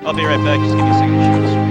I'll be right back. Just give me a second to share the screen.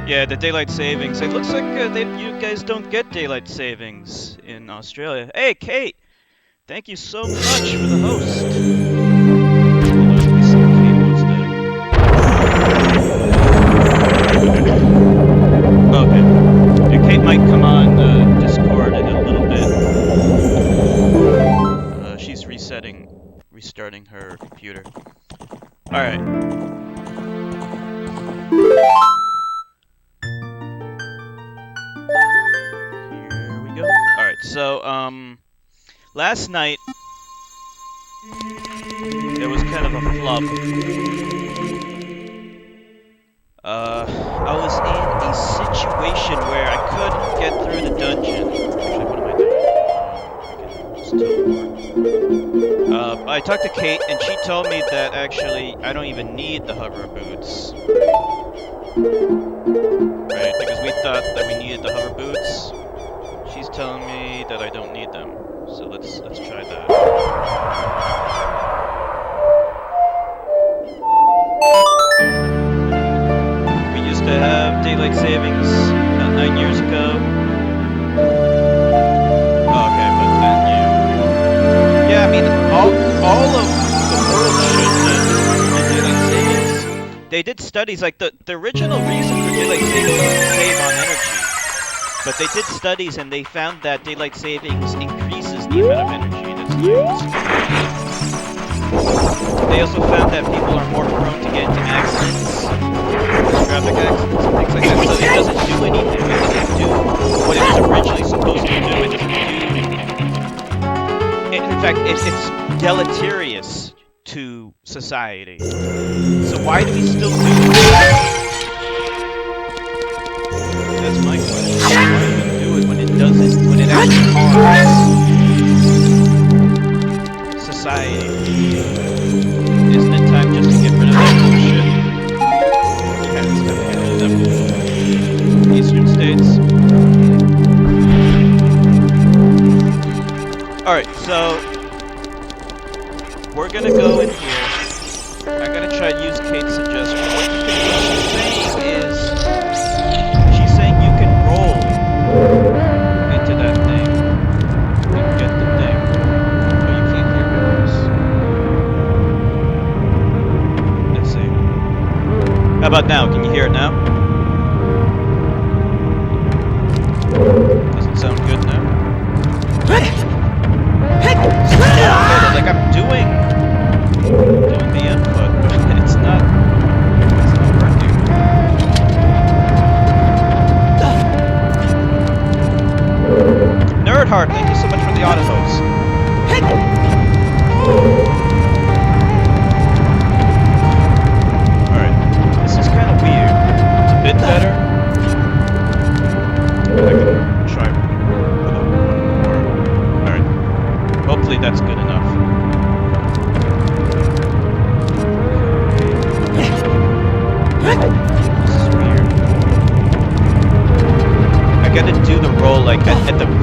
Yeah, the daylight savings. It looks like you guys don't get daylight savings in Australia. Hey, Kate! Thank you so much for the host. Okay. Yeah, Kate might come on Discord in a little bit. She's restarting her computer. Alright. Here we go. Alright, so, last night, it was kind of a flub. I was in a situation where I couldn't get through the dungeon. Actually, what am I doing? Just teleport. I talked to Kate, and she told me that actually I don't even need the hover boots. Right, because we thought that we needed the hover boots. She's telling me that I don't need them. So let's try that. We used to have daylight savings about 9 years ago. Oh, okay, but then yeah, I mean all of the world should get daylight savings. They did studies like the original reason for daylight savings was to save on energy. But they did studies and they found that daylight savings increases the amount of energy that's used. They also found that people are more prone to get into accidents, traffic accidents and things like that. So it doesn't do anything. It doesn't do what it was originally supposed to do. It doesn't do anything. In fact, it's deleterious to society. So why do we still do it? That's my question. Why do we do it when it doesn't, when it actually harms society? Isn't it time just to get rid of that bullshit? Yeah, it's time to get rid of that bullshit. Eastern states. Alright, so we're gonna go in here. I'm gonna try to use Kate's suggestion. What she's saying is, she's saying you can roll into that thing and get the thing. Oh, you can't hear my voice. Let's see. How about now? Can you hear it now? Doesn't sound good now. Like I'm doing the input, but it's not working. Nerdheart, thank you so much for the auto host.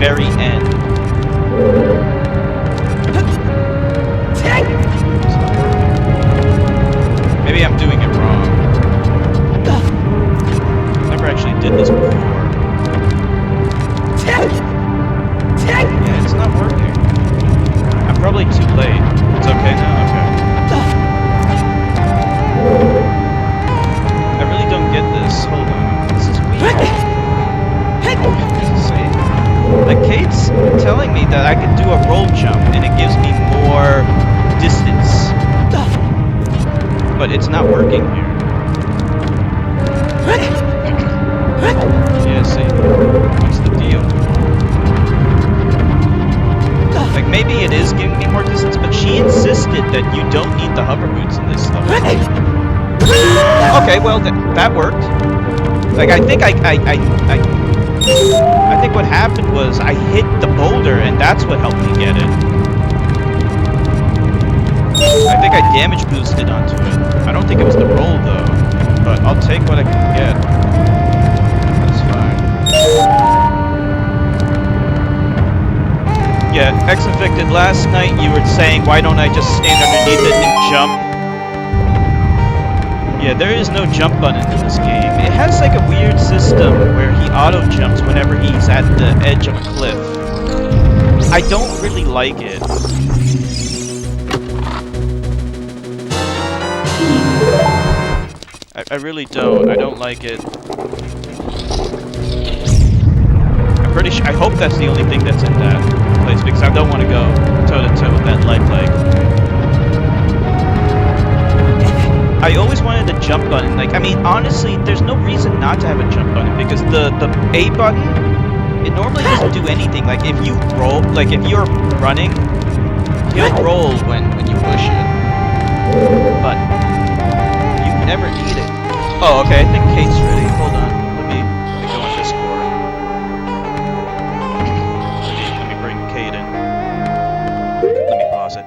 very end. It's not working. Maybe I'm doing it wrong. Never actually did this before. Yeah, it's not working. I'm probably too late. It's okay now? Okay. I really don't get this. Hold on. This is weird. See? Like, Kate's telling me that I can do a roll jump and it gives me more distance. But it's not working here. Yeah, see? What's the deal? Like, maybe it is giving me more distance, but she insisted that you don't need the hover boots in this level. Okay, well, that worked. Like, I think I think what happened was I hit the boulder, and that's what helped me get it. I think I damage boosted onto it. I don't think it was the roll, though. But I'll take what I can get. That's fine. Yeah, X-Infected, last night you were saying, why don't I just stand underneath it and jump? Yeah, there is no jump button in this game. It has like a weird system where he auto-jumps whenever he's at the edge of a cliff. I don't really like it. I really don't. I don't like it. I'm pretty sure. I hope that's the only thing that's in that place because I don't want to go toe-to-toe with that life leg. I always wanted a jump button. Like, I mean, honestly, there's no reason not to have a jump button because the A button, it normally doesn't do anything. Like, if you roll, like if you're running, he'll roll when you push it. But you never need it. Oh, okay. I think Kate's ready. Hold on. Let me go on Discord. Let me bring Kate in. Let me pause it.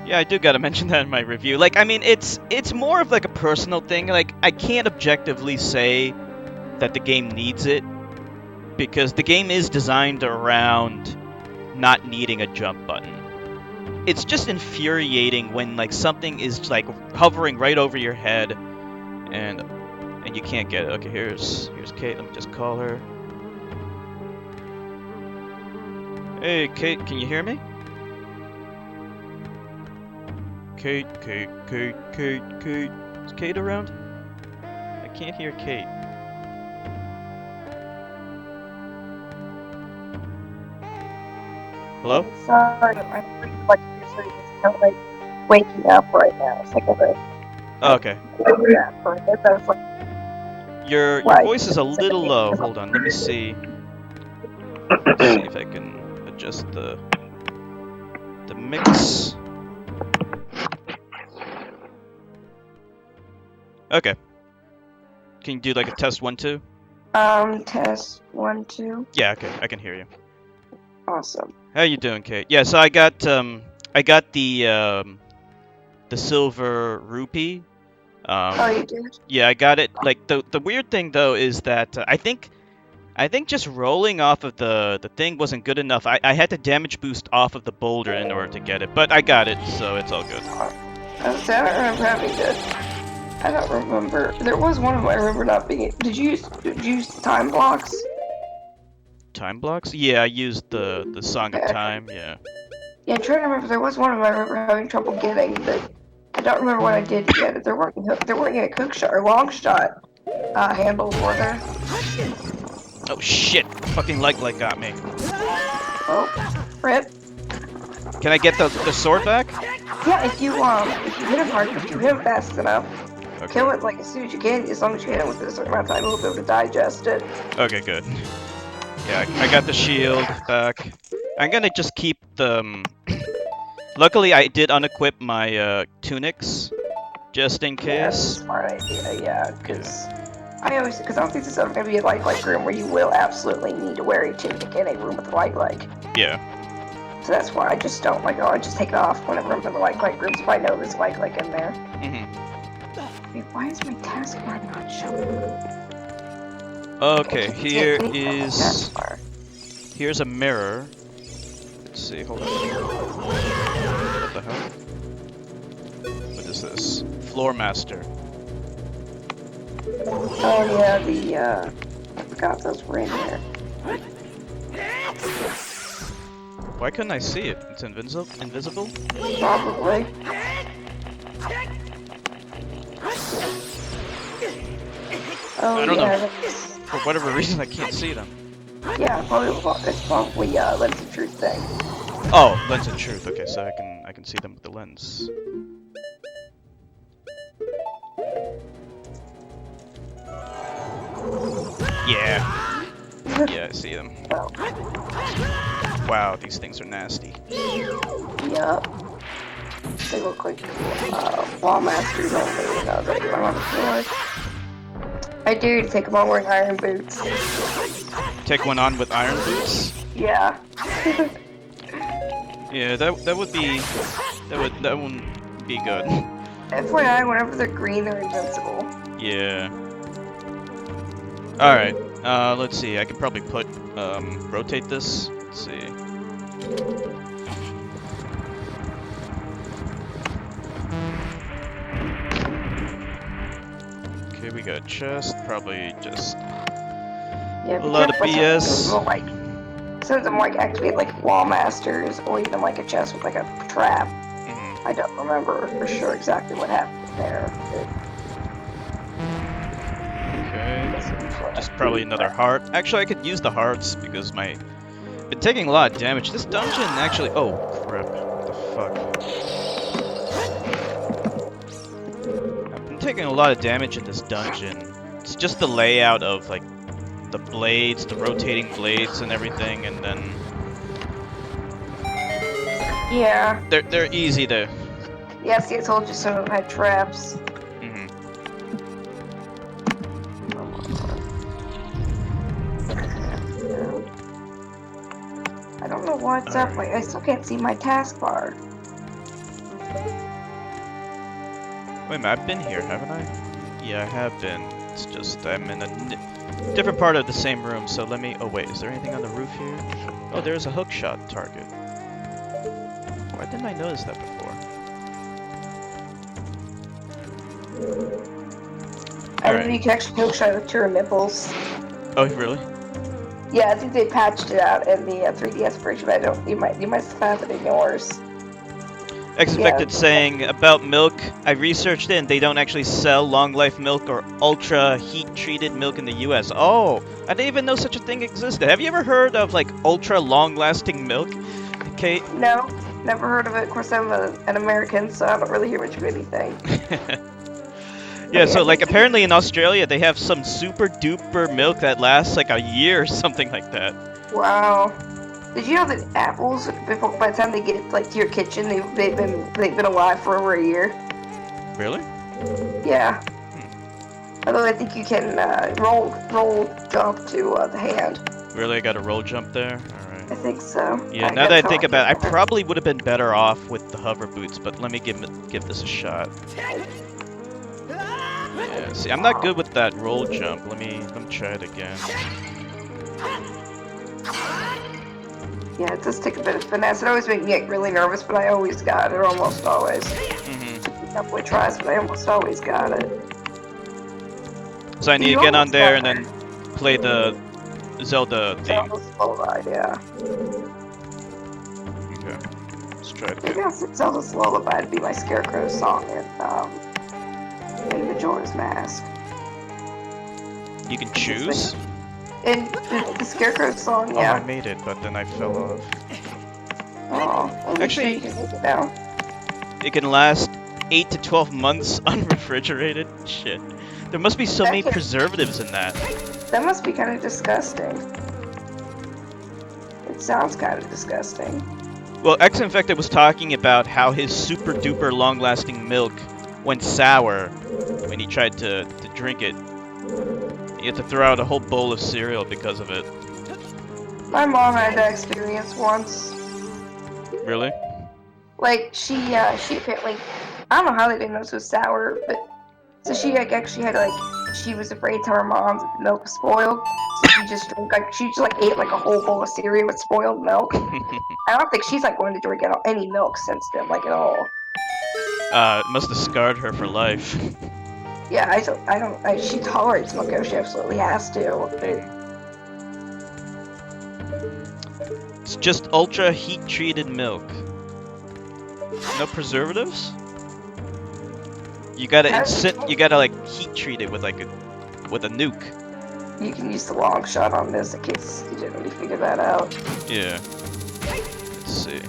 Yeah, I do gotta mention that in my review. Like, I mean, it's more of like a personal thing. Like, I can't objectively say that the game needs it because the game is designed around not needing a jump button. It's just infuriating when like something is like hovering right over your head and you can't get it. Okay, here's Kate. Let me just call her. Hey, Kate, can you hear me? Kate. Is Kate around? I can't hear Kate. Hello? Sorry, I'm pretty much usually just kind of like waking up right now. It's like a Oh, okay. nap for a bit, but it's like Your Right. voice is a little low. Hold on, let me see. Let's see if I can adjust the mix. Okay. Can you do like a test 1, 2? test 1, 2. Yeah, okay, I can hear you. Awesome. How you doing, Kate? Yeah, so I got the silver rupee. Oh, you did? Yeah, I got it. Like the weird thing though is that I think just rolling off of the thing wasn't good enough. I had to damage boost off of the boulder in order to get it, but I got it, so it's all good. I don't remember having to. I don't remember. There was one of them I remember not being. Did you use time blocks? Time blocks? Yeah, I used the Song of Okay. Time. Yeah. Yeah, I'm trying to remember. There was one of them I remember having trouble getting, but I don't remember what I did to get it. There weren't any hook shot or long shot handles, were there? Oh shit! Fucking leg got me. Oh, rip. Can I get the sword back? Yeah, if you hit him hard, if you hit him fast enough, Okay. kill it like as soon as you can. As long as you hit him within a certain amount of time, he'll be able to digest it. Okay, good. Yeah, I got the shield back. I'm gonna just keep the. Luckily, I did unequip my tunics, just in Yeah, that's a case. smart idea. Yeah, because I don't think this is ever gonna be a light room where you will absolutely need to wear a tunic in a room with a light leg. Yeah. So that's why I just don't like. I just take it off whenever I'm in the light rooms if I know there's a light leg in there. Mhm. Wait, why is my taskbar not showing? Okay, here is. Here's a mirror. Let's see, hold on. What the hell? What is this? Floor Master. Oh yeah, I forgot those were in here. Why couldn't I see it? It's invisible? Probably. Oh I don't yeah, know. For whatever reason, I can't see them. yeah, it's probably lens of truth thing. Oh, lens of truth. Okay, so I can see them with the lens. Yeah. Yeah, I see them. Oh. Wow, these things are nasty. Yup. They look like wall masters only, you know, that you on the floor. I dare to take them on wearing iron boots. Take one on with iron boots? Yeah. Yeah, that would be that wouldn't be good. FYI, whenever they're green, they're invincible. Yeah. All right. Let's see. I could probably rotate this. Let's see. Okay, we got a chest. Probably just Yeah, a lot of BS. Some of them like activate like wall masters, or even like a chest with like a trap. Mhm. I don't remember for sure exactly what happened there. Okay. Just probably another heart. Actually, I could use the hearts because been taking a lot of damage. This dungeon actually. Oh crap! What the fuck? I've been taking a lot of damage in this dungeon. It's just the layout of like the blades, the rotating blades, and everything, and then Yeah. they're easy to. Yeah, see, I told you some of them had traps. Mhm. I don't know what's up. Like, I still can't see my taskbar. Wait a minute, I've been here, haven't I? Yeah, I have been. It's just I'm in a different part of the same room, so let me... Oh wait, is there anything on the roof here? Oh, there's a hookshot target. Why didn't I notice that before? I think you can actually hookshot with two nipples. Oh, really? Yeah, I think they patched it out in the 3DS version, but I don't... You might have it in yours. X-Infected saying, about milk, I researched it and they don't actually sell long life milk or ultra heat treated milk in the US. Oh, I didn't even know such a thing existed. Have you ever heard of like ultra long lasting milk? Kate? No, never heard of it. Of course, I'm an American, so I don't really hear much of anything. Yeah, so like apparently in Australia they have some super duper milk that lasts like a year or something like that. Wow. Did you know that apples, by the time they get like to your kitchen, they've been alive for over a year? Really? Yeah. Although I think you can roll jump to the hand. Really? I got a roll jump there? Alright. I think so. Yeah, now that I think about it, I probably would have been better off with the hover boots, but let me give this a shot. Yeah, see, I'm not good with that roll jump. Let me try it again. Yeah, it does take a bit of finesse. It always makes me get really nervous, but I always got it, or almost always. Mm-hmm. Definitely tries, but I almost always got it. So I need to get on there and then play the Zelda theme. Zelda's Lullaby, yeah. Okay, let's try it Maybe again. I'll set Zelda's Lullaby to be my Scarecrow song in Majora's Mask. You can choose? In the Scarecrow song, yeah. Oh, I made it, but then I fell off. Oh, well, actually, you can make it now. It can last 8 to 12 months unrefrigerated? Shit. There must be so many preservatives in that. That must be kind of disgusting. It sounds kind of disgusting. Well, X-Infected was talking about how his super duper long lasting milk went sour when he tried to drink it. He had to throw out a whole bowl of cereal because of it. My mom had that experience once. Really? Like, she apparently, I don't know how they didn't know this was sour, but, so she, like, actually had, like, she was afraid to tell her mom that the milk was spoiled, so she just drank like she just like ate like a whole bowl of cereal with spoiled milk. I don't think she's like going to drink any milk since then, like at all. It must have scarred her for life. Yeah, she tolerates milk. She absolutely has to. It's just ultra heat treated milk. No preservatives? You gotta like heat treat it with like with a nuke. You can use the long shot on this in case you didn't really figure that out. Yeah. Let's see.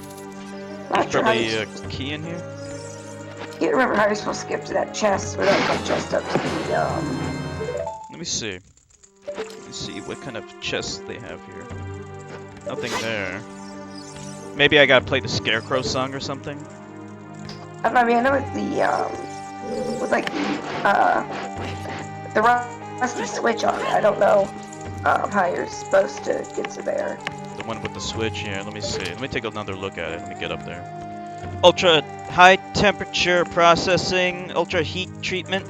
Not There's sure probably a key in here. Can't remember how you're supposed to skip to that chest or that chest up to the Let me see. Let me see what kind of chests they have here. Nothing there. Maybe I gotta play the Scarecrow song or something. I mean, I know it's with like the rusty switch on it. I don't know how you're supposed to get to there. The one with the switch, yeah, let me see. Let me take another look at it. Let me get up there. Ultra high temperature processing, ultra heat treatment.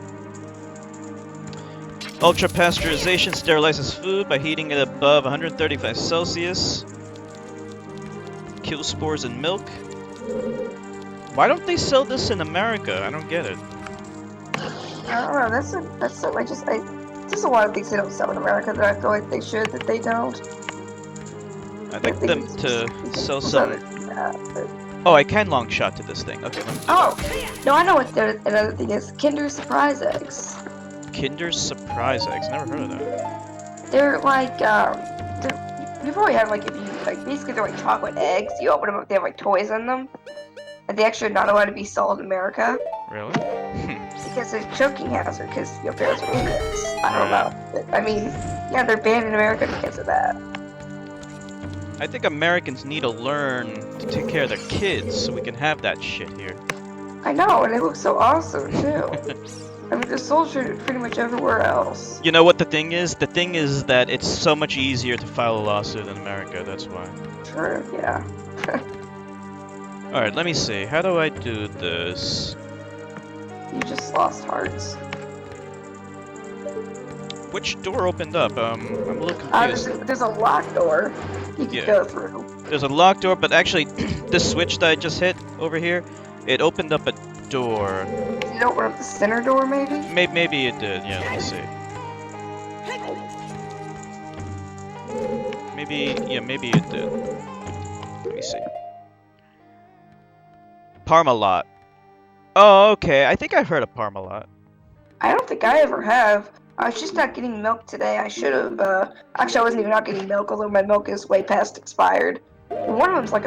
Ultra pasteurization sterilizes food by heating it above 135 Celsius. Kill spores in milk. Why don't they sell this in America? I don't get it. I don't know. There's a lot of things they don't sell in America that I feel like they should that they don't. I'd like them to sell some. Oh, I can long shot to this thing. Okay. No, I know what another thing is. Kinder Surprise Eggs. Kinder Surprise Eggs. Never heard of that. They're like you probably have like if you like basically they're like chocolate eggs. You open them up, they have like toys in them, and they actually are not allowed to be sold in America. Really? Because it's a choking hazard. Because your parents were idiots. I don't know. I mean, yeah, they're banned in America because of that. I think Americans need to learn to take care of their kids so we can have that shit here. I know, and it looks so awesome too. I mean, they're sold pretty much everywhere else. You know what the thing is? The thing is that it's so much easier to file a lawsuit in America, that's why. True, yeah. Alright, let me see. How do I do this? You just lost hearts. Which door opened up? I'm a little confused. There's a locked door you can go through. There's a locked door, but actually, this switch that I just hit over here, it opened up a door. Did it open up the center door, maybe? Maybe it did, yeah, let me see. Maybe it did. Let me see. Parmalat. Oh, okay, I think I've heard of Parmalat. I don't think I ever have. I was just not getting milk today. I should have, actually I wasn't even not getting milk, although my milk is way past expired. One of them's like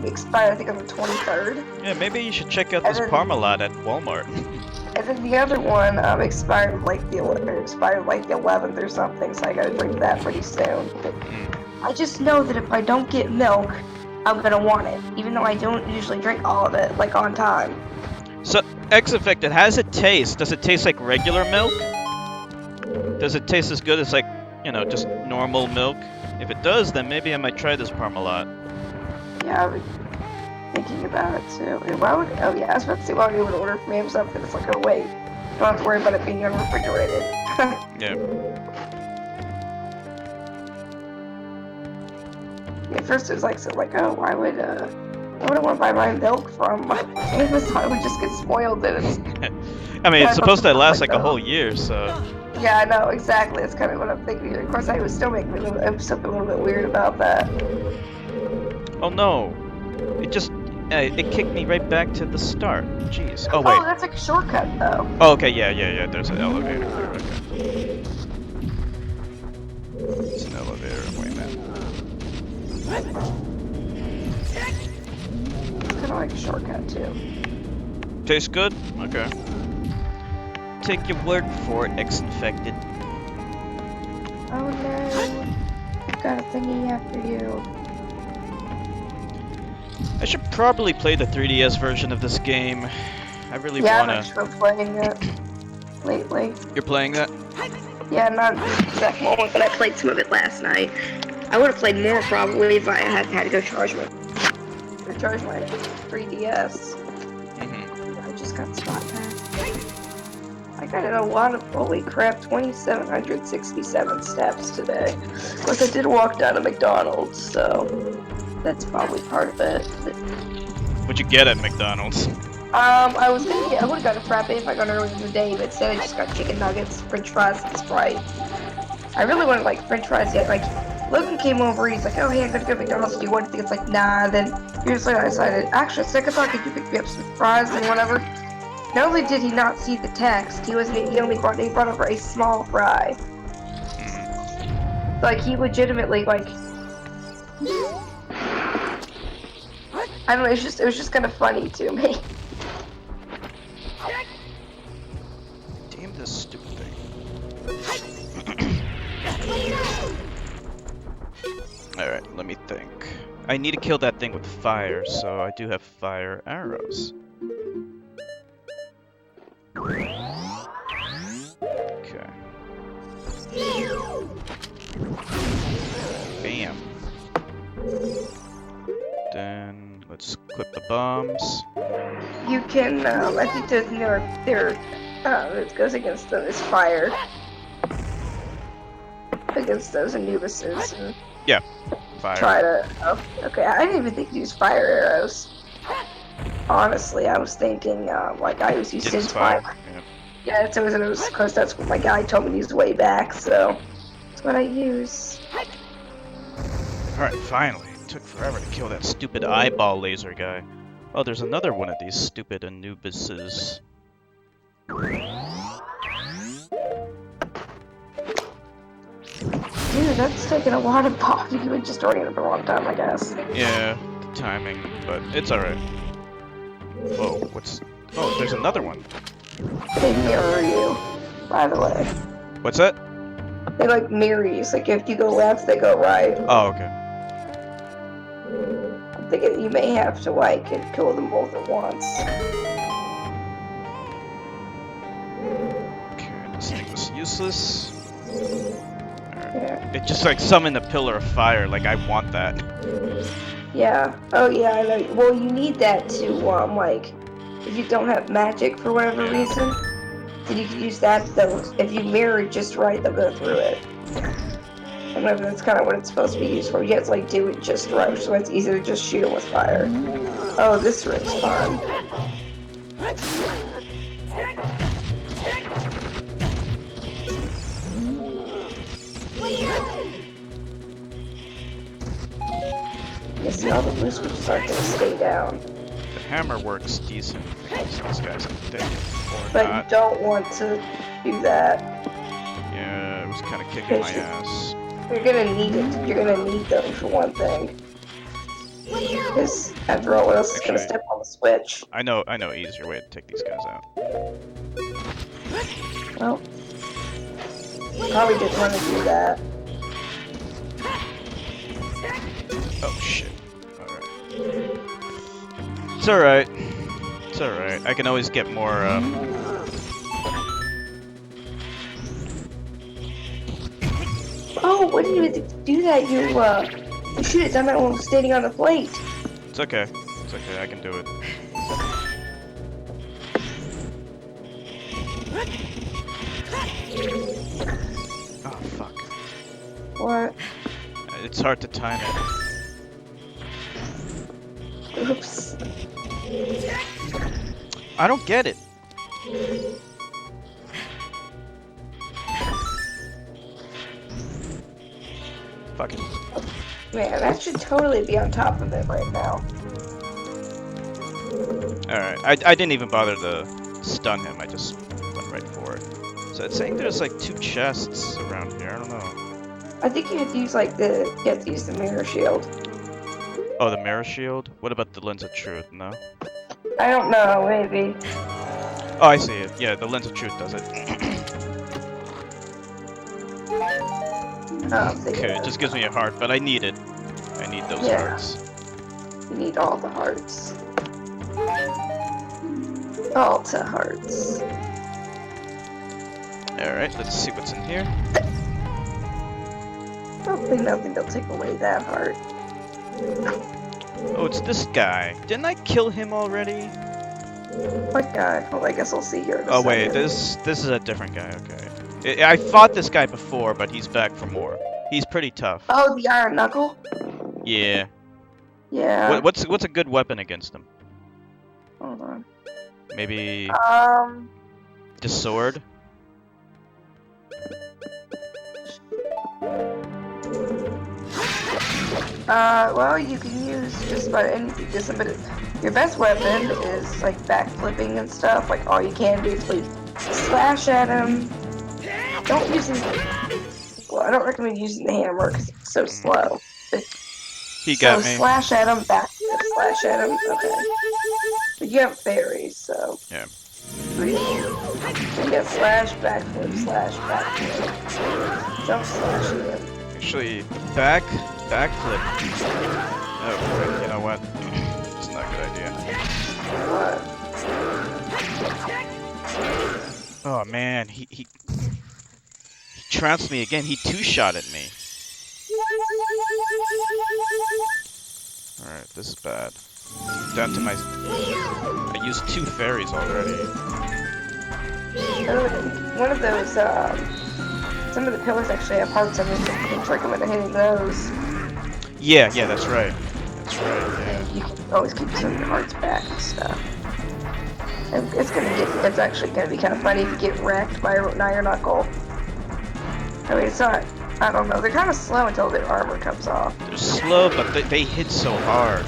expired, I think on the 23rd. Yeah, maybe you should check out this Parmalat at Walmart. And then the other one expired like the 11th or something, so I gotta drink that pretty soon. But I just know that if I don't get milk, I'm gonna want it, even though I don't usually drink all of it like on time. So, X-Effected, how does it taste? Does it taste like regular milk? Does it taste as good as like, you know, just normal milk? If it does, then maybe I might try this Parmalat. Yeah, I was thinking about it too. Why would? Oh yeah, I was about to say why would you order from me something? It's like, oh wait, you don't have to worry about it being unrefrigerated. Yeah. At first it was like, oh, why would I want to buy my milk from Amazon? It would just get spoiled and it's... I mean, it's supposed to last like a whole year, so... Yeah, I know, exactly. That's kind of what I'm thinking. Of course, I would still make something a little bit weird about that. Oh no. It just... it kicked me right back to the start. Jeez. Oh, wait. Oh, that's like a shortcut, though. Oh, okay, yeah. There's an elevator there, okay. There's an elevator. Wait a minute. It's kind of like a shortcut, too. Tastes good? Okay. Take your word for it, X-Infected. Oh no. I've got a thingy after you. I should probably play the 3DS version of this game. I really wanna... wanna... Yeah, I'm actually playing it lately. You're playing that? Yeah, not the exact moment, but I played some of it last night. I would have played more probably if I had to go charge my 3DS. Mm-hmm. I just got spot pass. I I did a lot of, holy crap, 2,767 steps today. Of course, I did walk down to McDonald's, so that's probably part of it. What'd you get at McDonald's? I would have got a frappe if I got earlier in the day, but instead I just got chicken nuggets, french fries, and Sprite. I really wanted, like, french fries yet. Like, Logan came over, he's like, oh, hey, I'm gonna go to McDonald's, do you want anything? It's like, nah, then here's like, I decided, actually, second thought, could you pick me up some fries and whatever? Not only did he not see the text, he brought over a small fry. Like, he legitimately, like, I don't know, it was just kind of funny to me. Damn this stupid thing. Alright, let me think. I need to kill that thing with fire, so I do have fire arrows. Okay. Bam. Then let's equip the bombs. You can, I think there's it goes against this fire. Against those Anubises and Yeah, fire. try to, oh, okay, I didn't even think to use fire arrows. Honestly, I was thinking, like, I always use Sin's fire. Yeah, it was because that's what my guy told me to use way back, so that's what I use. Alright, finally. It took forever to kill that stupid eyeball laser guy. Oh, there's another one of these stupid Anubises. Dude, that's taking a lot of pop. You were just oriented for a long time, I guess. Yeah, the timing, but it's alright. Whoa, what's... Oh, there's another one. They mirror you, by the way. What's that? They like mirror you. It's like if you go left, they go right. Oh, okay. I'm thinking you may have to like kill them both at once. Okay, this thing was useless. Yeah. It just like summoned a pillar of fire, like I want that. Yeah. Oh yeah, I know. Well, you need that to like, if you don't have magic for whatever reason, then you can use that. Though, if you mirror it just right, they'll go through it. And that's kind of what it's supposed to be used for. You have to like do it just right, so it's easier to just shoot them with fire. Oh, this room's fun. You see, all the blue switches aren't going to stay down. The hammer works decent against these guys, I think. Or But not. you don't want to do that. Yeah, it was kind of kicking my ass. You're going to need it. You're going to need them for one thing. Because after all, what else is going to step on the switch? I know an easier way to take these guys out. Well, probably didn't want to do that. Oh shit. Alright. It's alright. It's alright. I can always get more, Oh, what did you do that? You should have done that when standing on the plate. It's okay. It's okay, I can do it. Oh, fuck. What? It's hard to time it. Oops. I don't get it. Fuck it. Man, that should totally be on top of it right now. Alright, I didn't even bother to stun him, I just went right for it. So it's saying there's like 2 chests around here, I don't know. I think you have to use the mirror shield. Oh, the mirror shield? What about the lens of truth? No? I don't know, maybe. Oh, I see it. Yeah, the lens of truth does it. Okay, it just gives me a heart, but I need it. I need those hearts. You need all the hearts. All the hearts. Alright, let's see what's in here. Hopefully nothing will take away that heart. Oh, it's this guy. Didn't I kill him already? What guy? Well, I guess I'll see here in a Oh wait, second. this is a different guy. Okay, I fought this guy before, but he's back for more. He's pretty tough. Oh, the Iron Knuckle? Yeah. Yeah. What's a good weapon against him? Hold on. Maybe Um. the sword. Well, you can use just about anything. But your best weapon is like backflipping and stuff. Like all you can do is like slash at him. Don't use the. Well, I don't recommend using the hammer because it's so slow. But, He so got me. slash at him, backflip, slash at him. Okay. But you have fairies, so. Yeah. So you get slash, backflip. Don't slash at him. Actually, backflip. Oh, wait, you know what? It's not a good idea. What? Oh man, he trounced me again. He two-shot at me. Alright, this is bad. Down to my... I used 2 fairies already. One of those, some of the pillars actually have hearts on them, so you can trick them into hitting those. Yeah, that's right. That's right, yeah. And you can always keep some of your hearts back and stuff. And it's actually gonna be kind of funny if you get wrecked by an Iron Knuckle. I mean, it's not, I don't know, they're kind of slow until their armor comes off. They're slow, but they hit so hard.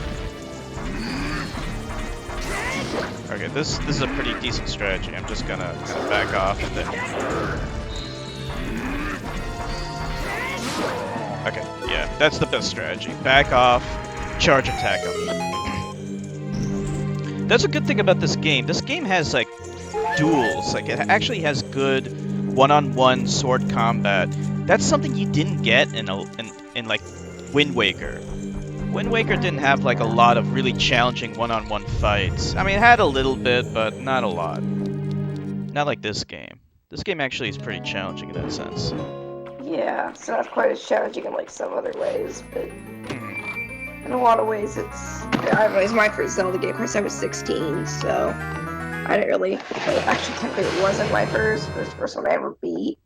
Okay, this is a pretty decent strategy. I'm just gonna kind of back off and then... Okay, yeah, that's the best strategy. Back off, charge attack him. That's a good thing about this game. This game has, like, duels. Like, it actually has good one-on-one sword combat. That's something you didn't get in like, Wind Waker. Wind Waker didn't have, like, a lot of really challenging one-on-one fights. I mean, it had a little bit, but not a lot. Not like this game. This game actually is pretty challenging in that sense. Yeah, it's not quite as challenging in like some other ways, but in a lot of ways it's my first Zelda game. Of course I was 16, so I didn't really, actually technically it wasn't my first, but it was the first one I ever beat.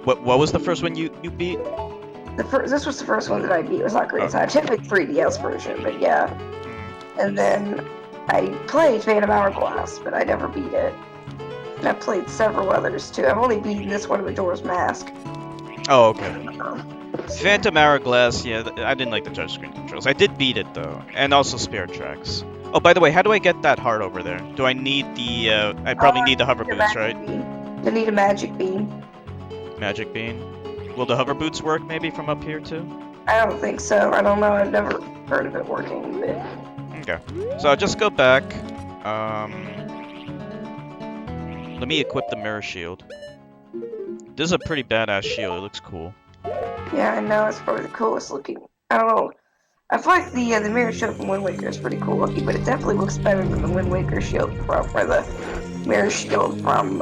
What was the first one you beat? This was the first one that I beat. It was Ocarina. So I did the 3DS version, but yeah. And then I played Phantom Hourglass, but I never beat it. And I played several others too. I've only beaten this one, Majora's Mask. Oh, okay. Phantom Hourglass, yeah, I didn't like the touchscreen controls. I did beat it though, and also Spirit Tracks. Oh, by the way, how do I get that heart over there? Do I need the? I probably need the hover boots, right? You need a magic bean. Magic bean. Will the hover boots work maybe from up here too? I don't think so. I don't know. I've never heard of it working. But... Okay. So I'll just go back. Let me equip the mirror shield. This is a pretty badass shield. It looks cool. Yeah, I know. It's probably the coolest looking. I don't know. I feel like the mirror shield from Wind Waker is pretty cool looking, but it definitely looks better than the Wind Waker shield or the mirror shield from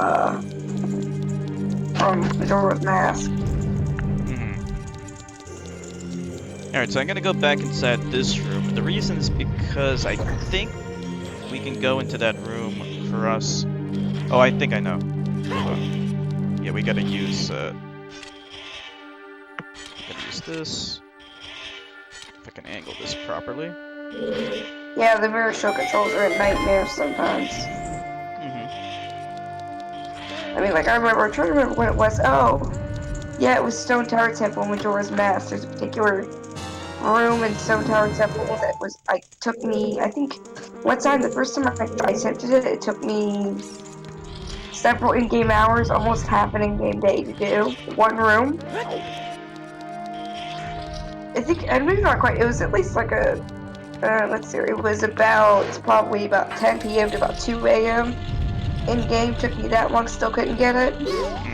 Majora's Mask. Alright, so I'm gonna go back inside this room. The reason is because I think we can go into that room for us. Oh, I think I know. Yeah, we gotta use this. If I can angle this properly. Yeah, the mirror shield controls are a nightmare sometimes. I mean, like, I'm trying to remember when it was. Oh, yeah, it was Stone Tower Temple, Majora's Mask. There's a particular room in Stone Tower Temple that was, took me, I think, one time, the first time I attempted it, it took me several in-game hours, almost half an in-game day to do. One room. I think, and maybe not quite, it was at least like a, let's see, it's probably about 10 p.m. to about 2 a.m. in-game, took me that long, still couldn't get it.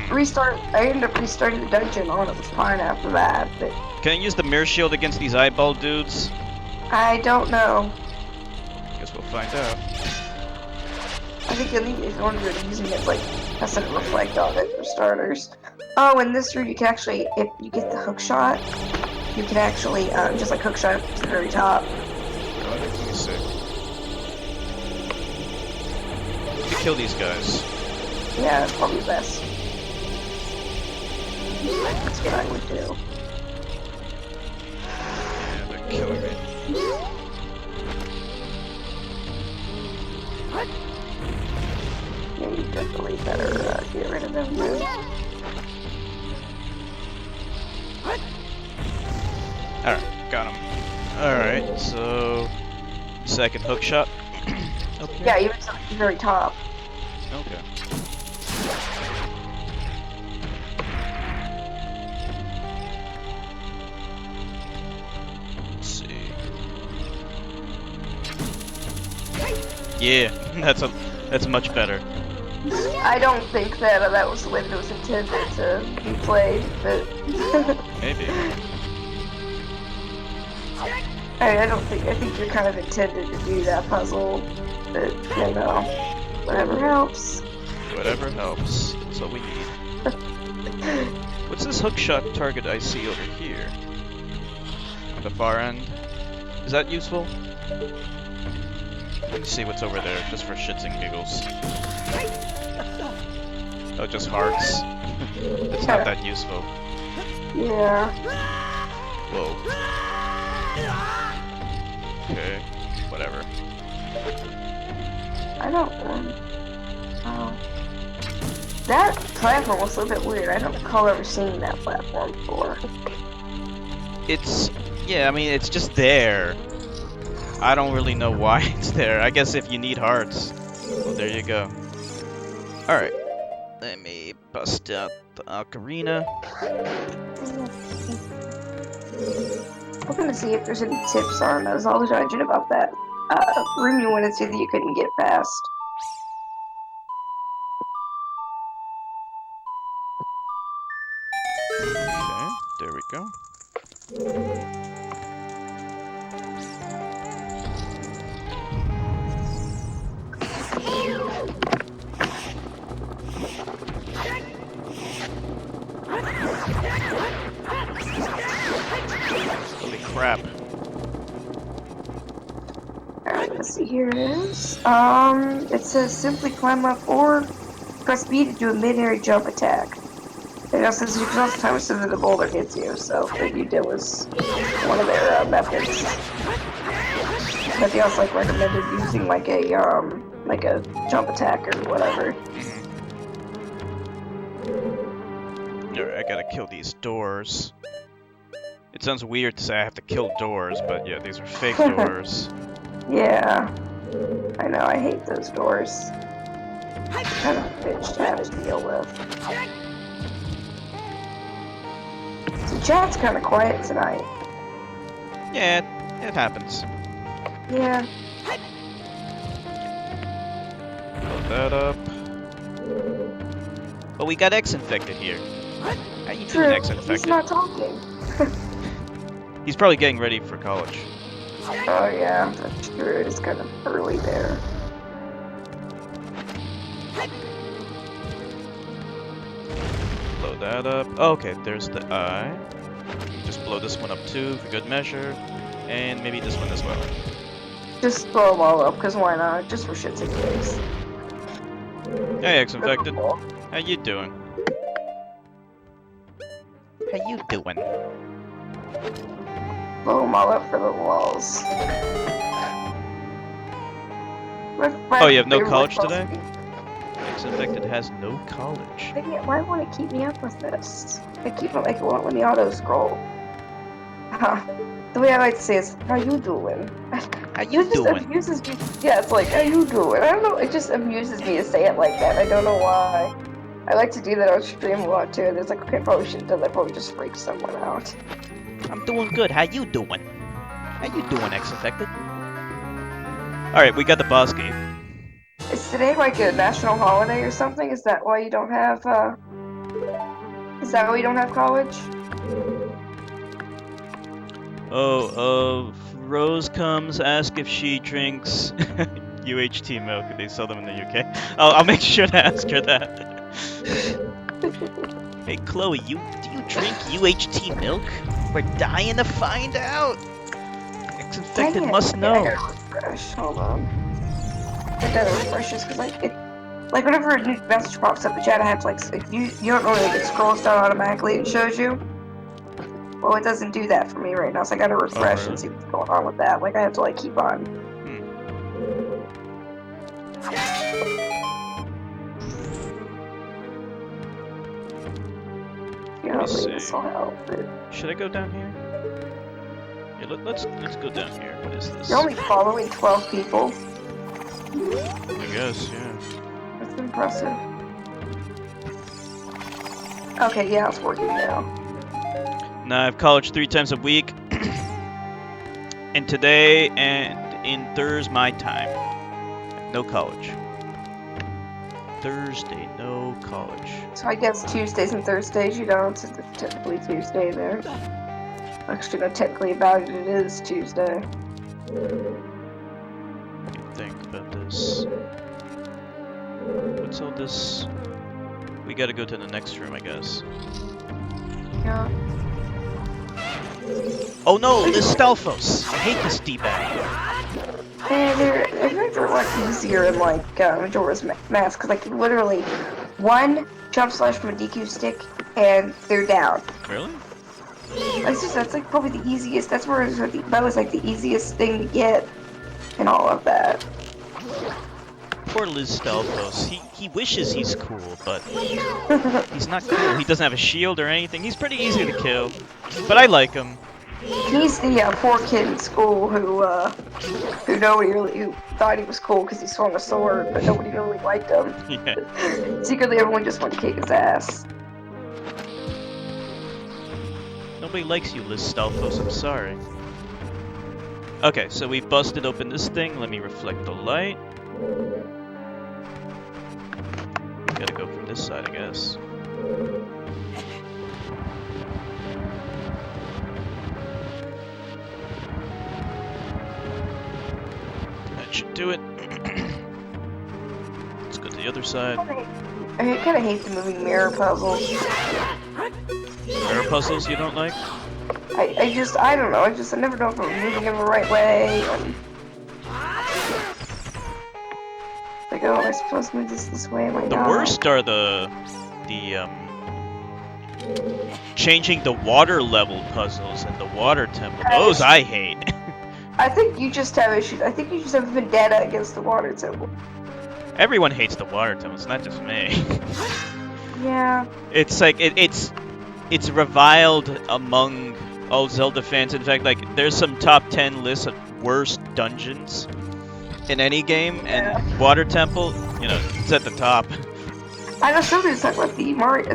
I ended up restarting the dungeon on it was fine after that, but... Can I use the mirror shield against these eyeball dudes? I don't know. Guess we'll find out. I think if you want to be using it, like, has to reflect on it for starters. Oh, in this room you can actually, if you get the hook shot, you can actually, just like hook shot to the very top. Let me see. kill these guys. Yeah, that's probably best. That's what I would do. Yeah, they're killing me. Yeah, you definitely better get rid of them. Dude. Alright, got him. Alright, so... Second hook shot. Okay. Yeah, even to the very top. Okay. Let's see. Yeah, that's much better. I don't think that that was the way that it was intended to be played, but Maybe. I think you're kind of intended to do that puzzle, but you know, whatever helps. Whatever helps. That's all we need. What's this hookshot target I see over here? On the far end? Is that useful? Let me see what's over there, just for shits and giggles. Oh, just hearts. It's not that useful. Yeah. Whoa. Okay, whatever. I don't that platform was a little bit weird. I don't recall ever seeing that platform before. It's... yeah, I mean, it's just there. I don't really know why it's there. I guess if you need hearts. Well, there you go. Alright. Let me bust out the Ocarina. I'm gonna see if there's any tips on Zelda dungeon about that room you wanted to that you couldn't get past. Okay, there we go. Holy crap. Alright, let's see, here it is. It says simply climb up or press B to do a mid-air jump attack. It also says you can also time it so that the boulder hits you, so what you did was one of their methods. But they also recommended using like a jump attack or whatever. Alright, I gotta kill these doors. It sounds weird to say I have to kill doors, but yeah, these are fake doors. Yeah. I know, I hate those doors. Kind of a bitch to have to deal with. So chat's kind of quiet tonight. Yeah, it happens. Yeah. Load that up. Oh, we got X-Infected here. How you doing, X-Infected? He's not talking. He's probably getting ready for college. Oh yeah, that's true. It's kind of early there. Load that up. Oh, okay, there's the eye. Just blow this one up too, for good measure. And maybe this one as well. Just blow them all up, because why not? Just for shits and gigs. Hey, X-Infected. How you doing? How you doing? Blow them all up for the walls. Oh, you have no college today? X-Infected has no college. Why won't it keep me up with this? I keep it like it won't let me auto scroll. The way I like to say is, how you doing? How you doing? Amuses me. Yeah, it's like, how you doing? I don't know, it just amuses me to say it like that. I don't know why. I like to do that on stream a lot too. There's like, okay, probably shouldn't do that, probably just freak someone out. I'm doing good. How you doing? How you doing, X-Infected? Alright, we got the boss gate. Is today like a national holiday or something? Is that why you don't have, is that why you don't have college? Oh, Rose comes, ask if she drinks UHT milk. They sell them in the UK. I'll make sure to ask her that. Hey, Chloe, do you drink UHT milk? We're dying to find out. X-Infected must know. Refresh. Hold on. I gotta refresh this because Like whenever a new message pops up in chat, I have to like you don't know like it scrolls down automatically and shows you. Well, it doesn't do that for me right now, so I gotta refresh and see what's going on with that. Like I have to like keep on. Yeah, this will help. Should I go down here? Yeah, let's go down here. What is this? You're only following 12 people. I guess, yeah. That's impressive. Okay, yeah, it's working now. Now I have college 3 times a week. And today and in Thursday my time. No college. Thursday, no college. So I guess Tuesdays and Thursdays you don't. It's typically Tuesday there. Actually, no, technically about it, it is Tuesday. What do you think about this? What's all this? We gotta go to the next room, I guess. Yeah. Oh no, this Stalfos! I hate this D-bag. I think they're like easier in like Majora's Mask, because like literally one jump slash from a DQ stick and they're down. Really? That's like probably the easiest. That's where that was like the easiest thing to get, and all of that. Poor Liz Stalfos. He wishes he's cool, but he's not cool. He doesn't have a shield or anything. He's pretty easy to kill, but I like him. He's the poor kid in school who who thought he was cool because he swung a sword, but nobody really liked him. Yeah. Secretly, everyone just wanted to kick his ass. Nobody likes you, Liz Stalfos. I'm sorry. Okay, so we busted open this thing. Let me reflect the light. Gotta go from this side, I guess. That should do it. Let's go to the other side. I kind of hate the moving mirror puzzles. Mirror puzzles you don't like? I don't know. I never know if I'm moving in the right way. And like, oh, am I supposed to move this way? Am I The not? worst are the changing the water level puzzles and the water temple. Those I hate. I think you just have issues. I think you just have a vendetta against the water temple. Everyone hates the water temple. It's not just me. Yeah. It's like it's reviled among all Zelda fans. In fact, like there's some top 10 lists of worst dungeons in any game, and Water Temple, you know, it's at the top. I know somebody was talking about the Mario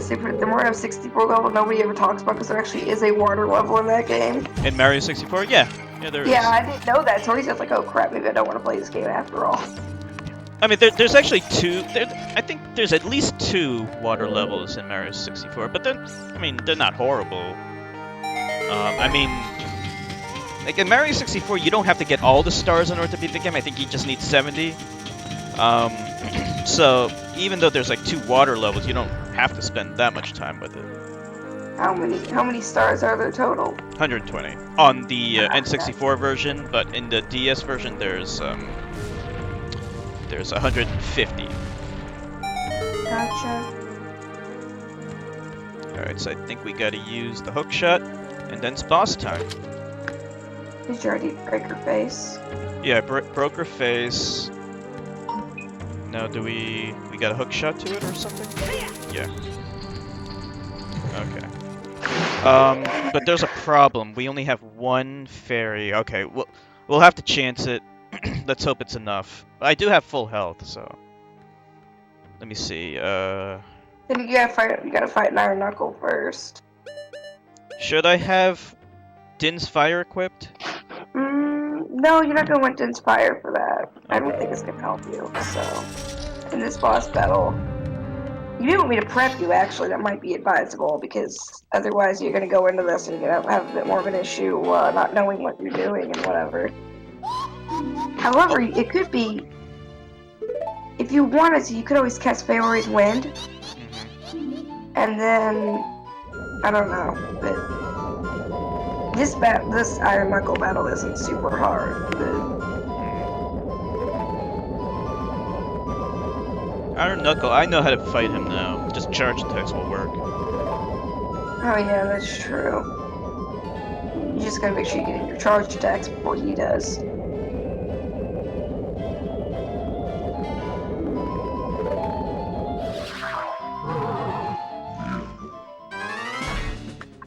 64 level nobody ever talks about because there actually is a water level in that game. In Mario 64, yeah, there is. Yeah, I didn't know that. So he's just like, oh crap, maybe I don't want to play this game after all. I mean, there's actually two. I think there's at least 2 water levels in Mario 64, but they're not horrible. I mean, like in Mario 64, you don't have to get all the stars in order to beat the game. I think you just need 70. So even though there's like 2 water levels, you don't have to spend that much time with it. How many stars are there total? 120 on the N64 version, but in the DS version there's 150. Gotcha. Alright, so I think we gotta use the hook shot, and then it's boss time. Did you already break her face? Yeah, I broke her face. Now do we got a hook shot to it or something? Yeah. Okay. But there's a problem. We only have 1 fairy. Okay, we'll have to chance it. Let's hope it's enough. I do have full health, so let me see. Then you gotta fight an Iron Knuckle first. Should I have Din's fire equipped? No, you're not gonna want to inspire for that. I don't think it's gonna help you. So, in this boss battle, you didn't want me to prep you. Actually, that might be advisable because otherwise you're gonna go into this and you're gonna have a bit more of an issue not knowing what you're doing and whatever. However, it could be, if you wanted to, you could always cast Fairy's Wind, and then, I don't know, but this Iron Knuckle battle isn't super hard. But Iron Knuckle, I know how to fight him now. Just charge attacks will work. Oh yeah, that's true. You just gotta make sure you get in your charge attacks before he does.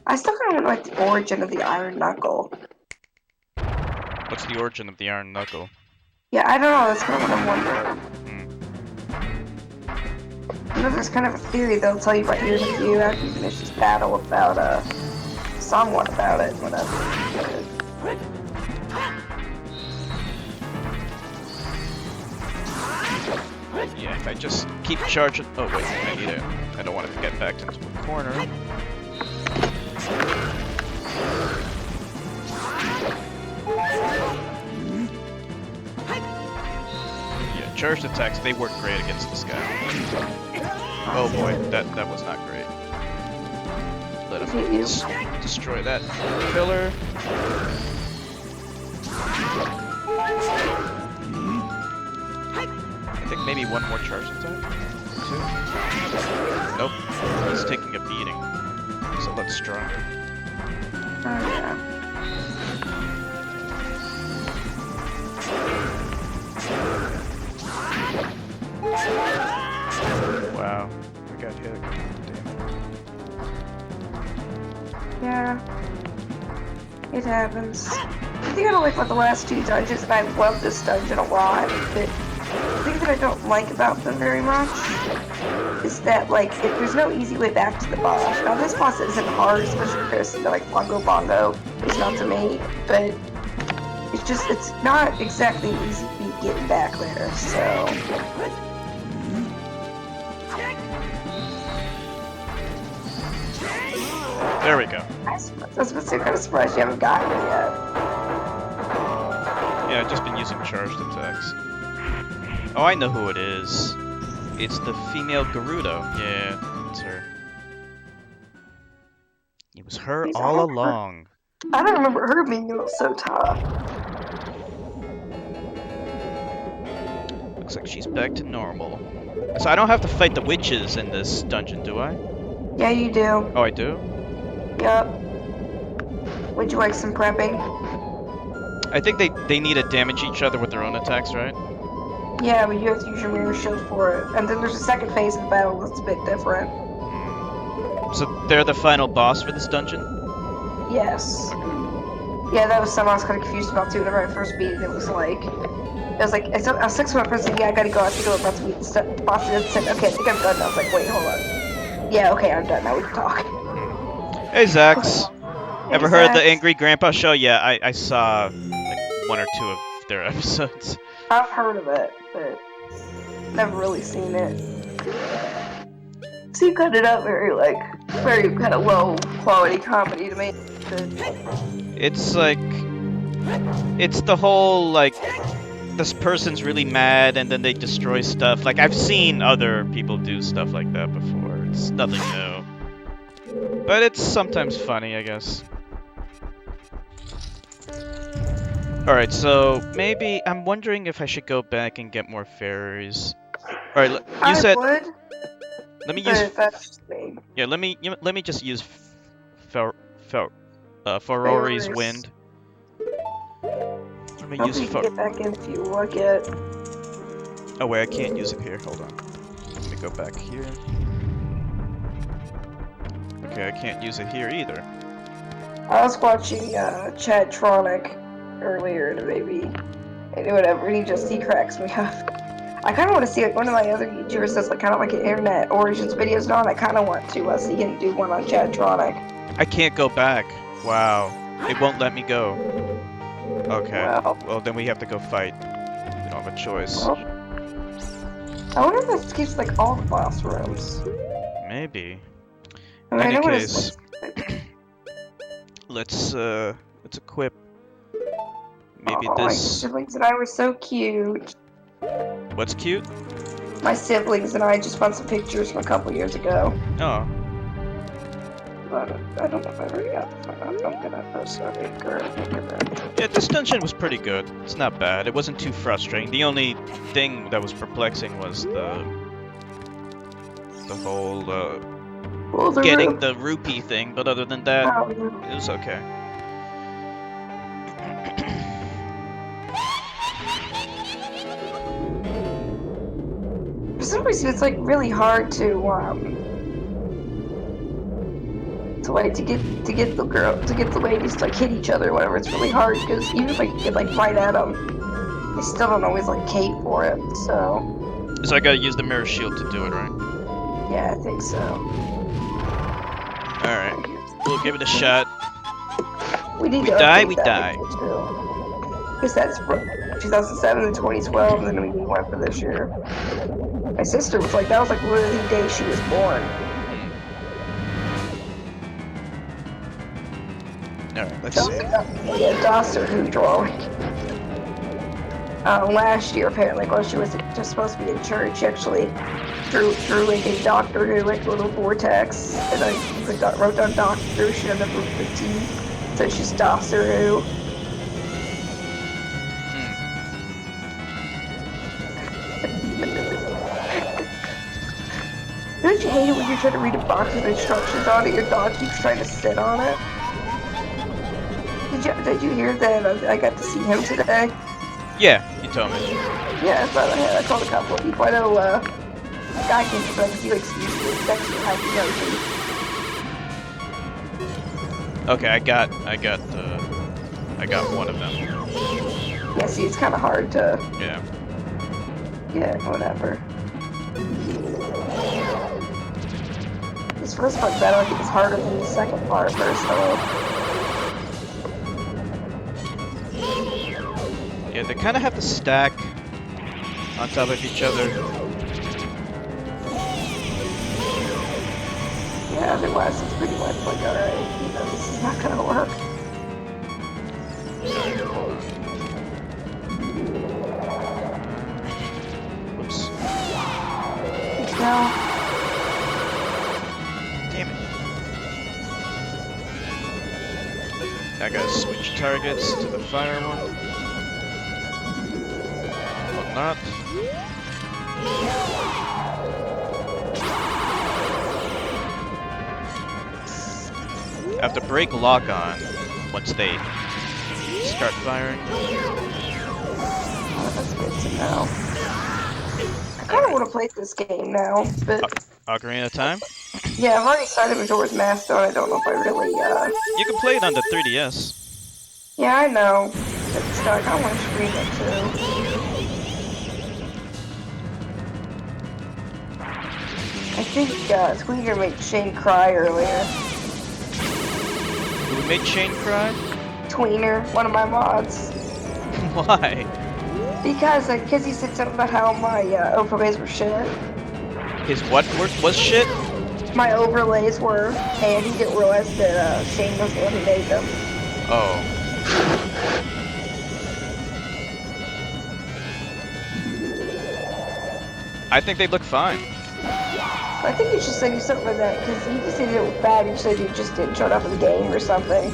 I still kind of like the origin of the Iron Knuckle. What's the origin of the Iron Knuckle? Yeah, I don't know. That's kind of what I'm wondering. You know, there's kind of a theory they'll tell you about your review after you finish this battle about someone about it, whatever. Yeah, if I just keep charging. Oh wait, I need it. I don't want to get backed into a corner. Yeah, charged attacks, they work great against this guy. Oh boy, that was not great. Let him destroy that pillar. I think maybe one more charge attack? Two? Nope. He's taking a beating. He's a lot stronger. Oh yeah. Wow. I got hit. Damn. Yeah. It happens. I think I don't like about the last two dungeons, and I love this dungeon a lot, but the thing that I don't like about them very much is that, like, there's no easy way back to the boss. Now, this boss isn't hard, especially compared to, like, Bongo Bongo. It's not to me, but it's not exactly easy to be getting back there, so... There we go. I was kind of surprised you haven't gotten it yet. Yeah, I've just been using charged attacks. Oh, I know who it is. It's the female Gerudo. Yeah, it's her. It was her all along. I don't remember her being so tough. Looks like she's back to normal. So I don't have to fight the witches in this dungeon, do I? Yeah, you do. Oh, I do? Yup. Would you like some prepping? I think they need to damage each other with their own attacks, right? Yeah, but you have to use your mirror shield for it. And then there's a second phase of the battle that's a bit different. So they're the final boss for this dungeon? Yes. Yeah, that was something I was kind of confused about too. Whenever I first beat it, it was like, I was 6 months and yeah, I gotta go. I think I'm about to beat the boss. And it said, okay, I think I'm done. I was like, wait, hold on. Yeah, okay, I'm done. Now we can talk. Hey, Zax. Ever heard of the Zax. Angry Grandpa show? Yeah, I saw like 1 or 2 of their episodes. I've heard of it, but never really seen it. So you cut it up very kind of low quality comedy to me. It's like, it's the whole like, this person's really mad and then they destroy stuff. Like I've seen other people do stuff like that before. It's nothing new. But it's sometimes funny, I guess. Alright, so maybe I'm wondering if I should go back and get more fairies. Alright, you said... would. Let me use... That's just me. Yeah, let me just use Ferori's Wind. Let me use you can get back in if you like it. Oh wait, I can't use it here. Hold on. Let me go back here. Okay, I can't use it here either. I was watching Chad Tronic earlier and maybe and whatever, he cracks me up. I kind of want to see like one of my other YouTubers does like kind of like an internet origins videos and all, and I kind of want to see him do one on Chad Tronic. I can't go back. Wow. It won't let me go. Okay. Well, then we have to go fight. We don't have a choice. Well, I wonder if this keeps like all the boss rooms. Maybe. I mean, In any I know case, let's equip. Maybe my this. siblings and I were so cute. What's cute? My siblings and I just found some pictures from a couple years ago. Oh. But I don't know if I already got the phone. I'm gonna post a picture. Yeah, this dungeon was pretty good. It's not bad. It wasn't too frustrating. The only thing that was perplexing was the whole Well, the getting roof. the rupee thing, but other than that, Oh, it was okay. for some reason, it's like really hard to like to get the girl to get the ladies to like hit each other or whatever. It's really hard because even if I get like right at them, they still don't always like cape for it. So So I gotta use the mirror shield to do it, right? yeah, I think so. Alright. We'll give it a shot. We need We to die, update we that die. too. Because that's from 2007 and 2012, and then we need one for this year. My sister was like, that was like literally the day she was born. Alright, let's Chelsea see. got me a Doctor Who drawing. Last year, apparently, while she was just supposed to be in church, she actually drew like a Doctor Who, like a little vortex, and I wrote down Doctor Who. She ended up with the T, so she's Doctor Who. Don't you hate it when you're trying to read a box with instructions on it? Your dog keeps trying to sit on it. Did you hear that I got to see him today? Yeah, you told me. Yeah, I thought I called a couple of people. I know a guy came to like he likes music. That's how he knows me. Okay, I got one of them. Yeah, see, it's kind of hard to. Yeah. Yeah, whatever. This first part battle, I think, is harder than the second part, personally. Yeah, they kind of have to stack on top of each other. Yeah, otherwise it's pretty much like, alright, this is not gonna work. Sorry, hold on. Whoops. No. Damn it. I gotta switch targets to the fire one. Not. I have to break lock on once they start firing. Oh, that's good to know. I kind of want to play this game now, but Ocarina of Time? yeah, I've already started Majora's Mask, though. I don't know if I really. You can play it on the 3DS. Yeah, I know. But still, I kind of want to stream it too. I think Tweeter made Shane cry earlier. Who made Shane cry? Tweener, one of my mods. Why? Because he said something about how my overlays were shit. His what was shit? My overlays were, and he didn't realize that Shane was the one who made them. Oh. I think they look fine. I think you should say do something like that, because he just said it was bad. He said you just didn't show up in the game or something.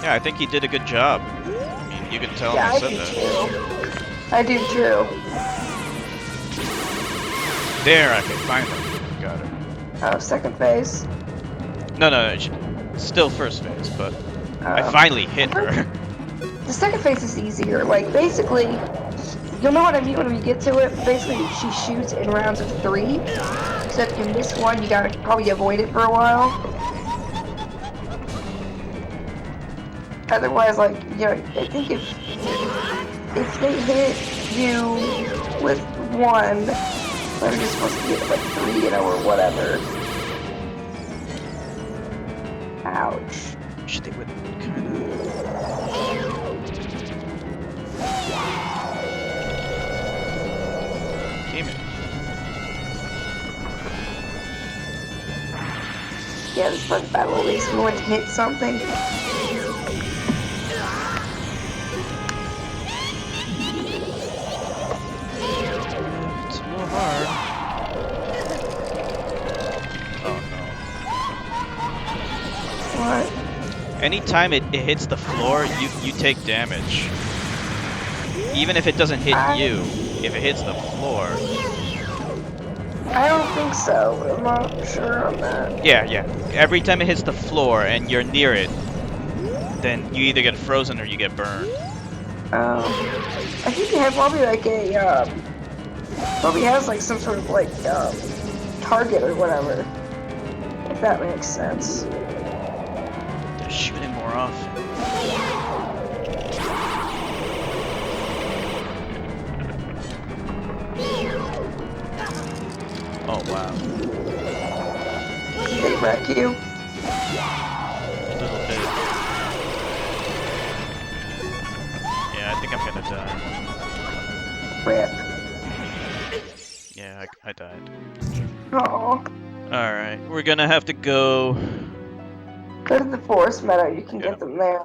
Yeah, I think he did a good job. I mean, you can tell him I said that. I do too. There, okay, finally. Got it. Oh, second phase. No, still first phase, but I finally hit her. The second phase is easier. Like, basically, you'll know what I mean when we get to it. Basically, she shoots in rounds of 3. So if you miss one, you gotta probably avoid it for a while. Otherwise, like, you know, I think if they hit you with 1, they're just supposed to get like 3, you know, or whatever. Ouch. Wish they would kind of. Damn it. Yeah, this fun battle at least we want to hit something. It's a little hard. Oh no. What? Anytime it hits the floor, you take damage. Even if it doesn't hit you, if it hits the floor. I don't think so. I'm not sure on that. Yeah, yeah. Every time it hits the floor and you're near it, then you either get frozen or you get burned. I think they have probably like a probably has like some sort of like target or whatever. If that makes sense. They're shooting more often. Oh wow. Did they wreck you? A little bit. Yeah, I think I'm gonna die. Rip. Yeah, I died. Oh. Alright, we're gonna have to go... Go to the forest meadow, you can Yeah. get them there.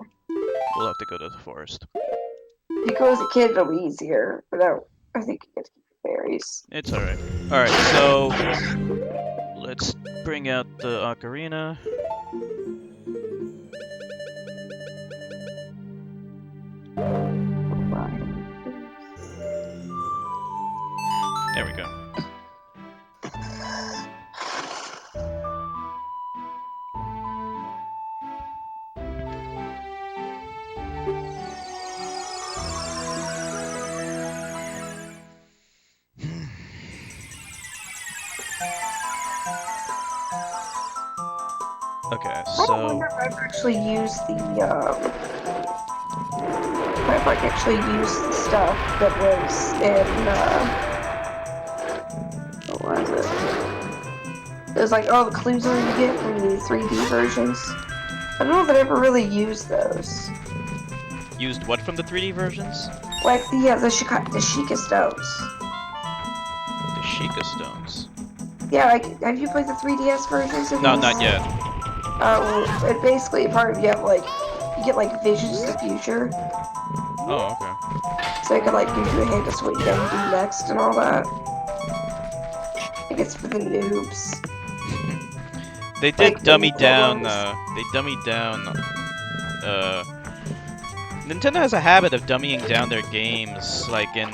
We'll have to go to the forest. If you go as a kid, it'll be easier. Without, I think you get to keep your berries. It's alright. Alright, so... let's bring out the Ocarina. There we go. Okay, I so... wonder if I've actually used the, if I actually used the stuff that was in, what was it? There's like all the clues that you get from the 3D versions. I don't know if I ever really used those. Used what from the 3D versions? Like the Sheikah stones. The Sheikah stones. Yeah, like, have you played the 3DS versions of No, these? not yet. Well, it basically, part of you have like, you get like visions of the future. Oh, okay. So it can like give you a hint as to what you're gonna do next and all that. I think it's for the noobs. They did Like, dummy the down, clones. they dummied down, Nintendo has a habit of dummying down their games, like in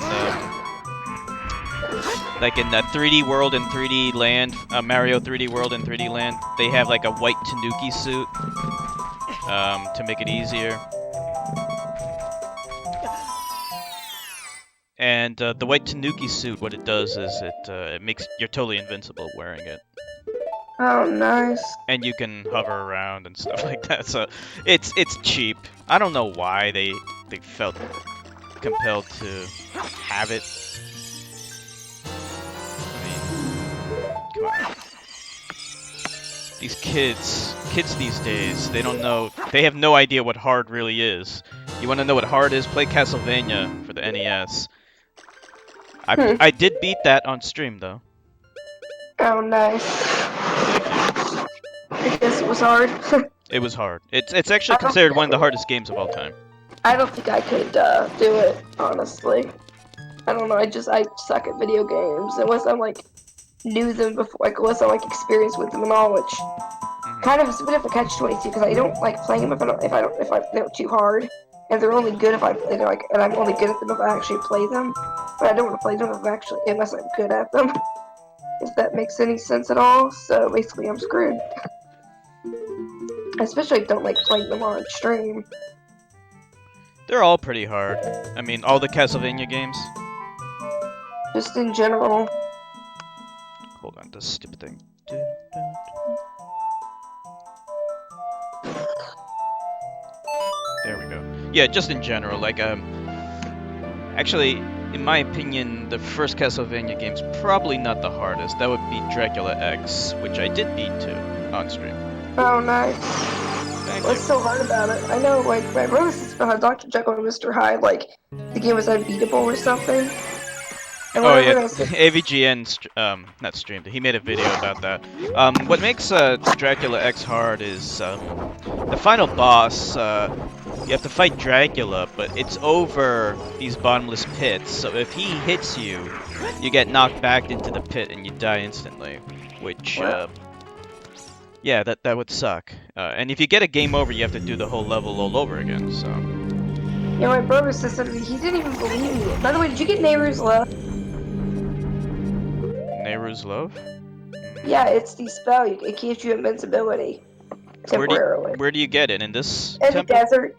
that 3D World and 3D Land, Mario 3D World and 3D Land, they have like a white Tanuki suit, to make it easier. And the white Tanuki suit, what it does is it makes you're totally invincible wearing it. Oh, nice. And you can hover around and stuff like that. So it's cheap. I don't know why they felt compelled to have it. I mean, come on. These kids these days, they don't know. They have no idea what hard really is. You want to know what hard is? Play Castlevania for the NES. I did beat that on stream though. Oh, nice. I guess it was hard. It was hard. It's actually considered one of the hardest games of all time. I don't think I could do it, honestly. I don't know, I suck at video games, unless I'm like, knew them before, like, unless I'm like experienced with them and all, which kind of is a bit of a catch-22, because I don't like playing them if they're too hard, and they're only good if they're like, and I'm only good at them if I actually play them, but I don't want to play them unless I'm good at them, if that makes any sense at all, so basically I'm screwed. I especially don't like playing them on stream. They're all pretty hard. I mean, all the Castlevania games. Just in general. Hold on, this stupid thing. There we go. Yeah, just in general, like, actually, in my opinion, the first Castlevania game's probably not the hardest. That would be Dracula X, which I did beat too, on stream. Oh, nice. Thank What's you. so hard about it? I know, like, my brother says about Dr. Jekyll and Mr. Hyde, like, the game was unbeatable or something. And Oh yeah, else AVGN, not streamed, he made a video about that. What makes Dracula X hard is the final boss, you have to fight Dracula, but it's over these bottomless pits, so if he hits you, you get knocked back into the pit and you die instantly, which, yeah, that would suck. And if you get a game over, you have to do the whole level all over again, so... Yeah, my brother says that he didn't even believe me. By the way, did you get Neighbor's Love? Nehru's Love? Yeah, it's the spell. It gives you invincibility temporarily. Where do you get it? In this In the temple? desert.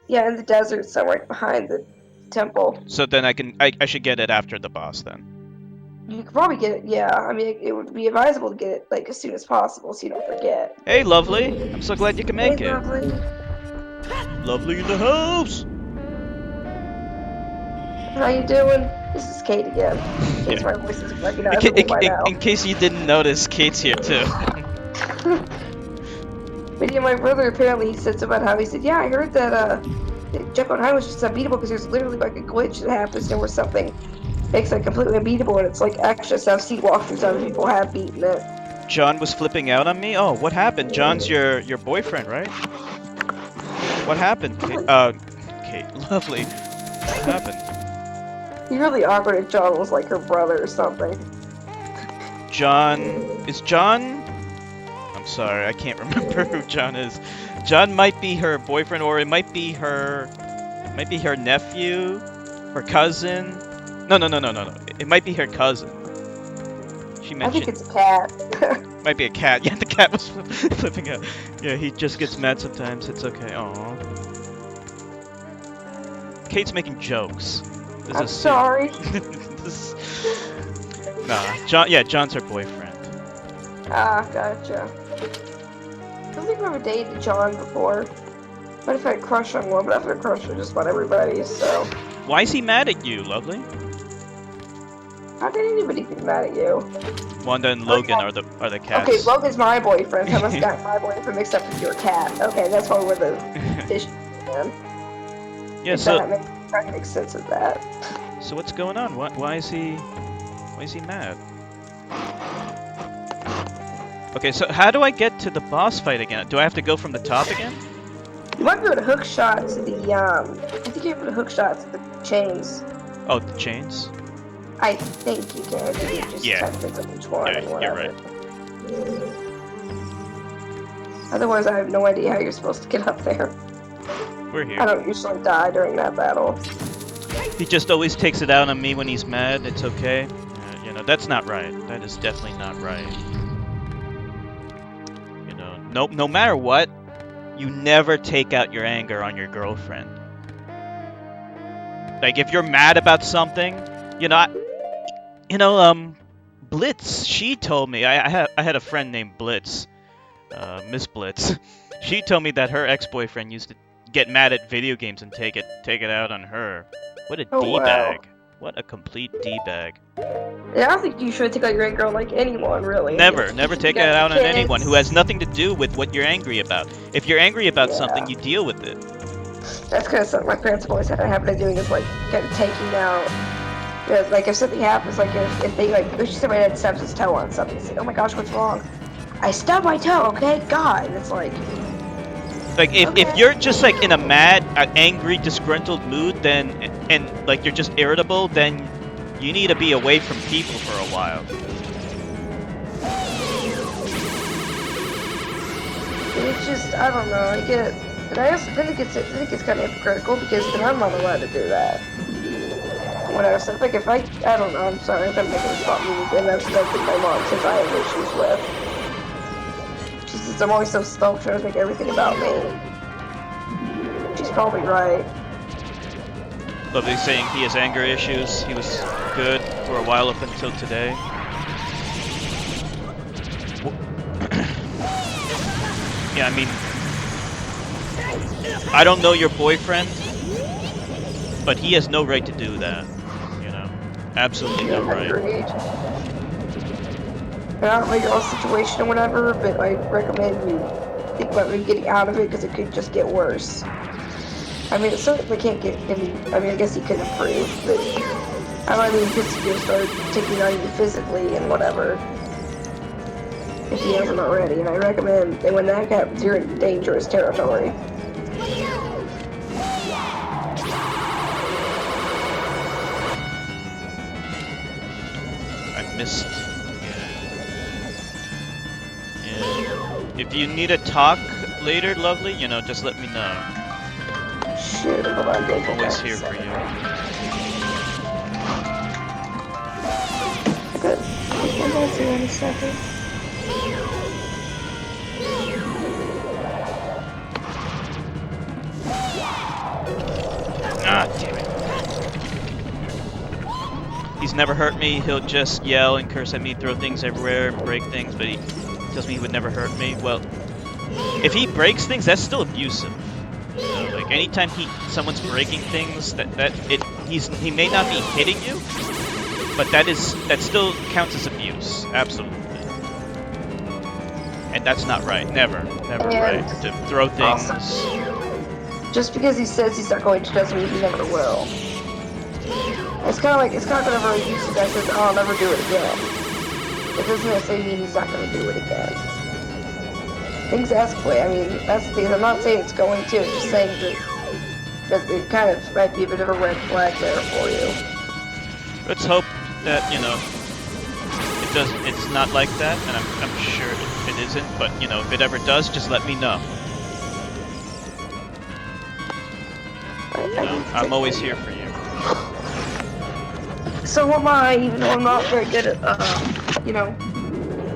Yeah, in the desert, somewhere behind the temple. So then I should get it after the boss then. You could probably get it. Yeah, I mean, it would be advisable to get it like as soon as possible, so you don't forget. Hey, Lovely. I'm so glad you can make Hey, it. lovely. Lovely in the house. How you doing? This is Kate again. In case my voice is recognizable by now. In case you didn't notice, Kate's here too. But yeah, my brother apparently said something about how he said, yeah, I heard that Jekyll and Hyde was just unbeatable because there's literally like a glitch that happens there where something makes it completely unbeatable, and it's like actually I've seen walkthroughs other people have beaten it. John was flipping out on me? Oh, what happened? John's your boyfriend, right? What happened, Kate? Kate, Lovely. What happened? It'd be really awkward if John was like her brother or something. John... Is John... I'm sorry, I can't remember who John is. John might be her boyfriend, or it might be her... Might be her nephew? Her cousin? No. It might be her cousin. She mentioned... I think it's a cat. Might be a cat. Yeah, the cat was flipping out. Yeah, he just gets mad sometimes. It's okay. Aww. Kate's making jokes. I'm sorry. Nah, John. Yeah, John's her boyfriend. Ah, gotcha. I don't think I've ever dated John before. Might have had a crush on one, but I've had a crush on just about everybody, so... Why is he mad at you, Lovely? How can anybody be mad at you? Wanda and Logan are the cats. Okay, Logan's my boyfriend, so I must have got my boyfriend mixed up with your cat. Okay, that's why we're the fish man. Yeah, so... Trying to make sense of that. So what's going on? Why is he mad? Okay, so how do I get to the boss fight again? Do I have to go from the top again? You might be able to hook shot to the, I think you're able to hook shot to the chains. Oh, the chains? I think you can. You just have to pick up each one. Yeah, you're right. Otherwise, I have no idea how you're supposed to get up there. We're here. I don't usually die during that battle. He just always takes it out on me when he's mad. It's okay. You know, that's not right. That is definitely not right. You know, no matter what, you never take out your anger on your girlfriend. Like, if you're mad about something, Blitz, she told me, I had a friend named Blitz, Miss Blitz. She told me that her ex-boyfriend used to get mad at video games and take it out on her. What a D-bag. Wow. What a complete D-bag. Yeah, I don't think you should take out your anger on, like, anyone, really. Never take it out on anyone who has nothing to do with what you're angry about. If you're angry about something, you deal with it. That's kind of something my parents have always had a habit of doing, is, like, kind of taking out... Like, if something happens, like, if they, like, if somebody had stubs his toe on something, it's like, oh my gosh, what's wrong? I stubbed my toe, okay? God. And it's like... Like, if you're just, like, in a mad, angry, disgruntled mood, then, and, like, you're just irritable, then you need to be away from people for a while. It's just, I don't know, I get... And I also think it's kind of hypocritical, because then I'm not allowed to do that. Whatever, so like, if I don't know, I'm sorry, I'm gonna make it about me again, that's something my mom says I have issues with. She says I'm always so stoked trying to make everything about me. She's probably right. Lovely saying he has anger issues. He was good for a while up until today. Yeah, I mean, I don't know your boyfriend, but he has no right to do that. You know, absolutely no right. I don't know your own situation or whatever, but I recommend you think about maybe getting out of it, because it could just get worse. I mean, it certainly can't get any. I mean, I guess he could improve, but I mean, he could start taking on you physically and whatever, if he hasn't already. And I recommend that when that happens, you're in dangerous territory. I missed. If you need to talk later, Lovely, just let me know. Shit, hold on, I'm always here for you. Good. I'm gonna see in a second. Ah, damn it. He's never hurt me. He'll just yell and curse at me, throw things everywhere, and break things, but he tells me he would never hurt me. Well, if he breaks things, that's still abusive. Like anytime someone's breaking things, he may not be hitting you, but that still counts as abuse. Absolutely. And that's not right. Never right to throw things. Just because he says he's not going to doesn't mean he never will. It's kind of like whenever a YouTube guy says, "Oh, I'll never do it again." It doesn't necessarily mean he's not going to do it again. Things escalate. I mean, that's the thing. I'm not saying it's going to. I'm just saying that it kind of might be a bit of a red flag there for you. Let's hope that it's not like that, and I'm sure it isn't. But if it ever does, just let me know. I'm always here for you. So am I, even though I'm not very good at,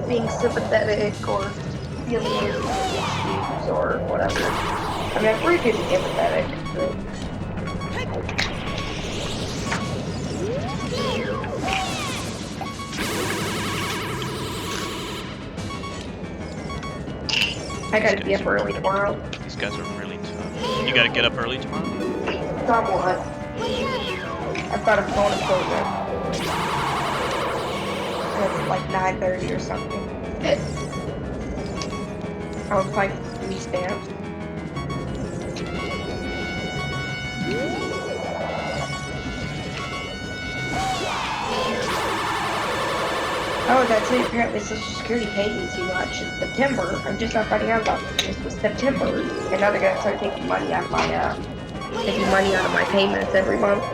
being sympathetic or feeling his issues or whatever. I mean, I'm pretty good at empathetic, but... I gotta be up early tomorrow. These guys are really tough. You gotta get up early tomorrow? Somewhat. I've got a phone appointment. It's like 9:30 or something. I'll find me stamps. Oh, that's it. Apparently Social Security paid me too much in September. I'm just not finding out about this. This was September. And now they're gonna start taking money out of my, payments every month.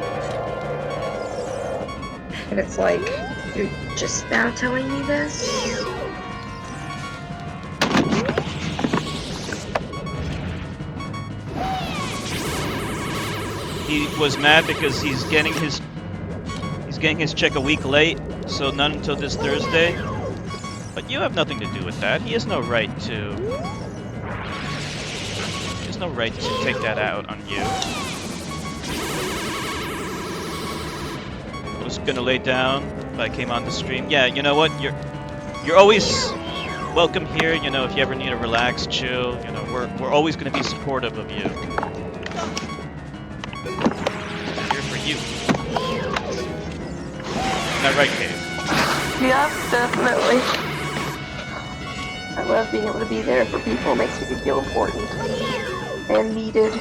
And it's like, you're just now telling me this? He was mad because he's getting his check a week late, so none until this Thursday. But you have nothing to do with that. He has no right to take that out on you. I was gonna lay down, but I came on the stream. Yeah, you know what? You're always welcome here. If you ever need to relax, chill. We're always gonna be supportive of you. We're here for you. Isn't that right, Kate? Yeah, definitely. I love being able to be there for people. It makes me feel important and needed.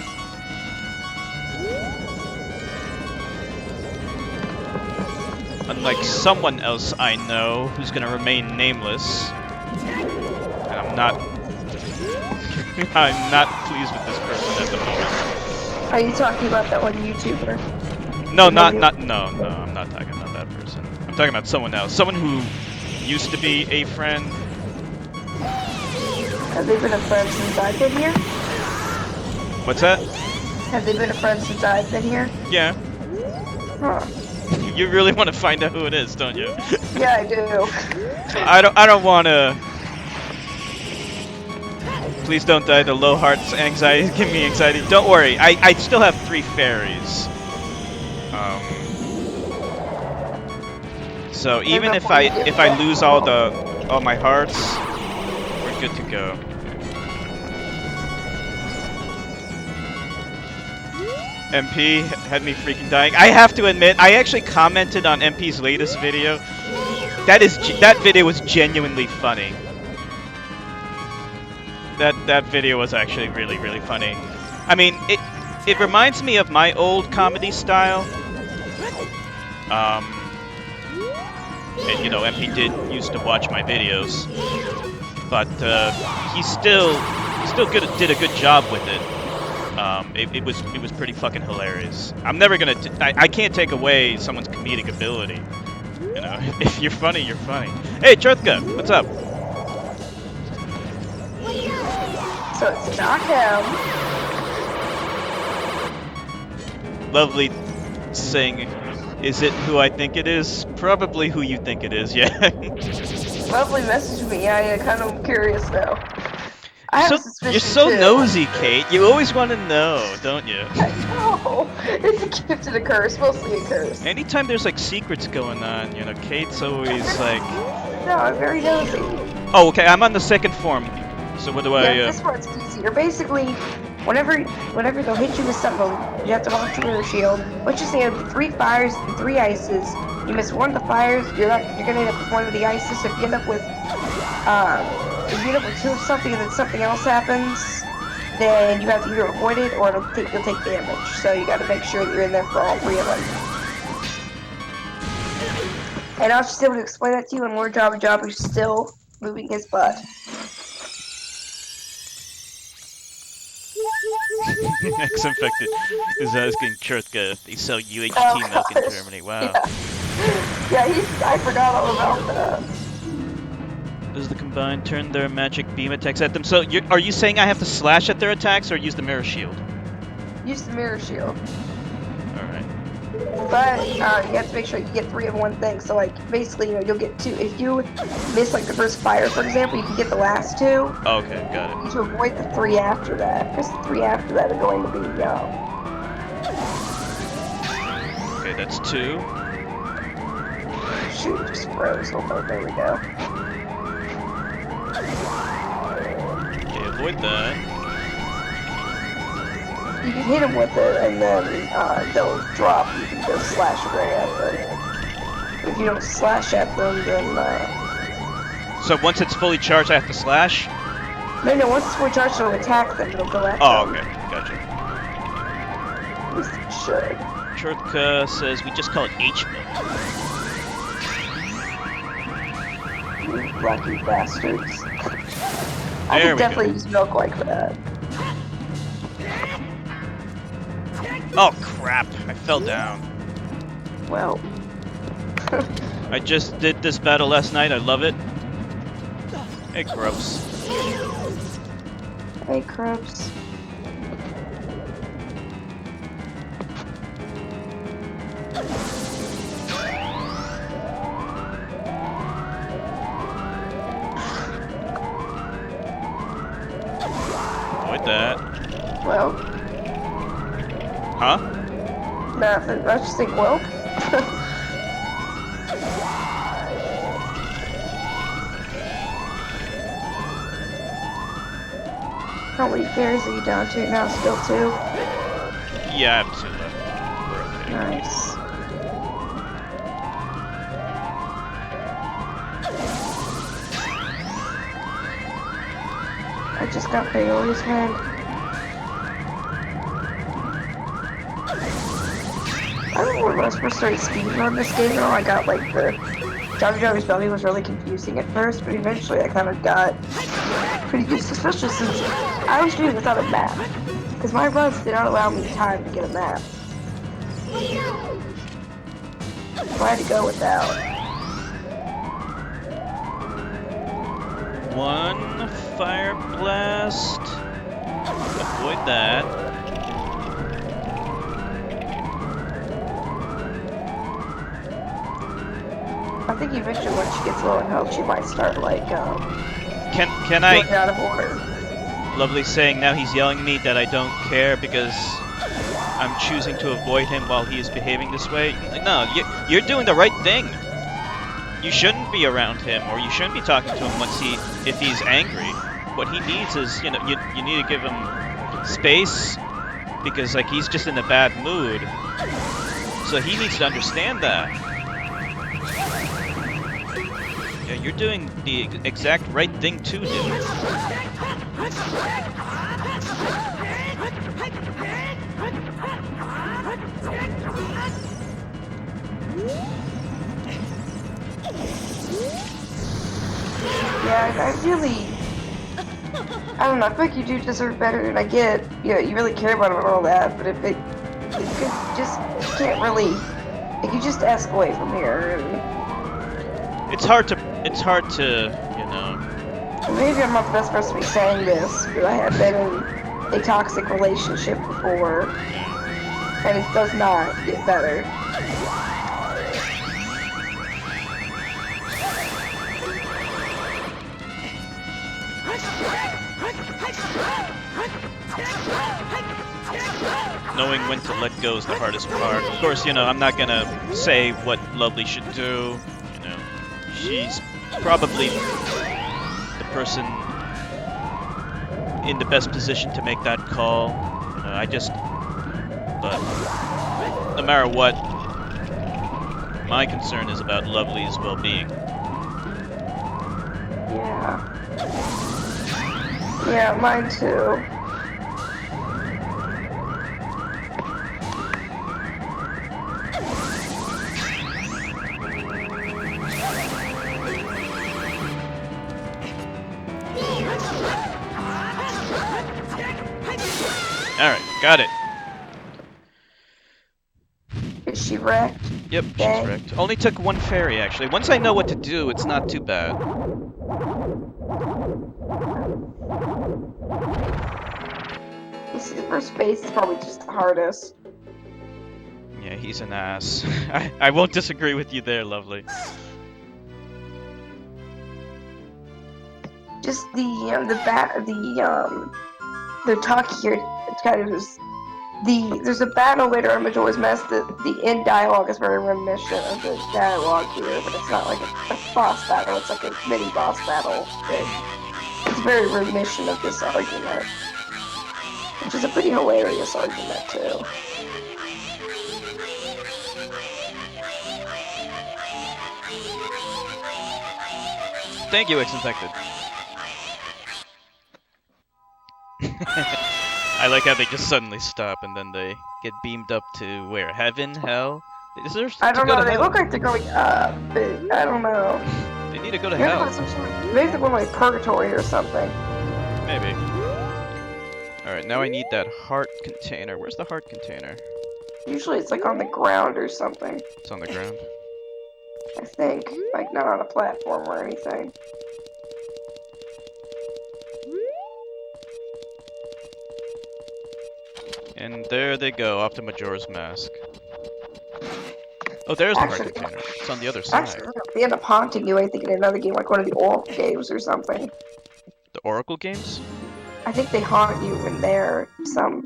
Unlike someone else I know who's gonna remain nameless, and I'm not pleased with this person at the moment. Are you talking about that one YouTuber? No, no, I'm not talking about that person. I'm talking about someone else. Someone who used to be a friend. Have they been a friend since I've been here? What's that? Have they been a friend since I've been here? Yeah. Huh. You really want to find out who it is, don't you? Yeah, I do. I don't want to. Please don't die. The low hearts anxiety give me anxiety. Don't worry. I still have 3 fairies. So even if I lose all my hearts, we're good to go. MP had me freaking dying. I have to admit, I actually commented on MP's latest video. That video was genuinely funny. That video was actually really, really funny. I mean, it reminds me of my old comedy style. And MP used to watch my videos, but he still did a good job with it. It was pretty fucking hilarious. I'm never gonna I can't take away someone's comedic ability. If you're funny, you're funny. Hey, Truthka, what's up? So it's not him. Lovely saying Is it who I think it is? Probably who you think it is, yeah. Lovely message me. I kind of curious now. I You're have a so you're suspicion so too. nosy, Kate. You always want to know, don't you? I know. It's a gift and a curse. Mostly a curse. Anytime there's like secrets going on, you know, Kate's always like, No, I'm very nosy. "Oh, okay, I'm on the second form. So what do Yeah, I? this part's easier. Basically, whenever they'll hit you with something, you have to launch your mirror shield. Let's just say you have 3 fires and 3 ices. You miss one of the fires, you're gonna end up with one of the ices. So if you end up with 2 of something and then something else happens, then you have to either avoid it or you'll take damage. So you got to make sure that you're in there for all 3 of them. And I was just able to explain that to you, and more Jabba is still moving his butt. Ex-infected is asking Kurtka. They sell UHT milk in Germany. Wow. Yeah, I forgot all about that. Does the combined turn their magic beam attacks at them? So are you saying I have to slash at their attacks or use the mirror shield? Use the mirror shield. Alright. But you have to make sure you get 3 of one thing. So like basically, you'll get 2. If you miss like the first fire, for example, you can get the last 2. Okay, got it. You need to avoid the 3 after that, because the 3 after that are going to be Okay, that's 2. Shoot, it just froze. Hold on, there we go. Okay, avoid that. You can hit them with it, and then they'll drop. You can just slash right at them. If you don't slash at them, then So once it's fully charged, I have to slash? no. Once it's fully charged, it'll attack them. It'll go at Oh, them. okay, gotcha. At least it should. Kurtka says we just call it H-milk. You lucky bastards. I There could we definitely go. use milk like that. Oh crap! I fell down. Well. I just did this battle last night. I love it. Hey, gross. Hey, Krups. Avoid that. Well. Huh? Nothing. I just think, well. How many fairies are you down to now? Still 2? Yeah, I have 2 left. We're okay. Nice. I just got Bailey's head. I don't know when I was first started speedrun this game though. I got like the Jabba's belly was really confusing at first, but eventually I kind of got pretty good, especially since I was doing without a map. Because my runs did not allow me time to get a map. So I had to go without. 1 fire blast. Avoid that. I think eventually when she gets low in health, she might start like Can going I? out of order. Lovely saying. Now he's yelling at me that I don't care because I'm choosing to avoid him while he is behaving this way. No, you're doing the right thing. You shouldn't be around him, or you shouldn't be talking to him if he's angry. What he needs is, you need to give him space because like he's just in a bad mood. So he needs to understand that. Yeah, you're doing the exact right thing to do. Yeah, I really, I don't know. I feel like you do deserve better, and I get, you really care about him and all that. But if it could just can't really, it could just escalate from here. And It's hard to, maybe I'm not the best person to be saying this, but I have been in a toxic relationship before, and it does not get better. knowing when to let go is the hardest part. Of course, you know, I'm not gonna say what Lovely should do. You know, she's probably the person in the best position to make that call. But no matter what, my concern is about Lovely's well-being. Yeah. Yeah, mine too. Alright, got it. Is she wrecked? Yep, she's wrecked. Only took one fairy, actually. Once I know what to do, it's not too bad. This first phase is probably just the hardest. Yeah, he's an ass. I won't disagree with you there, Lovely. Just the talk here. It's kind of just there's a battle later on which always mess. The end dialogue is very reminiscent of the dialogue here, but it's not like a boss battle. It's like a mini boss battle. It's very reminiscent of this argument, which is a pretty hilarious argument too. Thank you, Ex-Infected. I like how they just suddenly stop and then they get beamed up to where? Heaven? Hell? I don't know. They look like they're going up, but I don't know. They need to go to hell. Maybe they're going like purgatory or something. Maybe. Alright, now I need that heart container. Where's the heart container? Usually it's like on the ground or something. It's on the ground. I think. Like not on a platform or anything. And there they go, off to Majora's Mask. Oh, there's the heart container. It's on the other side. Actually, they end up haunting you, I think, in another game, like one of the Oracle games or something. The Oracle games? I think they haunt you in there, something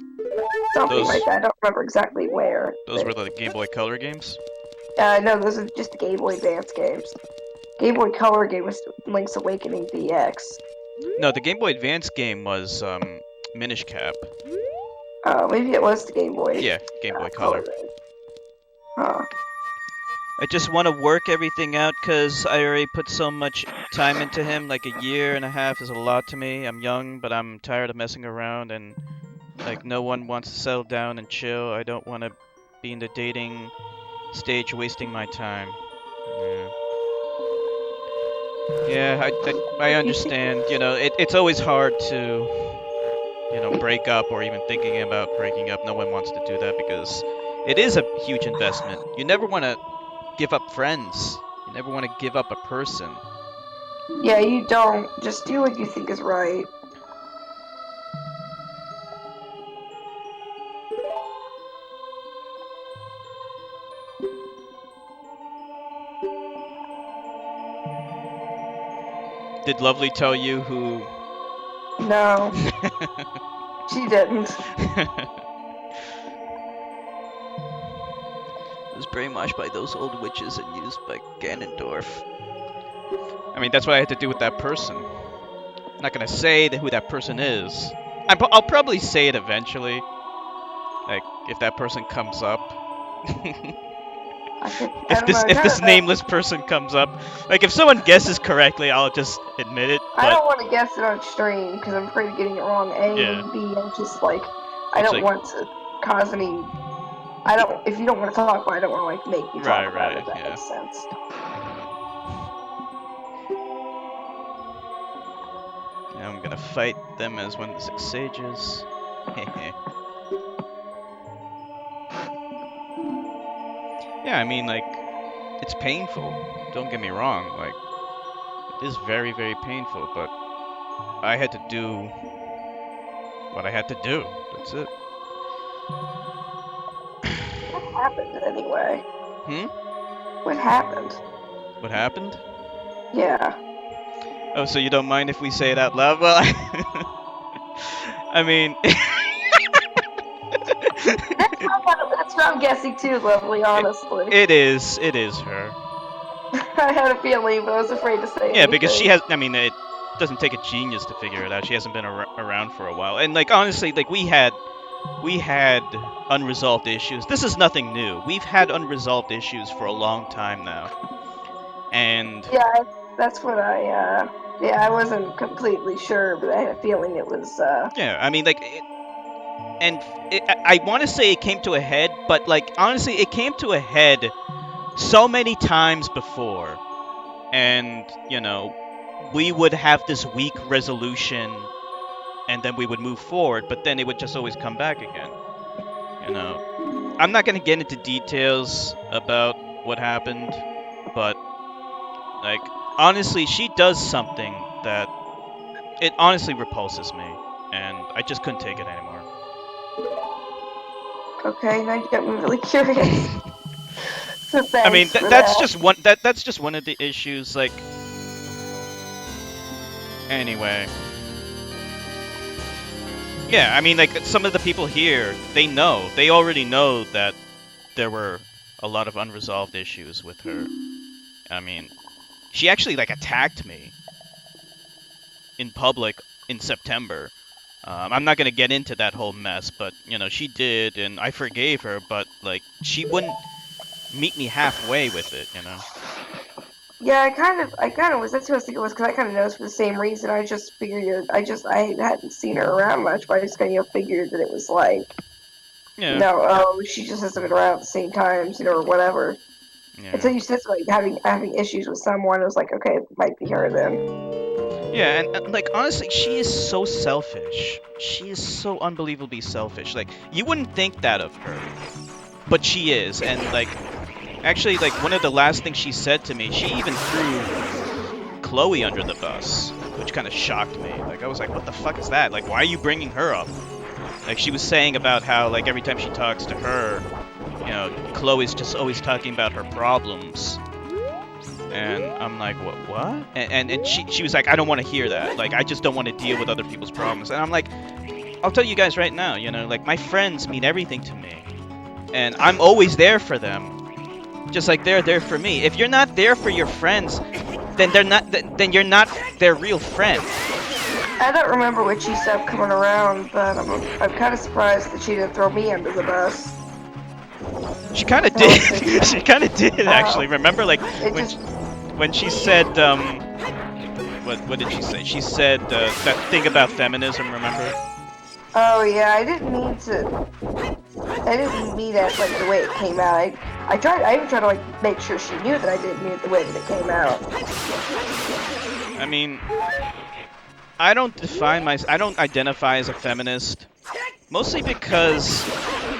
like that. I don't remember exactly where. Those were the Game Boy Color games? No, those are just the Game Boy Advance games. Game Boy Color game was Link's Awakening DX. No, the Game Boy Advance game was, Minish Cap. Oh, maybe it was the Game Boy. Yeah, Game Boy Color. Huh. I just want to work everything out because I already put so much time into him. Like a year and a half is a lot to me. I'm young, but I'm tired of messing around and like no one wants to settle down and chill. I don't want to be in the dating stage wasting my time. Yeah, I understand. You know, it's always hard to, you know, break up or even thinking about breaking up. No one wants to do that because it is a huge investment. You never want to give up friends. You never want to give up a person. Yeah, you don't. Just do what you think is right. Did Lovely tell you who? No. She didn't. It was brainwashed by those old witches and used by Ganondorf. I mean, that's what I had to do with that person. I'm not gonna say who that person is. I'll probably say it eventually. Like, if that person comes up. If this nameless person comes up. Like, if someone guesses correctly, I'll just admit it. I don't want to guess it on stream, because I'm afraid of getting it wrong. A, yeah. B, I'm just like, I don't want to cause any... if you don't want to talk about it, I don't want to, like, make you talk about it, if that makes sense. Now I'm gonna fight them as one of the 6 sages. Yeah, I mean, like, it's painful. Don't get me wrong. Like, it is very, very painful, but I had to do what I had to do. That's it. What happened, anyway? What happened? What happened? Yeah. Oh, so you don't mind if we say it out loud? Well, I mean... That's what I'm guessing too, Lovely, honestly. It is her. I had a feeling, but I was afraid to say Yeah, because she anything. has. I mean, it doesn't take a genius to figure it out. She hasn't been around for a while, and like honestly, like we had unresolved issues. This is nothing new. We've had unresolved issues for a long time now, and Yeah, that's what yeah, I wasn't completely sure, but I had a feeling it was, yeah, I mean, like, and I want to say it came to a head, but like honestly, it came to a head so many times before, and we would have this weak resolution, and then we would move forward, but then it would just always come back again. You know, I'm not gonna get into details about what happened, but like honestly, she does something that it honestly repulses me, and I just couldn't take it anymore. okay, now you got me really curious. So I mean, thanks for that's that. just one that's just one of the issues. Like, anyway, yeah, I mean, like some of the people here, they already know that there were a lot of unresolved issues with her. I mean, she actually like attacked me in public in September. I'm not gonna get into that whole mess, but she did, and I forgave her. But like, she wouldn't meet me halfway with it. Yeah, I kind of was. That's what I was thinking was because I kind of noticed for the same reason. I just figured I hadn't seen her around much, but I just kind of figured that it was like, Yeah, she just hasn't been around at the same times, or whatever. yeah, Until you said something, having issues with someone, it was like, okay, it might be her then. yeah, and like honestly, she is so selfish. She is so unbelievably selfish. Like, you wouldn't think that of her, but she is. And like, actually, like one of the last things she said to me, she even threw Chloe under the bus, which kind of shocked me. Like, I was like, what the fuck is that? Like, why are you bringing her up? Like, she was saying about how, like, every time she talks to her, Chloe's just always talking about her problems. And I'm like, what? And she was like, I don't want to hear that. Like, I just don't want to deal with other people's problems. And I'm like, I'll tell you guys right now, like, my friends mean everything to me. And I'm always there for them. Just like they're there for me. If you're not there for your friends, then then you're not their real friend. I don't remember when she stopped coming around, but I'm kind of surprised that she didn't throw me under the bus. She kind of That was the, did. She kind of did actually. Remember, like it when just when she said what did she say? She said that thing about feminism. Remember? Oh yeah, I didn't mean to. I didn't mean that like the way it came out. I even tried to like make sure she knew that I didn't mean it the way that it came out. I mean, I don't identify as a feminist, mostly because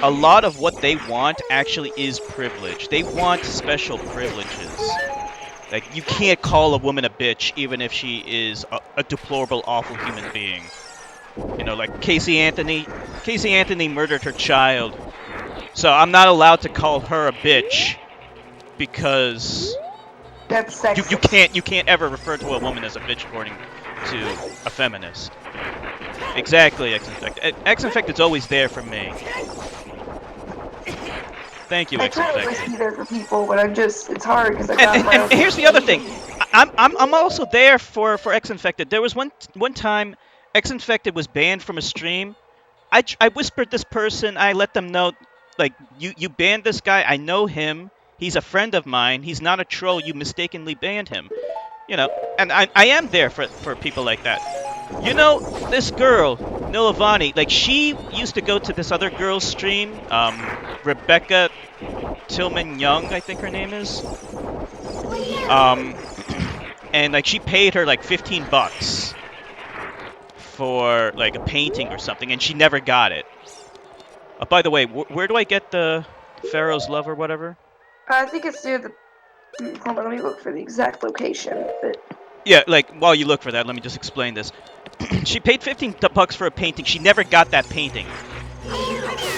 a lot of what they want actually is privilege. They want special privileges. Like, you can't call a woman a bitch even if she is a deplorable, awful human being. Like Casey Anthony. Casey Anthony murdered her child, so I'm not allowed to call her a bitch because That's you sexist. can't ever refer to a woman as a bitch according to a feminist. Exactly, X-Infected. X-Infected's always there for me. Thank you, I try to always X-Infected. be there for people, but it's hard because I've And, got and my and own here's the other thing. situation. I'm also there for X-Infected. There was one time X-Infected was banned from a stream. I whispered this person. I let them know, like, you banned this guy. I know him. He's a friend of mine. He's not a troll. You mistakenly banned him. And I am there for people like that. This girl, Nilavani, like, she used to go to this other girl's stream, Rebecca Tillman Young, I think her name is. Um, and like she paid her like $15 for like a painting or something, and she never got it. By the way, where do I get the Pharaoh's Love or whatever? I think it's near the. Hold on, let me look for the exact location. But Yeah, like while you look for that, let me just explain this. She paid $15 for a painting. She never got that painting.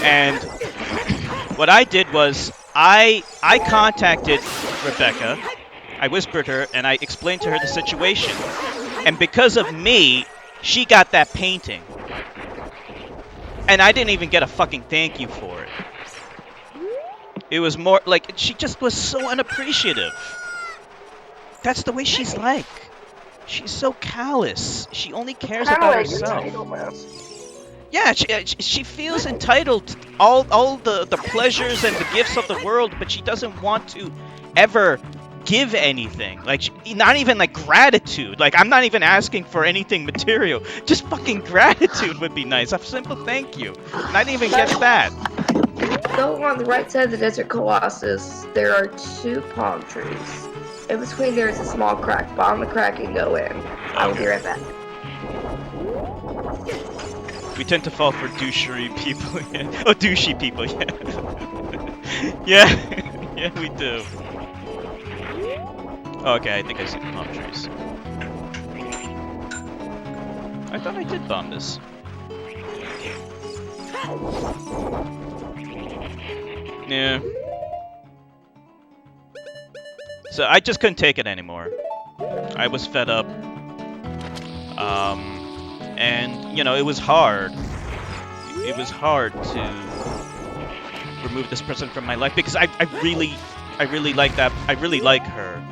And what I did was I contacted Rebecca. I whispered her and I explained to her the situation. And because of me, she got that painting. And I didn't even get a fucking thank you for it. It was more like she just was so unappreciative. That's the way she's like. She's so callous. She only cares Kind of about like herself. entitlement. Yeah, she feels entitled to all the pleasures and the gifts of the world, but she doesn't want to ever give anything. Like, not even like gratitude. Like, I'm not even asking for anything material. Just fucking gratitude would be nice. A simple thank you. And I didn't even get that. Go on the right side of the Desert Colossus. There are 2 palm trees. In between there is a small crack. Bomb the crack and go in. I will be right back. We tend to fall for douchery people. Yeah. Oh, douchey people. Yeah. Yeah. Yeah, we do. Okay, I think I see the palm trees. I thought I did bomb this. Yeah. So I just couldn't take it anymore. I was fed up. And, you know, it was hard. It was hard to remove this person from my life because I really like that. I really like her.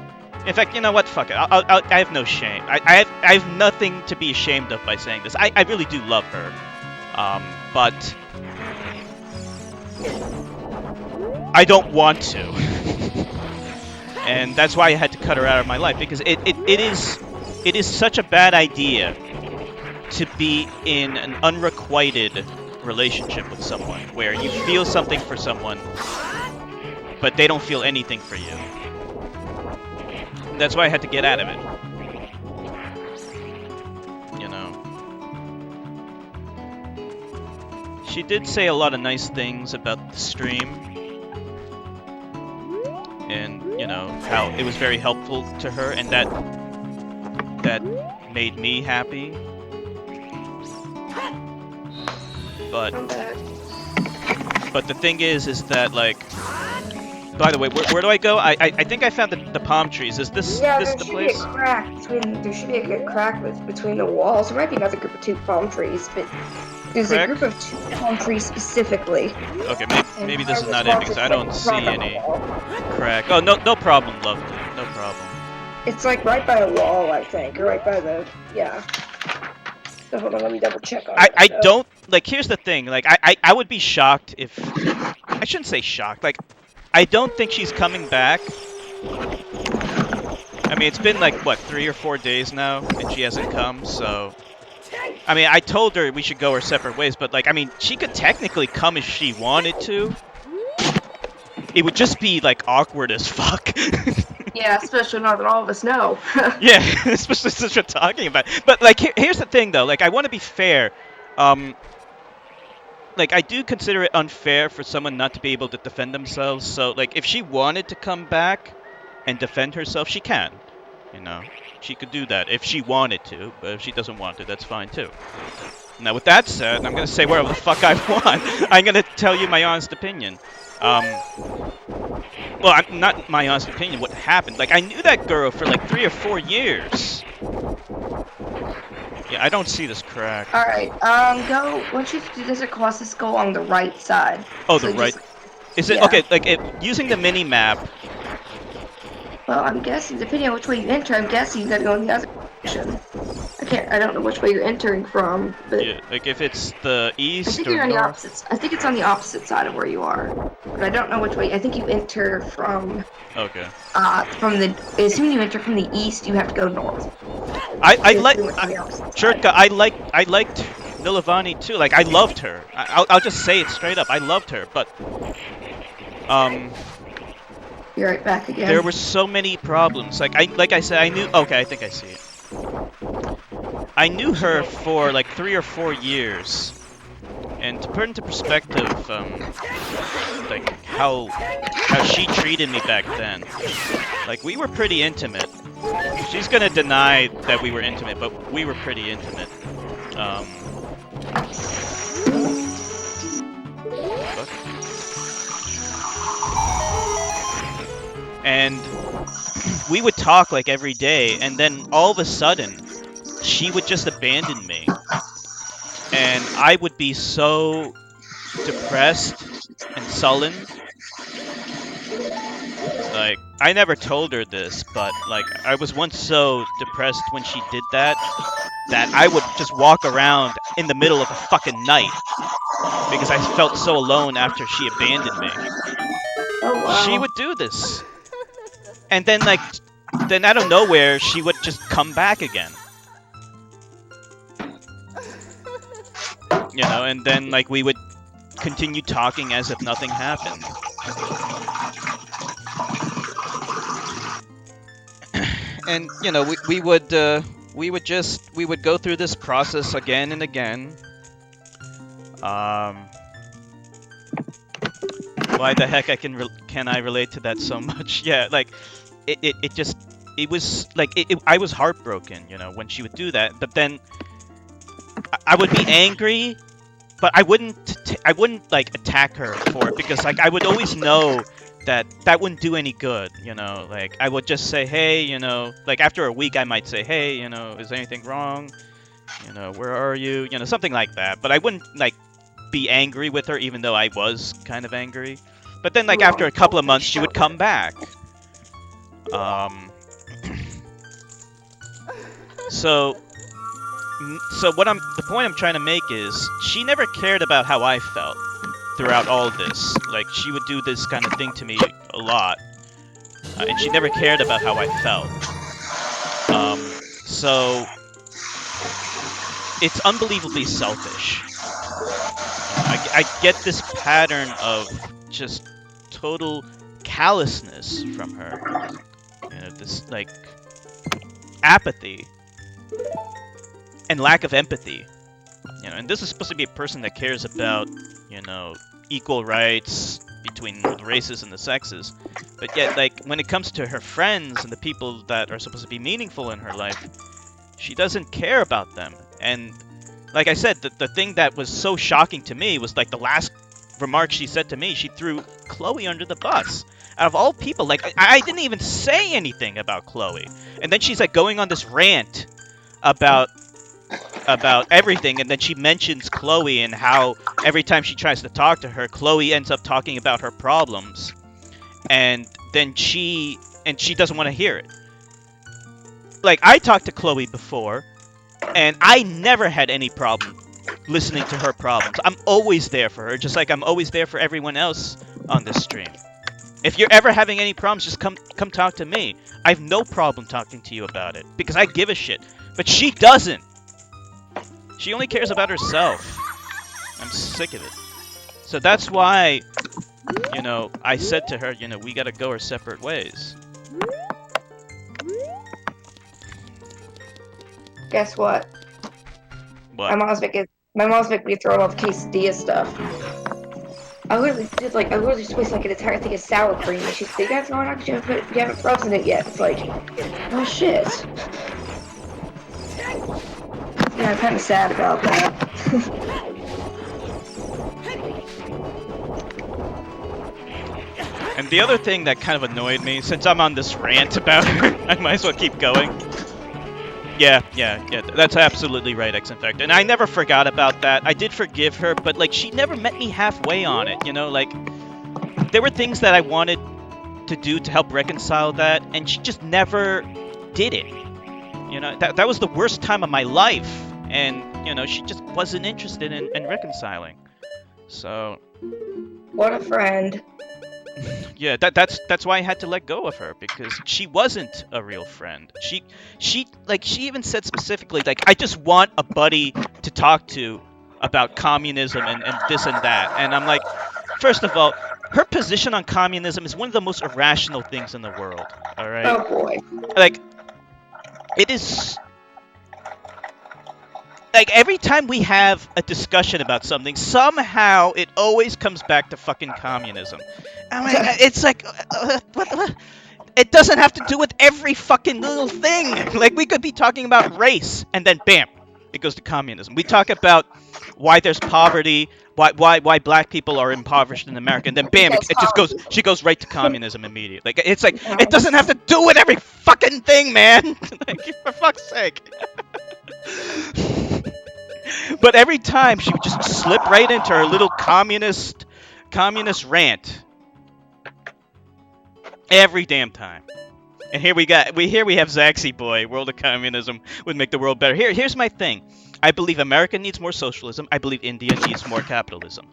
In fact, you know what? Fuck it. I have no shame. I have nothing to be ashamed of by saying this. I really do love her. But I don't want to. And that's why I had to cut her out of my life because it is such a bad idea to be in an unrequited relationship with someone where you feel something for someone but they don't feel anything for you. That's why I had to get out of it. You know. She did say a lot of nice things about the stream. And, you know, how it was very helpful to her and that made me happy. But the thing is that, like, by the way, where do I go? I think I found the palm trees. Is this the place? There should be a crack between the walls. There might be another group of 2 palm trees, but there's a group of 2 palm trees specifically. Okay, maybe this is not it because I don't see any crack. Oh, no problem, lovely. No problem. It's like right by a wall, I think, or right by the So hold on, let me double check on it. I don't like. Here's the thing. Like, I would be shocked if I shouldn't say shocked. Like, I don't think she's coming back. I mean, it's been like what 3 or 4 days now, and she hasn't come. So, I mean, I told her we should go our separate ways, but like, I mean, she could technically come if she wanted to. It would just be like awkward as fuck. Yeah, especially now that all of us know. Yeah, especially since we're talking about it. But like, here's the thing though. Like, I want to be fair. Like, I do consider it unfair for someone not to be able to defend themselves. So like, if she wanted to come back and defend herself, she can. You know, she could do that if she wanted to. But if she doesn't want to, that's fine too. Now, with that said, I'm gonna say whatever the fuck I want. I'm gonna tell you my honest opinion. Well, not my honest opinion, what happened. Like, I knew that girl for like 3 or 4 years. Yeah, I don't see this crack. Alright, once you do Desert Colossus, go on the right side. Oh, so the right? Is it, yeah. okay, like, using the mini-map. Well, I'm guessing, depending on which way you enter, I'm guessing you gotta go in the other direction. I don't know which way you're entering from, but... Yeah, like, if it's the east I think or you're on the north? opposite. I think it's on the opposite side of where you are, but I don't know which way. I think you enter from. Okay. Assuming you enter from the east, you have to go north. I liked Nilavani too. Like, I loved her. I'll just say it straight up. I loved her, but You're right back again. there were so many problems. Like I said, I knew. Okay, I think I see it. I knew her for like 3 or 4 years, and to put into perspective, like how she treated me back then. Like, we were pretty intimate. She's gonna deny that we were intimate, but we were pretty intimate. And we would talk like every day, and then all of a sudden, she would just abandon me. And I would be so depressed and sullen like, I never told her this, but like, I was once so depressed when she did that I would just walk around in the middle of the fucking night because I felt so alone after she abandoned me. Oh She wow. would do this, and then like, then out of nowhere, she would just come back again. You know, and then like we would continue talking as if nothing happened. And you know, we would go through this process again and again. Why the heck can I relate to that so much? Yeah, like it just it was like I was heartbroken, you know, when she would do that. But then I would be angry, but I wouldn't like attack her for it because like I would always know that wouldn't do any good, you know. Like I would just say, hey, you know, like after a week I might say, hey, you know, is anything wrong? You know, where are you? You know, something like that. But I wouldn't like be angry with her even though I was kind of angry. But then like after a couple of months she would come back. So the point I'm trying to make is she never cared about how I felt throughout all this. Like she would do this kind of thing to me a lot, and she never cared about how I felt. So it's unbelievably selfish. I get this pattern of just total callousness from her. You know, this like apathy and lack of empathy. You know, and this is supposed to be a person that cares about, you know, equal rights between the races and the sexes. But yet, like, when it comes to her friends and the people that are supposed to be meaningful in her life, she doesn't care about them. And like I said, the thing that was so shocking to me was like the last remark she said to me, she threw Chloe under the bus. Out of all people, like, I didn't even say anything about Chloe. And then she's like going on this rant about everything, and then she mentions Chloe and how every time she tries to talk to her, Chloe ends up talking about her problems, and then she doesn't want to hear it. Like, I talked to Chloe before, and I never had any problem listening to her problems. I'm always there for her, just like I'm always there for everyone else on this stream. If you're ever having any problems, just come talk to me. I have no problem talking to you about it, because I give a shit. But she doesn't. She only cares about herself. I'm sick of it. So that's why, you know, I said to her, you know, we gotta go our separate ways. Guess what? What? My mom's making me throw all the quesadilla stuff. I literally just wasted like an entire thing of sour cream, and she's like, "You guys going on because you haven't frozen it yet." It's like, oh shit. Yeah, I'm kind of sad about that. And the other thing that kind of annoyed me, since I'm on this rant about her, I might as well keep going. Yeah, that's absolutely right, X-Infect. And I never forgot about that. I did forgive her, but, like, she never met me halfway on it, you know? Like, there were things that I wanted to do to help reconcile that, and she just never did it. You know, that was the worst time of my life, and, you know, she just wasn't interested in reconciling. So... What a friend. Yeah, that's why I had to let go of her, because she wasn't a real friend. She even said specifically, like, I just want a buddy to talk to about communism and this and that. And I'm like, first of all, her position on communism is one of the most irrational things in the world. All right. Oh boy. Like, it is. Like, every time we have a discussion about something, somehow it always comes back to fucking communism. I mean, it's like, what? It doesn't have to do with every fucking little thing. Like, we could be talking about race, and then bam, it goes to communism. We talk about why there's poverty, why black people are impoverished in America, and then bam, it just goes. She goes right to communism immediately. Like, it's like, it doesn't have to do with every fucking thing, man. Like, for fuck's sake. But every time she would just slip right into her little communist rant. Every damn time. And here we have Zaxi Boy. World of communism would make the world better. Here's my thing. I believe America needs more socialism. I believe India needs more capitalism.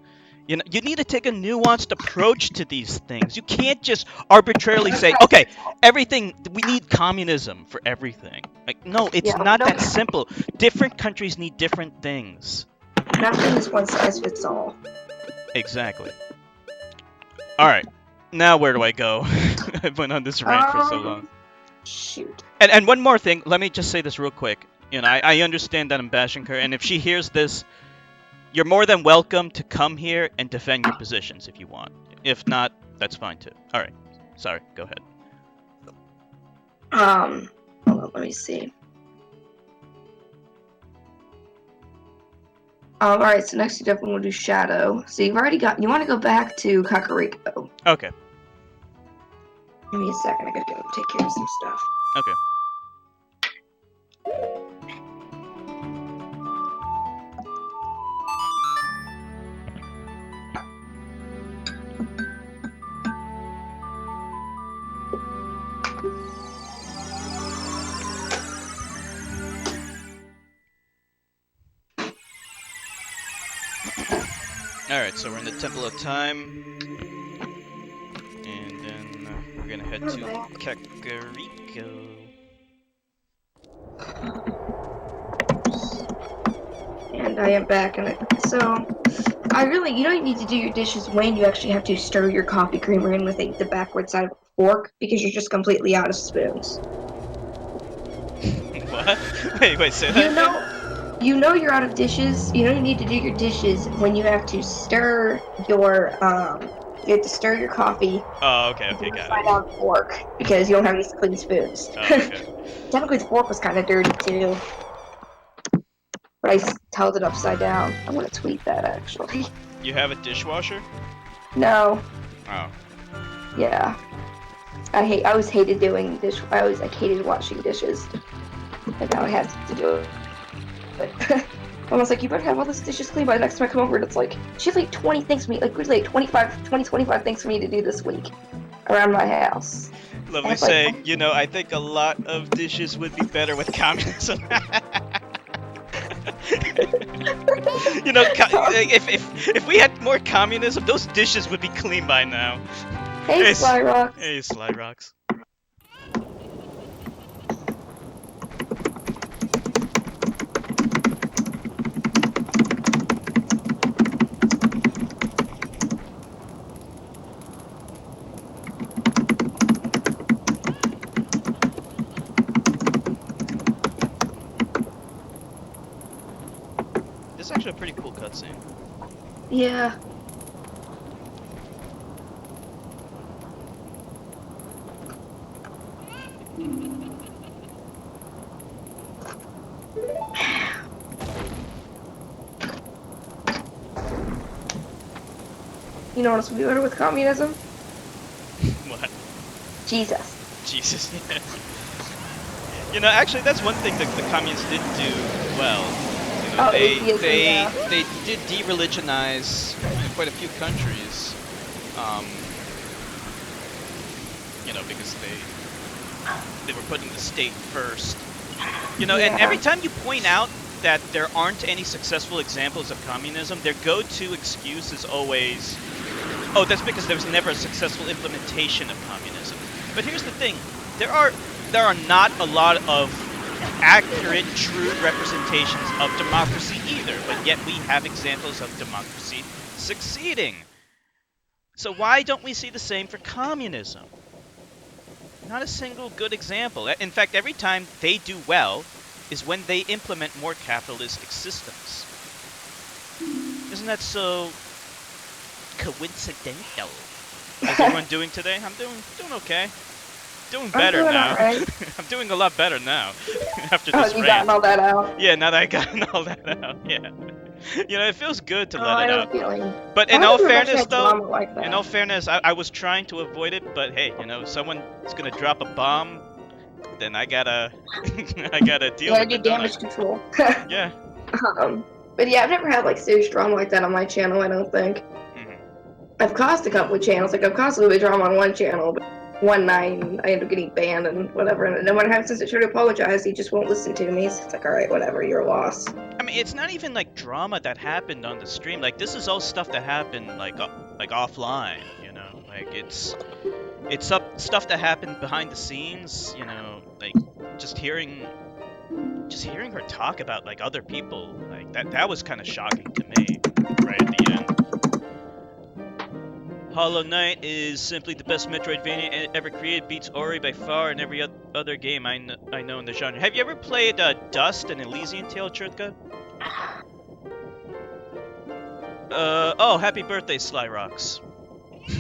You know, you need to take a nuanced approach to these things. You can't just arbitrarily say, okay, everything, we need communism for everything. Like, no, it's not that simple. Different countries need different things. Nothing is one size fits all. Exactly. All right. Now where do I go? I've went on this rant for so long. Shoot. And one more thing. Let me just say this real quick. You know, I understand that I'm bashing her, and if she hears this, you're more than welcome to come here and defend your positions if you want. If not, that's fine too. All right. Sorry. Go ahead. Hold on, let me see. Alright, so next you definitely want to do Shadow. So you've already got, you want to go back to Kakariko. Okay. Give me a second, I gotta go take care of some stuff. Okay. Alright, so we're in the Temple of Time. And then we're gonna head to Kakariko. And I am back, and so I really, you don't need to do your dishes when you actually have to stir your coffee creamer in with the backward side of a fork, because you're just completely out of spoons. What? Wait, say that You know you're out of dishes. You know you need to do your dishes when you have to stir your coffee. Oh, okay, got it. Upside down fork because you don't have any clean spoons. Oh, okay. Technically, the fork was kind of dirty too, but I held it upside down. I'm gonna tweet that actually. You have a dishwasher? No. Oh. Yeah. I always hated doing dish. I hated washing dishes, and now I have to do it. But I was like, you better have all these dishes clean by the next time I come over. And it's like, she has like 20 things for me, like really like 25 things for me to do this week around my house. Lovely saying, like, you know, I think a lot of dishes would be better with communism. You know, if we had more communism, those dishes would be clean by now. Hey, Slyrox. Hey, Slyrox. This is actually a pretty cool cutscene. Yeah. You know what else would be better with communism? What? Jesus. Jesus, yeah. You know, actually, that's one thing that the communists did do well. You know, they did de-religionize quite a few countries. You know, because they were putting the state first. You know, and every time you point out that there aren't any successful examples of communism, their go-to excuse is always, oh, that's because there was never a successful implementation of communism. But here's the thing, there are not a lot of accurate, true representations of democracy either, but yet we have examples of democracy succeeding. So why don't we see the same for communism? Not a single good example. In fact, every time they do well is when they implement more capitalistic systems. Isn't that so coincidental? How's everyone doing today? I'm doing okay. Doing better now. Right. I'm doing a lot better now after this you gotten all that out? Yeah, now that I gotten all that out, yeah. You know, it feels good to let it out. Feeling. But in all fairness, though, like in all fairness, I was trying to avoid it. But hey, you know, if someone's gonna drop a bomb, then I gotta deal with it. Do damage control. Yeah. But yeah, I've never had like serious drama like that on my channel. I don't think. I've caused a couple of channels. Like I've caused a little bit of drama on one channel, but one night and I ended up getting banned and whatever. And no one has since I tried to apologize. He just won't listen to me. So it's like, all right, whatever, you're a loss. I mean, it's not even like drama that happened on the stream. Like this is all stuff that happened like offline. You know, like it's stuff that happened behind the scenes. You know, like just hearing her talk about like other people, like that was kind of shocking to me right at the end. Hollow Knight is simply the best Metroidvania ever created, beats Ori by far and every other game I know in the genre. Have you ever played Dust and Elysian Tale, Churtka? Oh, happy birthday, Slyrox.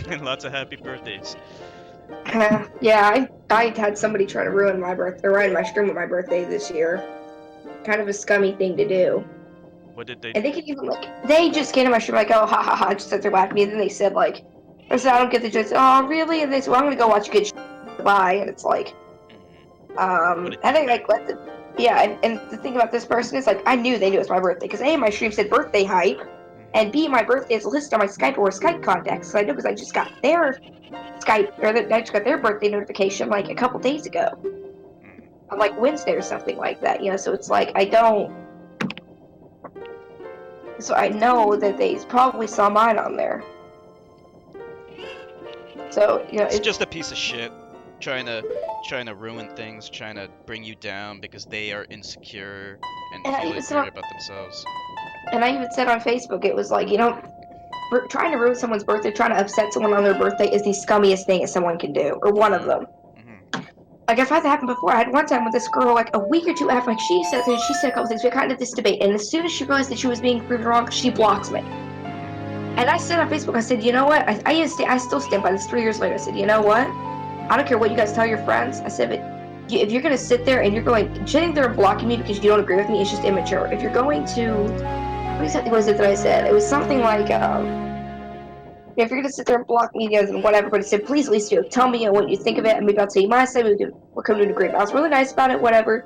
And lots of happy birthdays. Yeah, I had somebody try to ruin my birthday, or ruin my stream with my birthday this year. Kind of a scummy thing to do. What did they do? And they could even, like, they just came to my stream like, oh, ha ha ha, just said they're laughing at me, and then they said, like, I said, I don't get the jokes, oh, really? And they said, well, I'm gonna go watch good bye, and it's like, and they, like, let the, yeah, and the thing about this person is, like, I knew they knew it was my birthday, because A, my stream said birthday hype, and B, my birthday is listed on my Skype or Skype contacts, so I know because I just got their Skype, or I just got their birthday notification, like, a couple days ago. On, like, Wednesday or something like that, you know, so it's like, so I know that they probably saw mine on there. So, you know, it's just a piece of shit trying to ruin things, trying to bring you down because they are insecure and feel insecure about themselves. And I even said on Facebook, it was like, you know, trying to ruin someone's birthday, trying to upset someone on their birthday is the scummiest thing that someone can do, or one of them. Like, I've had that happen before. I had one time with this girl, like, a week or two after, like, she said a couple things. We kind of this debate, and as soon as she realized that she was being proven wrong, she blocks me. And I said on Facebook, I said, you know what? I still stand by this 3 years later. I said, you know what? I don't care what you guys tell your friends. I said, but if you're going to sit there and you're going, sitting there and blocking me because you don't agree with me, it's just immature. If you're going to, what was it that I said? It was something like, if you're going to sit there and block me, and whatever, but I said, please at least tell me what you think of it, and maybe I'll tell you my side, we'll come to an agreement. I was really nice about it, whatever.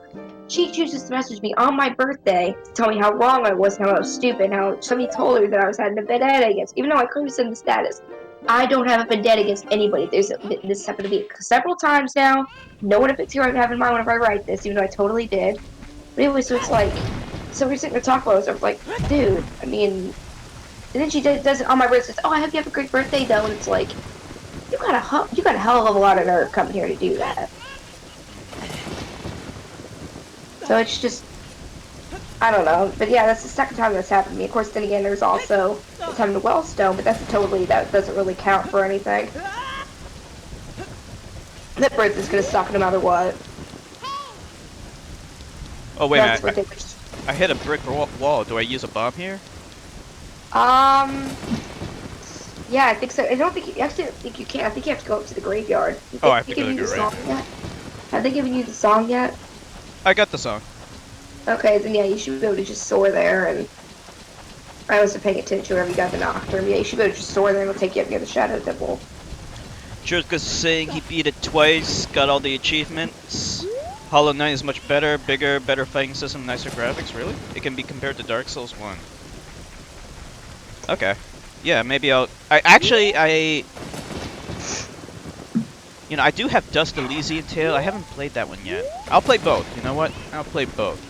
She chooses to message me on my birthday to tell me how wrong I was, how I was stupid, how somebody told her that I was having a vendetta against, even though I clearly said in the status, I don't have a vendetta against anybody. This happened to be several times now. No one affects here I have in mind whenever I write this, even though I totally did. But anyway, so it's like, so we're sitting there talking about it, so I was like, dude, I mean, and then she does it on my birthday, says, oh, I hope you have a great birthday, though, and it's like, you got a hell of a lot of nerve coming here to do that. So it's just, I don't know, but yeah, that's the second time that's happened to me. Of course, then again, there's also the time to Wellstone, but that doesn't really count for anything. That birthday's gonna suck no matter what. Oh wait a minute, I hit a brick wall. Do I use a bomb here? Yeah, I think so. I don't think you actually think you can. I think you have to go up to the graveyard. Oh, I have to go to the graveyard. Have they given you the song yet? I got the song. Okay, then yeah, you should be able to just soar there, and I wasn't paying attention whenever you got the Nocturne. Yeah, you should be able to just soar there, and it'll take you up near the Shadow Temple. Churka's saying he beat it twice, got all the achievements. Hollow Knight is much better, bigger, better fighting system, nicer graphics. Really? It can be compared to Dark Souls 1. Okay. Yeah, maybe I'll... You know, I do have Dust Elysian Tale. I haven't played that one yet. I'll play both. You know what? I'll play both.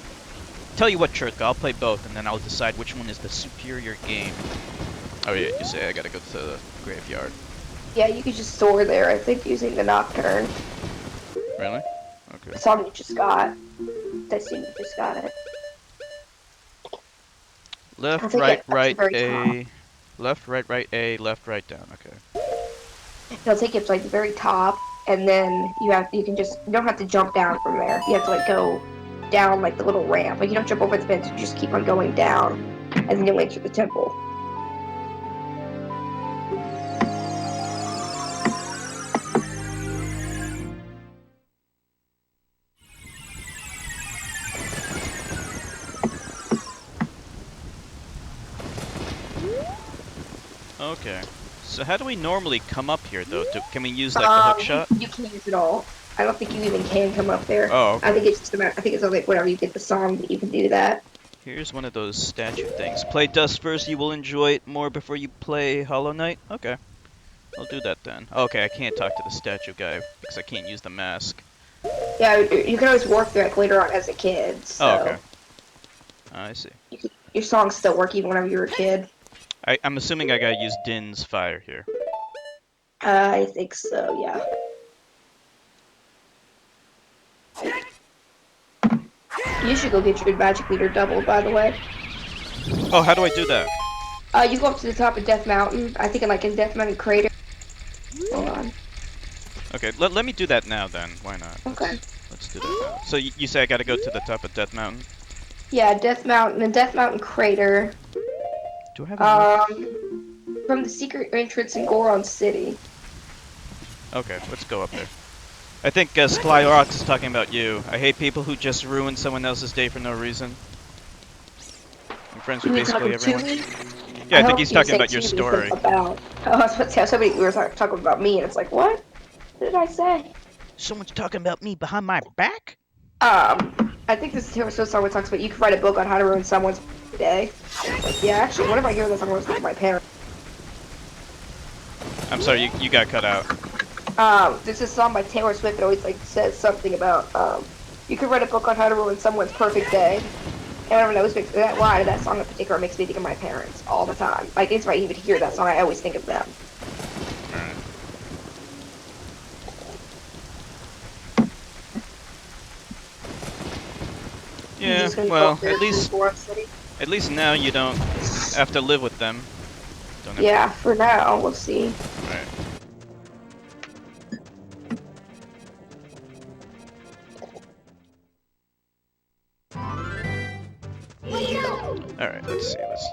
Tell you what, Churka, I'll play both, and then I'll decide which one is the superior game. Oh yeah, you say I gotta go to the graveyard. Yeah, you could just soar there, I think, using the Nocturne. Really? Okay. The song you just got. That scene you just got it. Left, right, right, A. Left, right, right, A. Left, right, down. Okay. It'll take you up to like the very top, and then you don't have to jump down from there. You have to like go down like the little ramp. Like you don't jump over the fence, you just keep on going down, and then you'll enter the temple. Okay. So how do we normally come up here, though? Can we use like the hook shot? You can't use it all. I don't think you even can come up there. Oh, okay. I think it's just I think it's only whenever you get the song that you can do that. Here's one of those statue things. Play Dust first, you will enjoy it more before you play Hollow Knight? Okay. I'll do that then. Okay, I can't talk to the statue guy because I can't use the mask. Yeah, you can always work through it later on as a kid, Oh, okay. so I see. your songs still work even whenever you were a kid. I'm assuming I gotta use Din's fire here. I think so, yeah. You should go get your magic meter doubled, by the way. Oh, how do I do that? You go up to the top of Death Mountain. I think in Death Mountain Crater. Hold on. Okay, let me do that now then. Why not? Okay. Let's do that now. So you say I gotta go to the top of Death Mountain? Yeah, Death Mountain, the Death Mountain Crater. Do I have enough? From the secret entrance in Goron City. Okay, let's go up there. I think Sklyrox is talking about you. I hate people who just ruin someone else's day for no reason. I'm friends with You basically talking everyone. to me? Yeah, I think he's talking about your to me story. about. Oh, I was about to say, somebody we were talking about me, and it's like, what? What did I say? Someone's talking about me behind my back? I think this Taylor Swift song talks about you could write a book on how to ruin someone's day. Yeah, actually, whenever I hear this song, I was thinking my parents. I'm sorry, you got cut out. There's this song by Taylor Swift that always like says something about you could write a book on how to ruin someone's perfect day. And I don't know, that line of that song in particular makes me think of my parents all the time. Like, if I even hear that song, I always think of them. Alright. Yeah, well, at least now you don't have to live with them. Yeah, for now, we'll see. Alright. Alright, let's see. Let's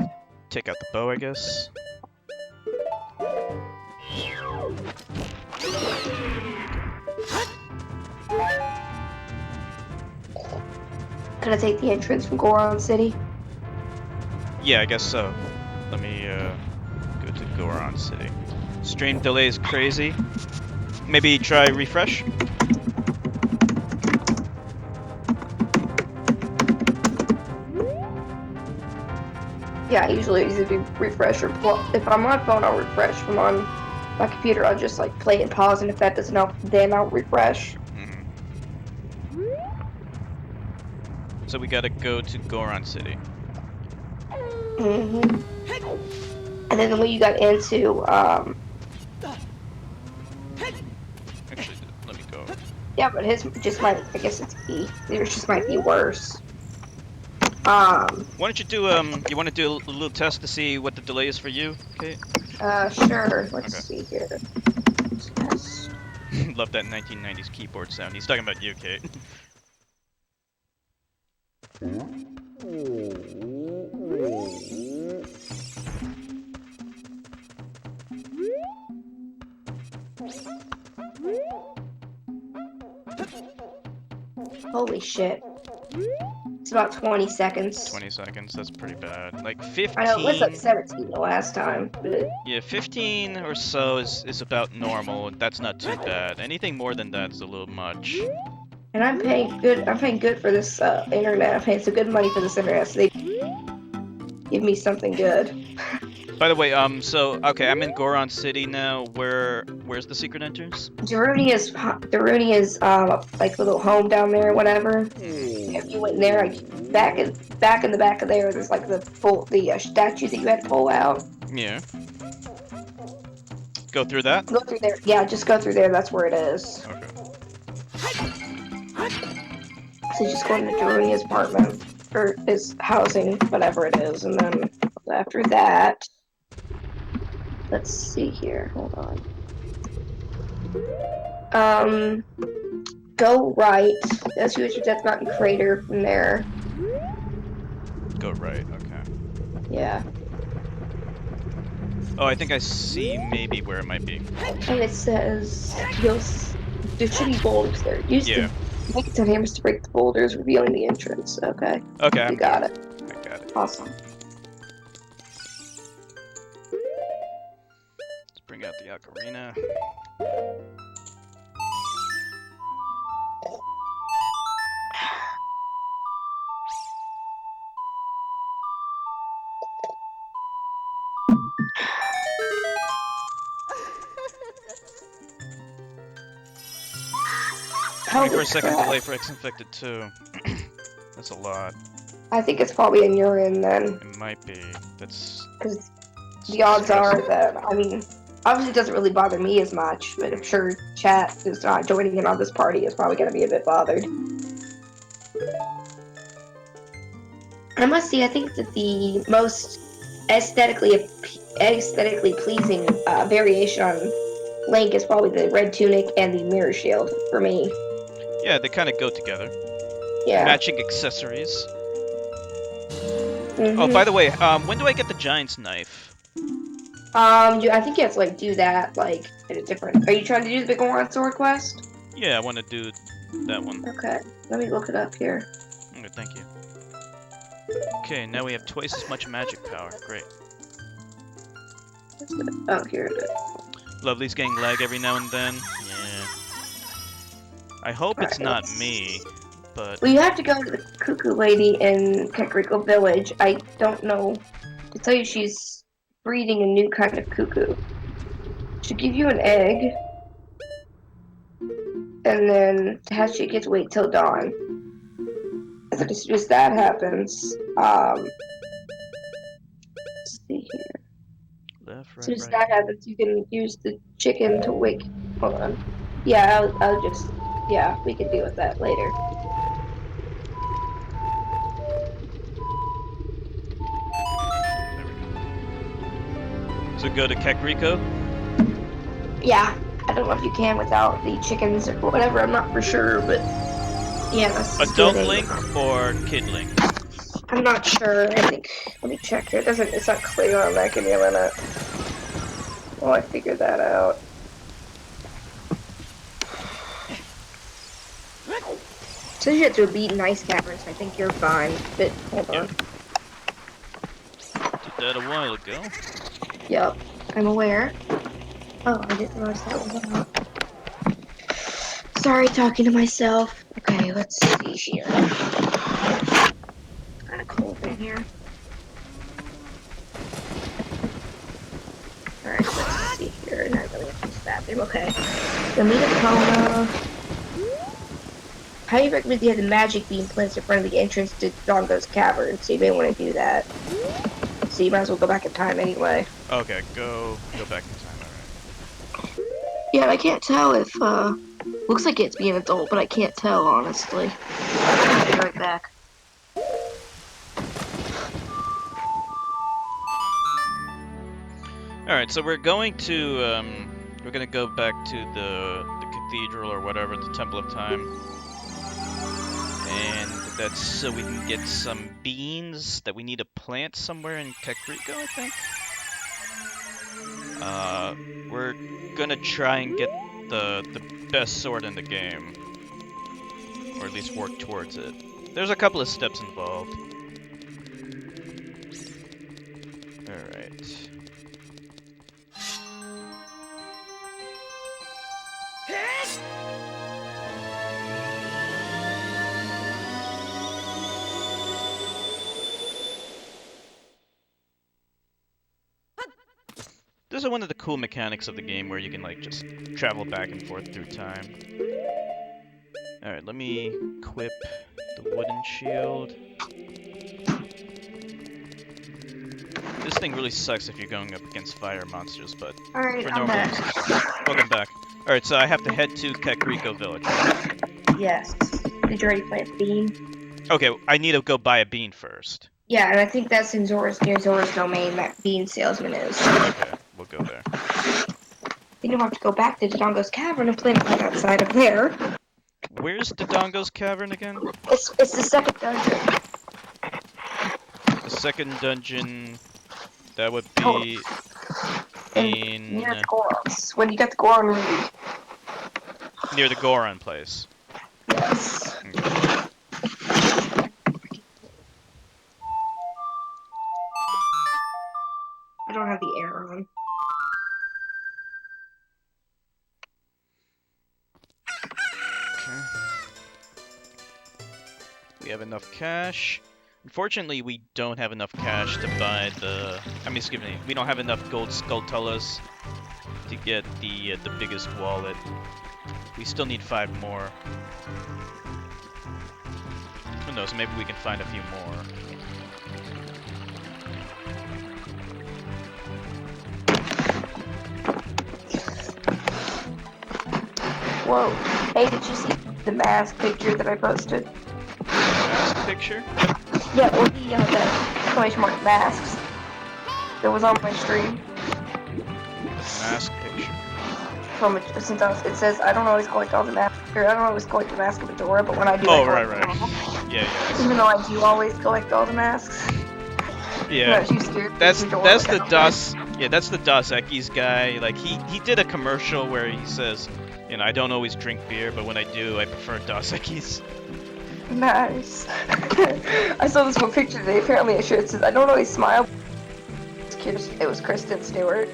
take out the bow, I guess. Can I take the entrance from Goron City? Yeah, I guess so. Let me go to Goron City. Stream delay is crazy. Maybe try refresh? Yeah, I usually either do refresh or if I'm on phone, I'll refresh. If I'm on my computer, I'll just like play and pause, and if that doesn't help, then I'll refresh. So we gotta go to Goron City. And then when you got into Actually, let me go. yeah, but his just might. I guess it's E. Yours just might be worse. Why don't you do you want to do a little test to see what the delay is for you, Kate? Sure. Let's see here. Test. Love that 1990s keyboard sound. He's talking about you, Kate. Holy shit. It's about 20 seconds. 20 seconds, that's pretty bad. Like 15... I know, it was like 17 the last time, but... Yeah, 15 or so is about normal. That's not too bad. Anything more than that is a little much. And I'm paying good for this internet. I'm paying some good money for this internet, so they give me something good. By the way, okay, I'm in Goron City now. Where's the secret entrance? Daruni is like a little home down there or whatever. If you went in there, like back in the back of there, there's like the statue that you had to pull out. Yeah. Go through that? Go through there. Yeah, just go through there. That's where it is. Okay. So just go into Darunia's apartment or his housing, whatever it is, and then after that, let's see here. Hold on. Go right. That's your Death Mountain Crater from there. Go right. Okay. Yeah. Oh, I think I see maybe where it might be. And it says there should be boulders there. Use the make it 10 hammers to break the boulders, revealing the entrance. Okay. Okay, you got it. I got it. Awesome. Let's bring out the Ocarina. Holy 24-second crap. delay for X infected too. That's a lot. I think it's probably in your end then. It might be. That's Because the odds are that, I mean, obviously it doesn't really bother me as much, but I'm sure chat is not joining in on this party is probably going to be a bit bothered. I must say, I think that the most aesthetically pleasing variation on Link is probably the red tunic and the mirror shield for me. Yeah, they kind of go together. Yeah. Matching accessories. Mm-hmm. Oh, by the way, when do I get the giant's knife? I think you have to like do that like at a different. Are you trying to do the Big One Sword quest? Yeah, I want to do that one. Okay, let me look it up here. Okay, thank you. Okay, now we have twice as much magic power. Great. Oh, here it is. Lovely's getting lag every now and then. Yeah. I hope it's not me, but... Well, you have to go to the Cuckoo Lady in Kakariko Village. I don't know. To tell you, she's breeding a new kind of cuckoo. She'll give you an egg, and then she gets to wait till dawn. And then as soon as that happens, let's see here. Left, As soon right, as right. that happens, you can use the chicken to wake. Hold on. Yeah, I'll just. Yeah, we can deal with that later. There we go. So go to Kakariko? Yeah, I don't know if you can without the chickens or whatever. I'm not for sure, but yeah, that's Adult Link or Kid Link? I'm not sure. I think. Let me check here. It's not clear on that. Give me a minute. Oh, I figured that out. So you have to beat an ice cavern, so I think you're fine. But hold on. Did that a while ago. Yep, I'm aware. Oh, I didn't realize that was on. Sorry, talking to myself. Okay, let's see here. Kind of cold in here. Alright, let's see here. And I really have to use the bathroom. Okay. Kona. Highly recommend you have the magic beam placed in front of the entrance to Dongo's cavern, so you may want to do that. So you might as well go back in time anyway. Okay, go back in time, alright. Yeah, I can't tell if, looks like it's being adult, but I can't tell, honestly. I'll be right back. Alright, so we're going to, we're gonna go back to the cathedral or whatever, the Temple of Time. And that's so we can get some beans that we need to plant somewhere in Kakariko, I think. We're gonna try and get the best sword in the game. Or at least work towards it. There's a couple of steps involved. Alright. This is one of the cool mechanics of the game where you can like just travel back and forth through time. Alright, let me equip the wooden shield. This thing really sucks if you're going up against fire monsters, but Alright, for I'm normal back. uses. Welcome back. Alright, so I have to head to Kakariko Village. Yes. Did you already plant the bean? Okay, I need to go buy a bean first. Yeah, and I think that's in near Zora's domain, that bean salesman is. Okay, we'll go there. Then you'll have to go back to Dodongo's cavern and plant it right outside of there. Where's Dodongo's cavern again? It's the second dungeon. The second dungeon, that would be in... Near the Gorons. When you got the Goron ruby. Near the Goron place. Yes. Okay. I don't have the air on. Okay. We have enough cash. Unfortunately, we don't have enough cash to buy the... I mean, excuse me, we don't have enough gold skulltulas to get the biggest wallet. We still need 5 more. Who knows? Maybe we can find a few more. Whoa. Hey, did you see the mask picture that I posted? Mask picture? Yeah, well, the exclamation mark masks that was on my stream. Mask picture. Since it says I don't always collect all the masks, or I don't always collect the mask of Adora, but when I do, I collect right. them all. Yeah. Even though I do always collect all the masks. Yeah. Not scared That's Adora, the DOS. Yeah, that's the Dos Equis guy. Like he did a commercial where he says, you know, I don't always drink beer, but when I do, I prefer Dos Equis. Nice. I saw this one picture today. Apparently, it says I don't always smile. It was Kristen Stewart.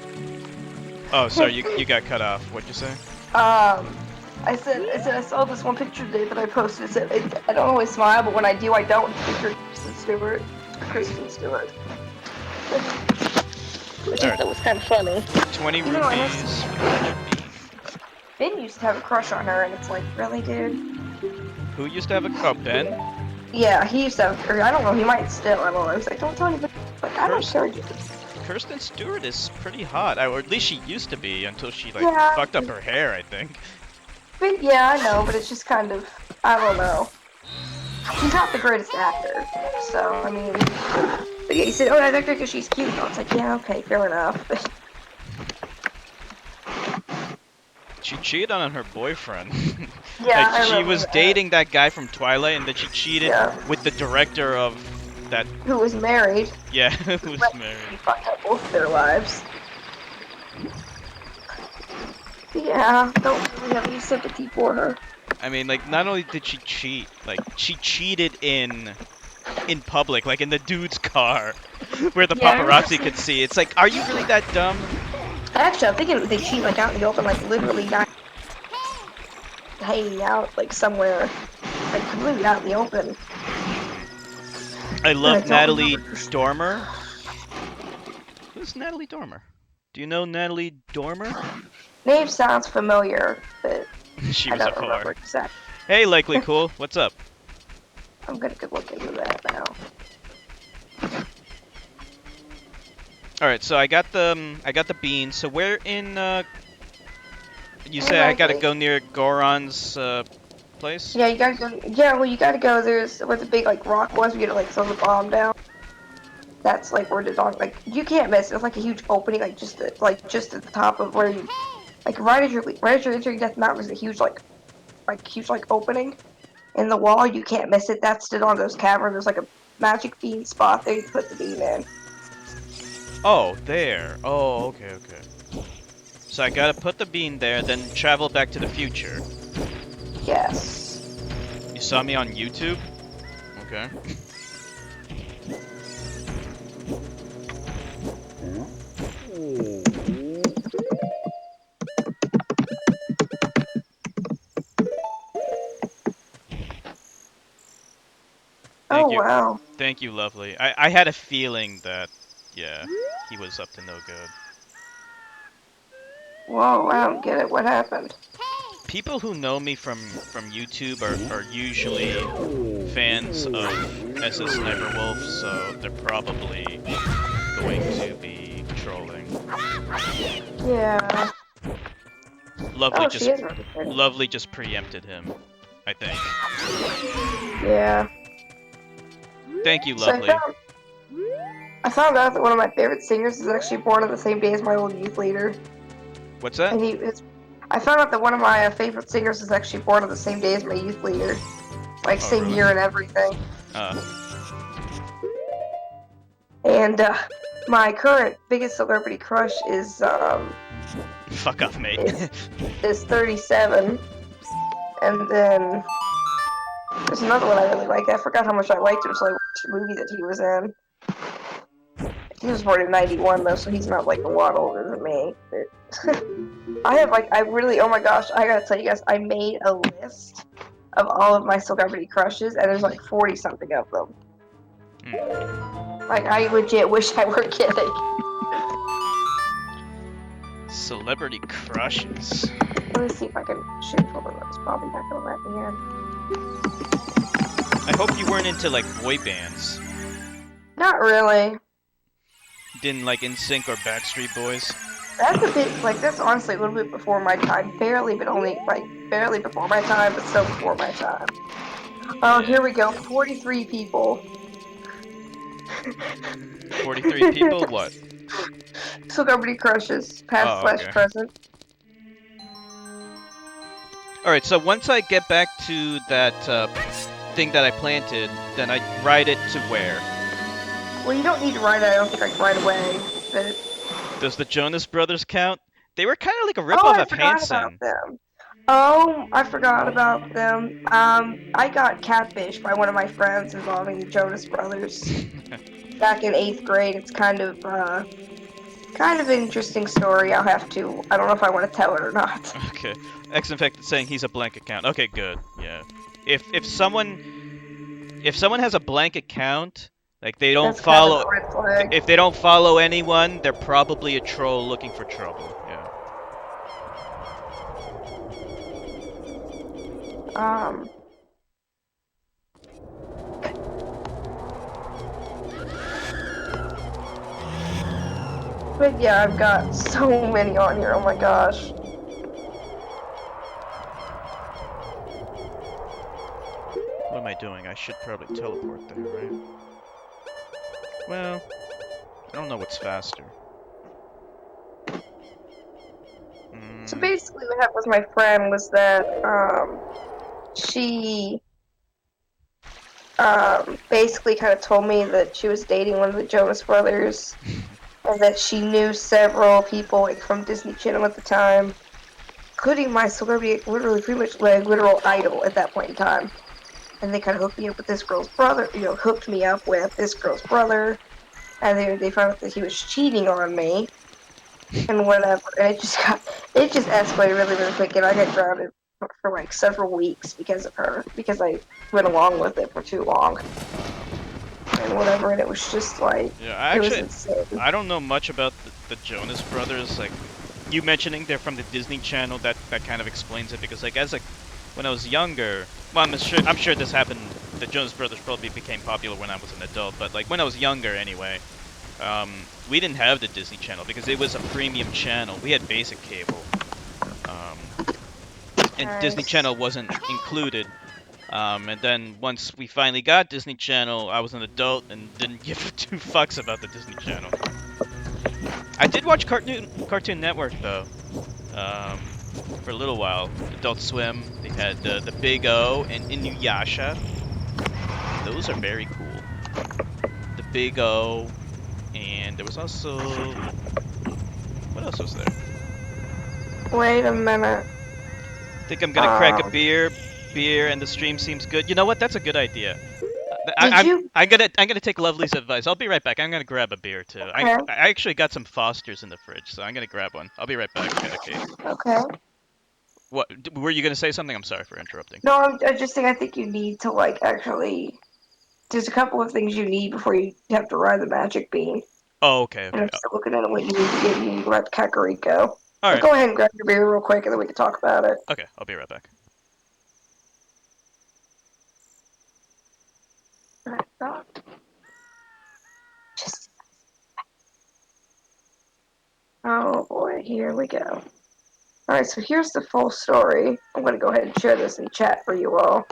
Oh, sorry, you got cut off. What'd you say? I said I saw this one picture today that I posted. It said I don't always smile, but when I do, I don't. Picture Kristen Stewart. Which I thought was kind of funny. 20 rupees for the magic bean. Ben used to have a crush on her, and it's like, really, dude? Who used to have a... Oh, Ben? Yeah, he used to have... Or I don't know, he might still, I don't know. He's like, don't tell anybody. Like, I don't care. Kristen Stewart is pretty hot. Or at least she used to be until she, like, Yeah. fucked up her hair, I think. But, yeah, I know, but it's just kind of... I don't know. She's not the greatest actor, so, I mean... But yeah, he said, oh, I like her because she's cute. And I was like, yeah, okay, fair enough. She cheated on her boyfriend. Yeah, like, she was dating that guy from Twilight, and then she cheated with the director of that... Who was married. Yeah, who was married. He fucked up both their lives. Yeah, don't really have any sympathy for her. I mean, like, not only did she cheat, like, she cheated in public, like in the dude's car, where the paparazzi could see. It's like, are you really that dumb? Actually, I'm thinking they cheat like out in the open, like literally not hanging out like somewhere, like completely out in the open. I love Natalie Dormer. Who's Natalie Dormer? Do you know Natalie Dormer? Name sounds familiar, but she was a whore. Exactly. Hey, Likely Cool, what's up? I'm gonna go look into that now. All right, so I got the beans. So where in you say I gotta go near Goron's place? Yeah, you gotta go. Yeah, well, you gotta go. There's where the big like rock was. We gotta like throw the bomb down. That's like where the dog. Like you can't miss. It's like a huge opening, like just at the top of where you, like right as you're entering Death Mountain, there's a huge huge opening in the wall. You can't miss it. That's stood on those caverns. There's like a magic bean spot there. You put the bean in. Oh, there. Oh, okay. So I gotta put the bean there, then travel back to the future. Yes. You saw me on YouTube? Okay. Oh, wow. Thank you, Lovely. I had a feeling that, yeah, he was up to no good. Whoa, I don't get it. What happened? People who know me from YouTube are usually fans of SS Sniper Wolf, so they're probably going to be trolling. Yeah. Lovely just preempted him, I think. Yeah. Thank you, Lovely. I found out that one of my favorite singers is actually born on the same day as my old youth leader. What's that? I found out that one of my favorite singers is actually born on the same day as my youth leader. Like, same really? year and everything. And, my current biggest celebrity crush is, Fuck off, mate. is 37. And then... There's another one I really like. I forgot how much I liked him, so I watched the movie that he was in. He was born in 91, though, so he's not, like, a lot older than me. Oh my gosh, I gotta tell you guys, I made a list of all of my celebrity crushes, and there's, like, 40-something of them. Like, I legit wish I were kidding. Celebrity crushes. Let me see if I can shoot for one. It's probably not gonna let me in. I hope you weren't into like boy bands. Not really. Didn't like NSYNC or Backstreet Boys. That's a bit like that's honestly a little bit before my time. Barely, but only like barely before my time, but still before my time. Oh, Yeah. here we go. 43 people. 43 people? What? Celebrity crushes, past Oh, slash okay. present. Alright, so once I get back to that thing that I planted, then I ride it to where? Well, you don't need to write it. I don't think like right away. But Does the Jonas Brothers count? They were kind of like a oh, ripoff I of forgot about Hanson. them. Oh, I forgot about them. I got catfished by one of my friends involving the Jonas Brothers back in 8th grade. It's kind of an interesting story. I'll have to. I don't know if I want to tell it or not. Okay. X Infected saying he's a blank account. Okay, good. Yeah. If someone has a blank account, like they don't That's kind of follow a red flag. if they don't follow anyone, they're probably a troll looking for trouble. Yeah. Um, but yeah, I've got so many on here. Oh my gosh. What am I doing? I should probably teleport there, right? Well, I don't know what's faster. So Mm. basically, what happened with my friend was that she basically kind of told me that she was dating one of the Jonas Brothers and that she knew several people like from Disney Channel at the time, including my celebrity, literally pretty much like literal idol at that point in time. And they kind of hooked me up with this girl's brother. Hooked me up with this girl's brother, and they found out that he was cheating on me and whatever. And it just escalated really really quick, and I got grounded for like several weeks because of her because I went along with it for too long and whatever. And it was just like Yeah, it was insane. I don't know much about the Jonas Brothers. Like, you mentioning they're from the Disney Channel, that kind of explains it. Because like when I was younger, well, I'm sure this happened. The Jonas Brothers probably became popular when I was an adult, but like when I was younger, anyway, we didn't have the Disney Channel because it was a premium channel. We had basic cable, um, and Disney Nice. Channel wasn't included. And then once we finally got Disney Channel, I was an adult and didn't give two fucks about the Disney Channel. I did watch Cartoon Network though, for a little while. Adult Swim. They had the Big O and Inuyasha. Those are very cool. The Big O, and there was also, what else was there? Wait a minute. Think I'm gonna crack a Um, beer, and the stream seems good. You know what? That's a good idea. did you? I'm gonna take Lovely's advice. I'll be right back. I'm gonna grab a beer too. I Okay. I actually got some Fosters in the fridge, so I'm gonna grab one. I'll be right back, Kate. Okay. What were you gonna say something? I'm sorry for interrupting. No, I just think I think you need to like actually. There's a couple of things you need before you have to ride the Magic Bean. Oh, okay, And okay. I'm still looking at what you need to get. You need to grab Kakariko. All But right. go ahead and grab your beer real quick, and then we can talk about it. Okay, I'll be right back. I thought. Just. Oh boy, here we go. Alright, so here's the full story. I'm going to go ahead and share this in chat for you all.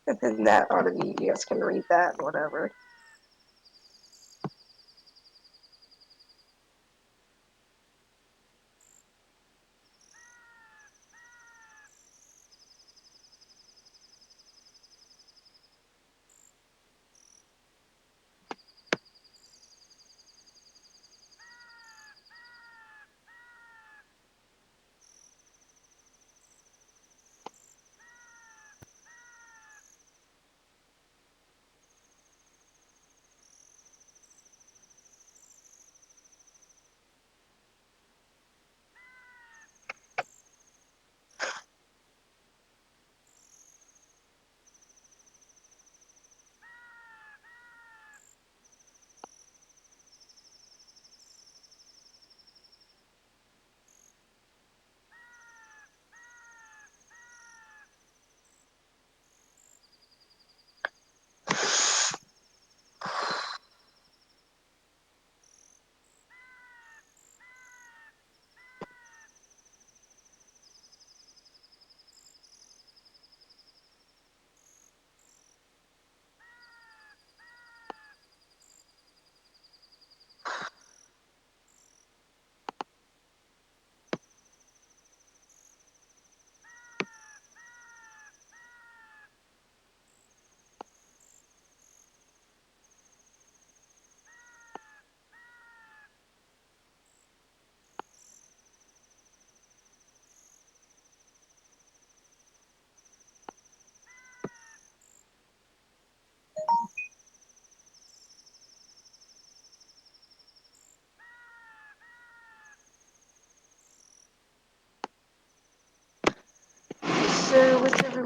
And then that ought to be, you guys can read that and whatever.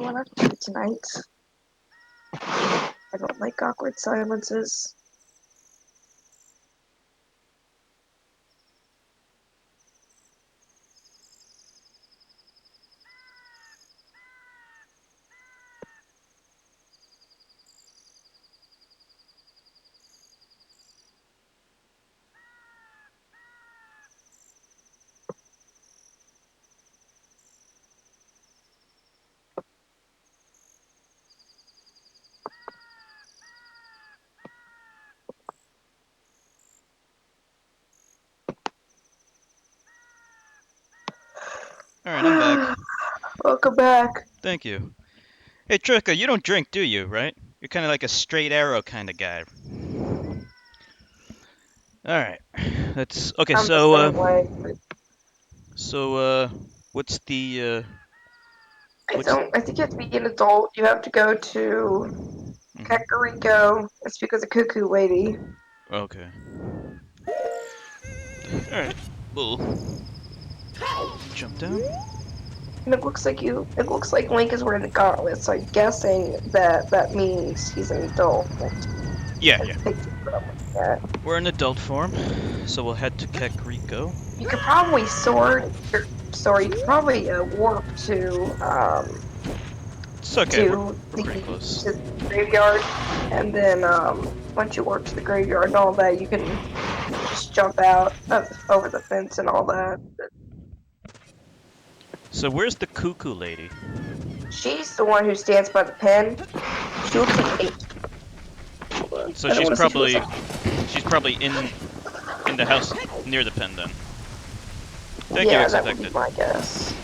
what I do tonight. I don't like awkward silences. Alright, I'm back. Welcome back. Thank you. Hey, Trika, you don't drink, do you, right? You're kind of like a straight arrow kind of guy. Alright. That's... Okay, I'm the same way. what's the, I think you have to be an adult. You have to go to Mhm. Kakariko. It's because of Cuckoo Lady. Okay. Alright. We'll jump down. And it looks like Link is wearing the gauntlet, so I'm guessing that means he's an adult. Yeah, yeah. Yeah. We're in adult form, so we'll head to Kakariko. You could probably you could probably warp It's okay, we're to pretty close. the graveyard, and then once you work to the graveyard and all that, you can just jump out over the fence and all that. So where's the cuckoo lady? She's the one who stands by the pen. She looks like eight. So I don't want to say she looks like. she's probably in the house near the pen then. Thank you, Yeah, it's that would be affected. my guess.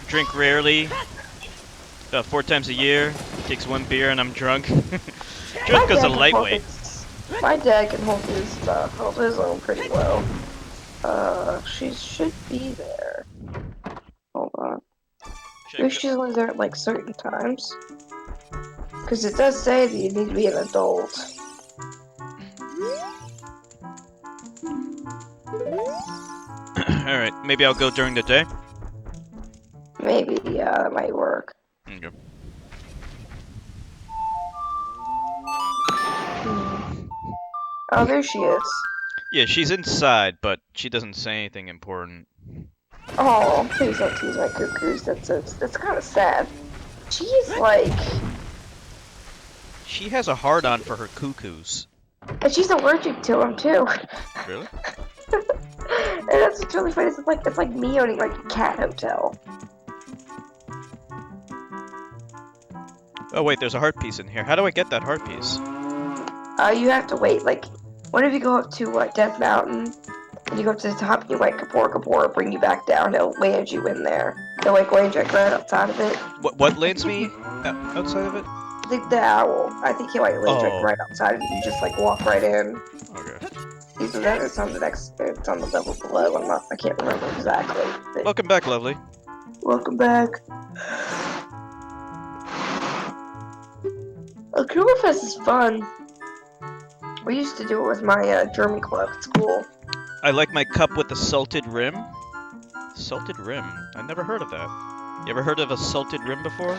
Drink rarely. 4 times a year. Takes 1 beer and I'm drunk. Drunk as a lightweight. My dad can hold his own pretty well. She should be there. Hold on. Maybe she's only there at like certain times. Because it does say that you need to be an adult. Alright, maybe I'll go during the day. Maybe, yeah, that might work. Okay. Oh, there she is. Yeah, she's inside, but she doesn't say anything important. Oh, please don't tease my cuckoos. That's kind of sad. She's like... She has a hard-on for her cuckoos. And she's allergic to them, too. Really? And that's what's really funny. It's like me owning like a cat hotel. Oh wait, there's a heart piece in here. How do I get that heart piece? You have to wait. Like, whenever you go up to Death Mountain, and you go up to the top, you like Kapora, bring you back down. He'll land you in there. He'll like land you like, right outside of it. What lands me outside of it? The owl. I think he like lands you like, Oh. right outside of it. You just like walk right in. Okay. Either that or it's on the next. It's on the level below. I can't remember exactly. But Welcome back, lovely. welcome back. Oktoberfest is fun. We used to do it with my German club at school. I like my cup with the salted rim. Salted rim? I never heard of that. You ever heard of a salted rim before?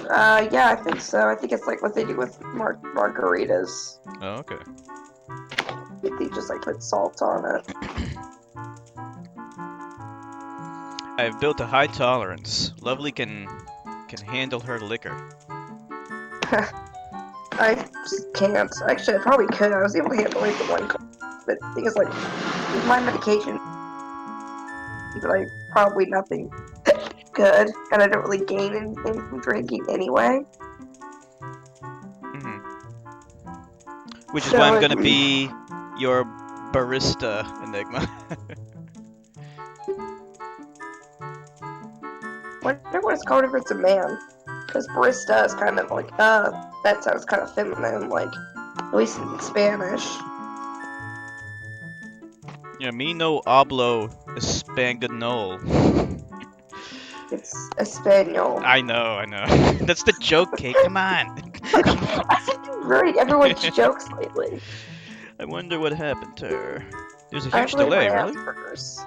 Yeah, I think so. I think it's like what they do with margaritas. Oh, okay. They just like put salt on it. I've built a high tolerance. Lovely can handle her liquor. I just can't. Actually, I probably could. I was able to handle like the one cup. But the thing is, like, with my medication, like, probably nothing good. And I don't really gain anything from drinking anyway. Mm-hmm. Which is So why I'm gonna be your barista, Enigma. I wonder what it's called if it's a man. Because barista is kind of like, that sounds kind of feminine, like, at least in Spanish. Yeah, me no hablo español. It's a spaniel. I know. That's the joke, Kate. Come on. I've been ruining everyone's jokes lately. I wonder what happened to her. There's a I huge blame my delay, really? Asperger's.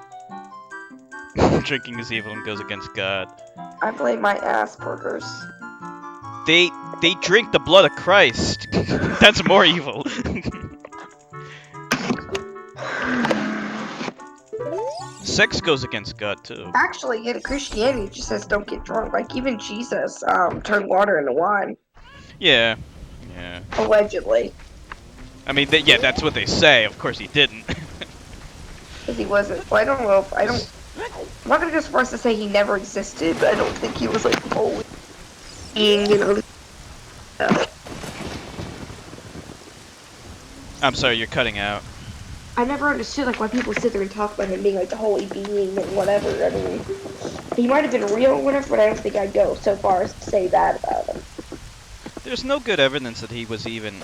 Drinking is evil and goes against God. I blame my Asperger's. They drink the blood of Christ. That's more evil. Sex goes against God too. Actually, in Christianity, it just says don't get drunk. Like even Jesus turned water into wine, Yeah. allegedly, I mean, yeah, that's what they say. Of course, he didn't. because he wasn't. Well, I don't know if I don't. I'm not gonna go so far as to say he never existed, but I don't think he was like fully being, I'm sorry, you're cutting out. I never understood like why people sit there and talk about him being like the holy being and whatever. I mean, he might have been real or whatever, but I don't think I'd go so far as to say that about him. There's no good evidence that he was even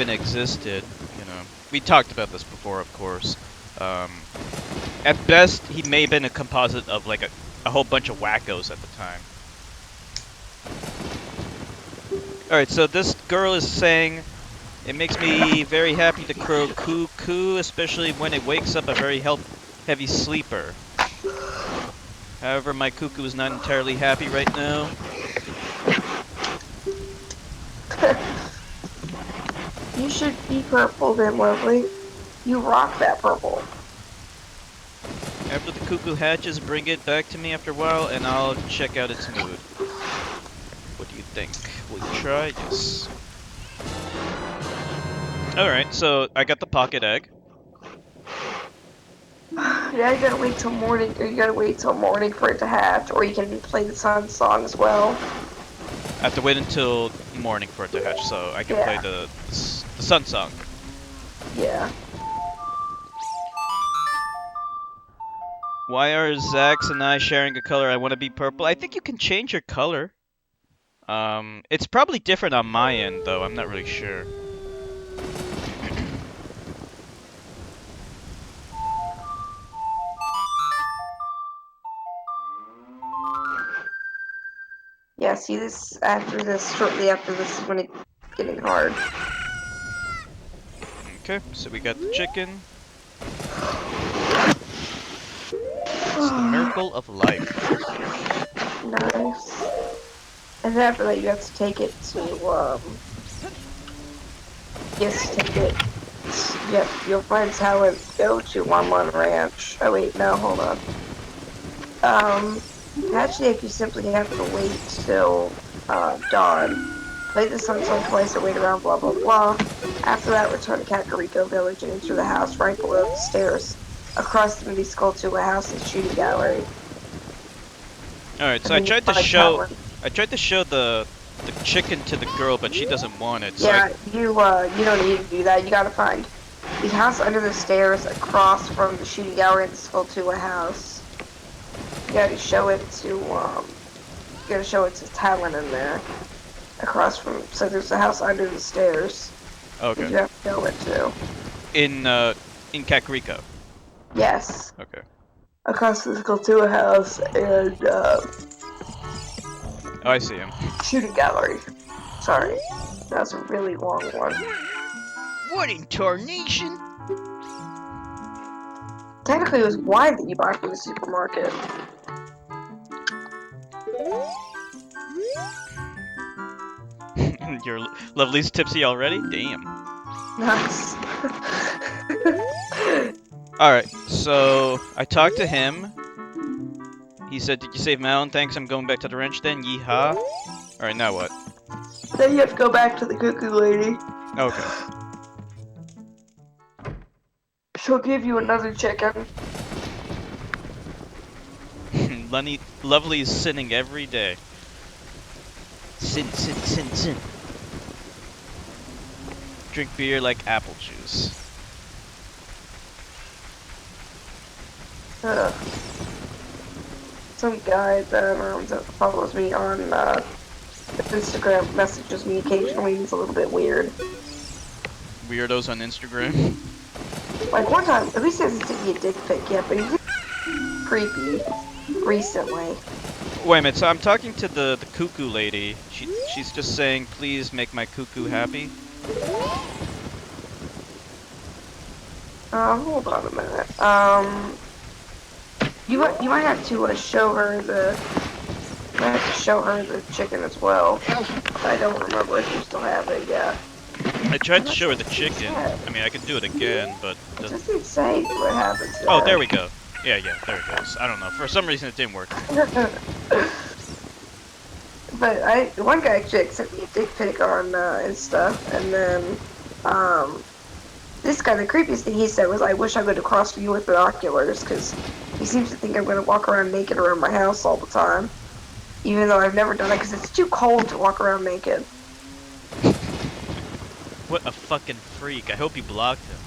existed. You know, we talked about this before, of course. At best, he may have been a composite of like a whole bunch of wackos at the time. All right, so this girl is saying, it makes me very happy to crow cuckoo, especially when it wakes up a very heavy sleeper. However, my cuckoo is not entirely happy right now. You should be purple then, Lovely. You rock that purple. After the cuckoo hatches, bring it back to me after a while, and I'll check out its mood. What do you think? Will you try? Yes. Alright, so I got the pocket egg. Yeah, you gotta wait till morning, or you gotta wait till morning for it to hatch, or you can play the sun song as well. I have to wait until morning for it to hatch, so I can play the sun song. Yeah. Why are Zax and I sharing a color? I want to be purple. I think you can change your color. It's probably different on my end, though. I'm not really sure. Yeah, see this after this, shortly after this is when it's getting hard. Okay, so we got the chicken. It's the miracle of life. Nice. And then after that, you have to take it to, yes, take it. Yep, your friend's Helen go to One Ranch. Oh wait, no, hold on. Actually, if you simply have to wait till, dawn. Play the sun song twice or wait around, blah blah blah. After that, return to Kakariko Village and enter the house right below the stairs. Across the movie skull to a house and shooting gallery. Alright, so I tried to show the chicken to the girl, but she doesn't want it. So yeah, you don't need to do that. You gotta find the house under the stairs across from the shooting gallery and the skull to a house. You gotta show it to Talon in there. Across from, so there's a house under the stairs. Okay. You have to go into. In Kakariko. Yes. Okay. Across the skull to a house and Oh, I see him. shooting gallery. Sorry, that was a really long one. What in tarnation? Technically, it was wine that you bought from the supermarket. Your Lovely's tipsy already? Damn. Nice. Alright, so I talked to him. He said, did you save Malin? Thanks, I'm going back to the ranch then. Yeehaw. Alright, now what? Then you have to go back to the cuckoo lady. Okay. She'll give you another chicken. Lovely's sinning every day. Sin. Drink beer like apple juice. Some guy that follows me on Instagram messages me occasionally. He's a little bit weird. Weirdos on Instagram. Like one time, at least he hasn't sent me a dick pic yet, but he's creepy recently. Wait a minute, so I'm talking to the cuckoo lady. She's just saying, please make my cuckoo happy. Hold on a minute. You might have to show her the. You might have to show her the chicken as well. I don't remember if you still have it yet. I tried to show her the chicken. I mean, I could do it again, but... It doesn't say what happens there. Oh, there we go. Yeah, there it goes. I don't know. For some reason, it didn't work. But one guy chick sent me a dick pic on Insta, and then this guy, the creepiest thing he said was, "I wish I could have crossed you with binoculars," because he seems to think I'm gonna walk around naked around my house all the time, even though I've never done it because it's too cold to walk around naked. What a fucking freak! I hope you blocked him.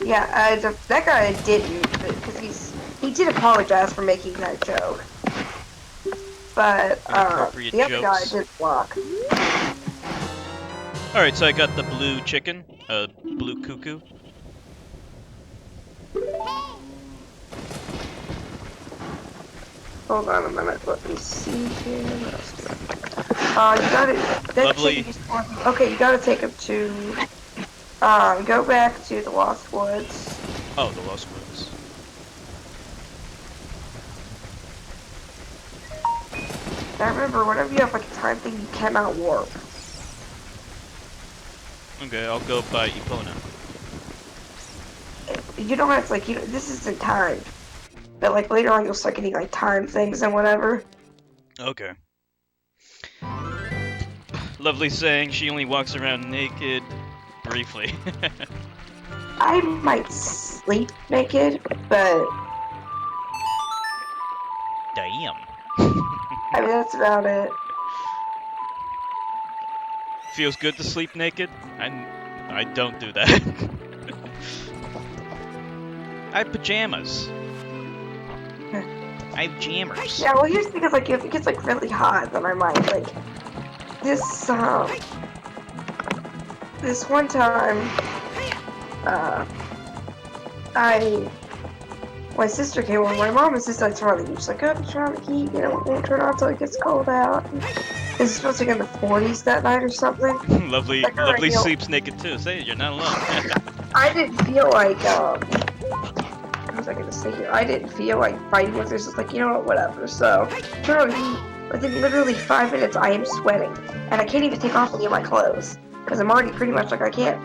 Yeah, that guy didn't, because he did apologize for making that joke. But the other guy did block. Alright, so I got the blue chicken, blue cuckoo. Hold on a minute, let me see here. What else do I you got it. Lovely. Okay, you gotta take him to, go back to the Lost Woods. Oh, the Lost Woods. Now remember, whenever you have like a time thing, you cannot warp. Okay, I'll go by Epona. You don't have to, like, this isn't time. But like later on you'll start getting like time things and whatever. Okay. Lovely saying she only walks around naked briefly. I might sleep naked, but Damn. I mean that's about it. Feels good to sleep naked? I don't do that. I have pajamas. I have jammers. Yeah, well here's the thing, is like if it gets like really hot, then I might like this one time my sister came over, my mom insisted I turn on the heat. She's like, oh, turn on the heat, you know, it won't turn on until it gets cold out. It was supposed to get in the 40s that night or something. Lovely sleeps naked too. Say it, you're not alone. I didn't feel like, what was I gonna say here? I didn't feel like fighting with her, so it's like, you know what, whatever. So, turn on the heat. Within literally 5 minutes, I am sweating. And I can't even take off any of my clothes. Because I'm already pretty much like, I can't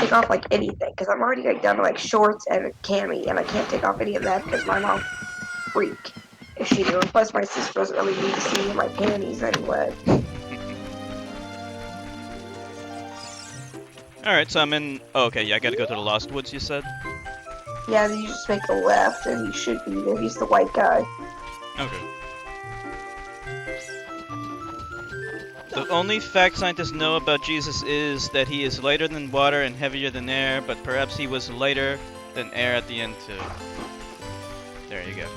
take off like anything. Because I'm already like down to like shorts and a cami. And I can't take off any of that because my mom freak. If she knew. Plus, my sister doesn't really need to see my panties anyway. Alright, so I'm in... Oh, okay, yeah, I gotta go to the Lost Woods, you said? Yeah, then you just make a left and he should be there. He's the white guy. Okay. The only fact scientists know about Jesus is that he is lighter than water and heavier than air, but perhaps he was lighter than air at the end too. There you go.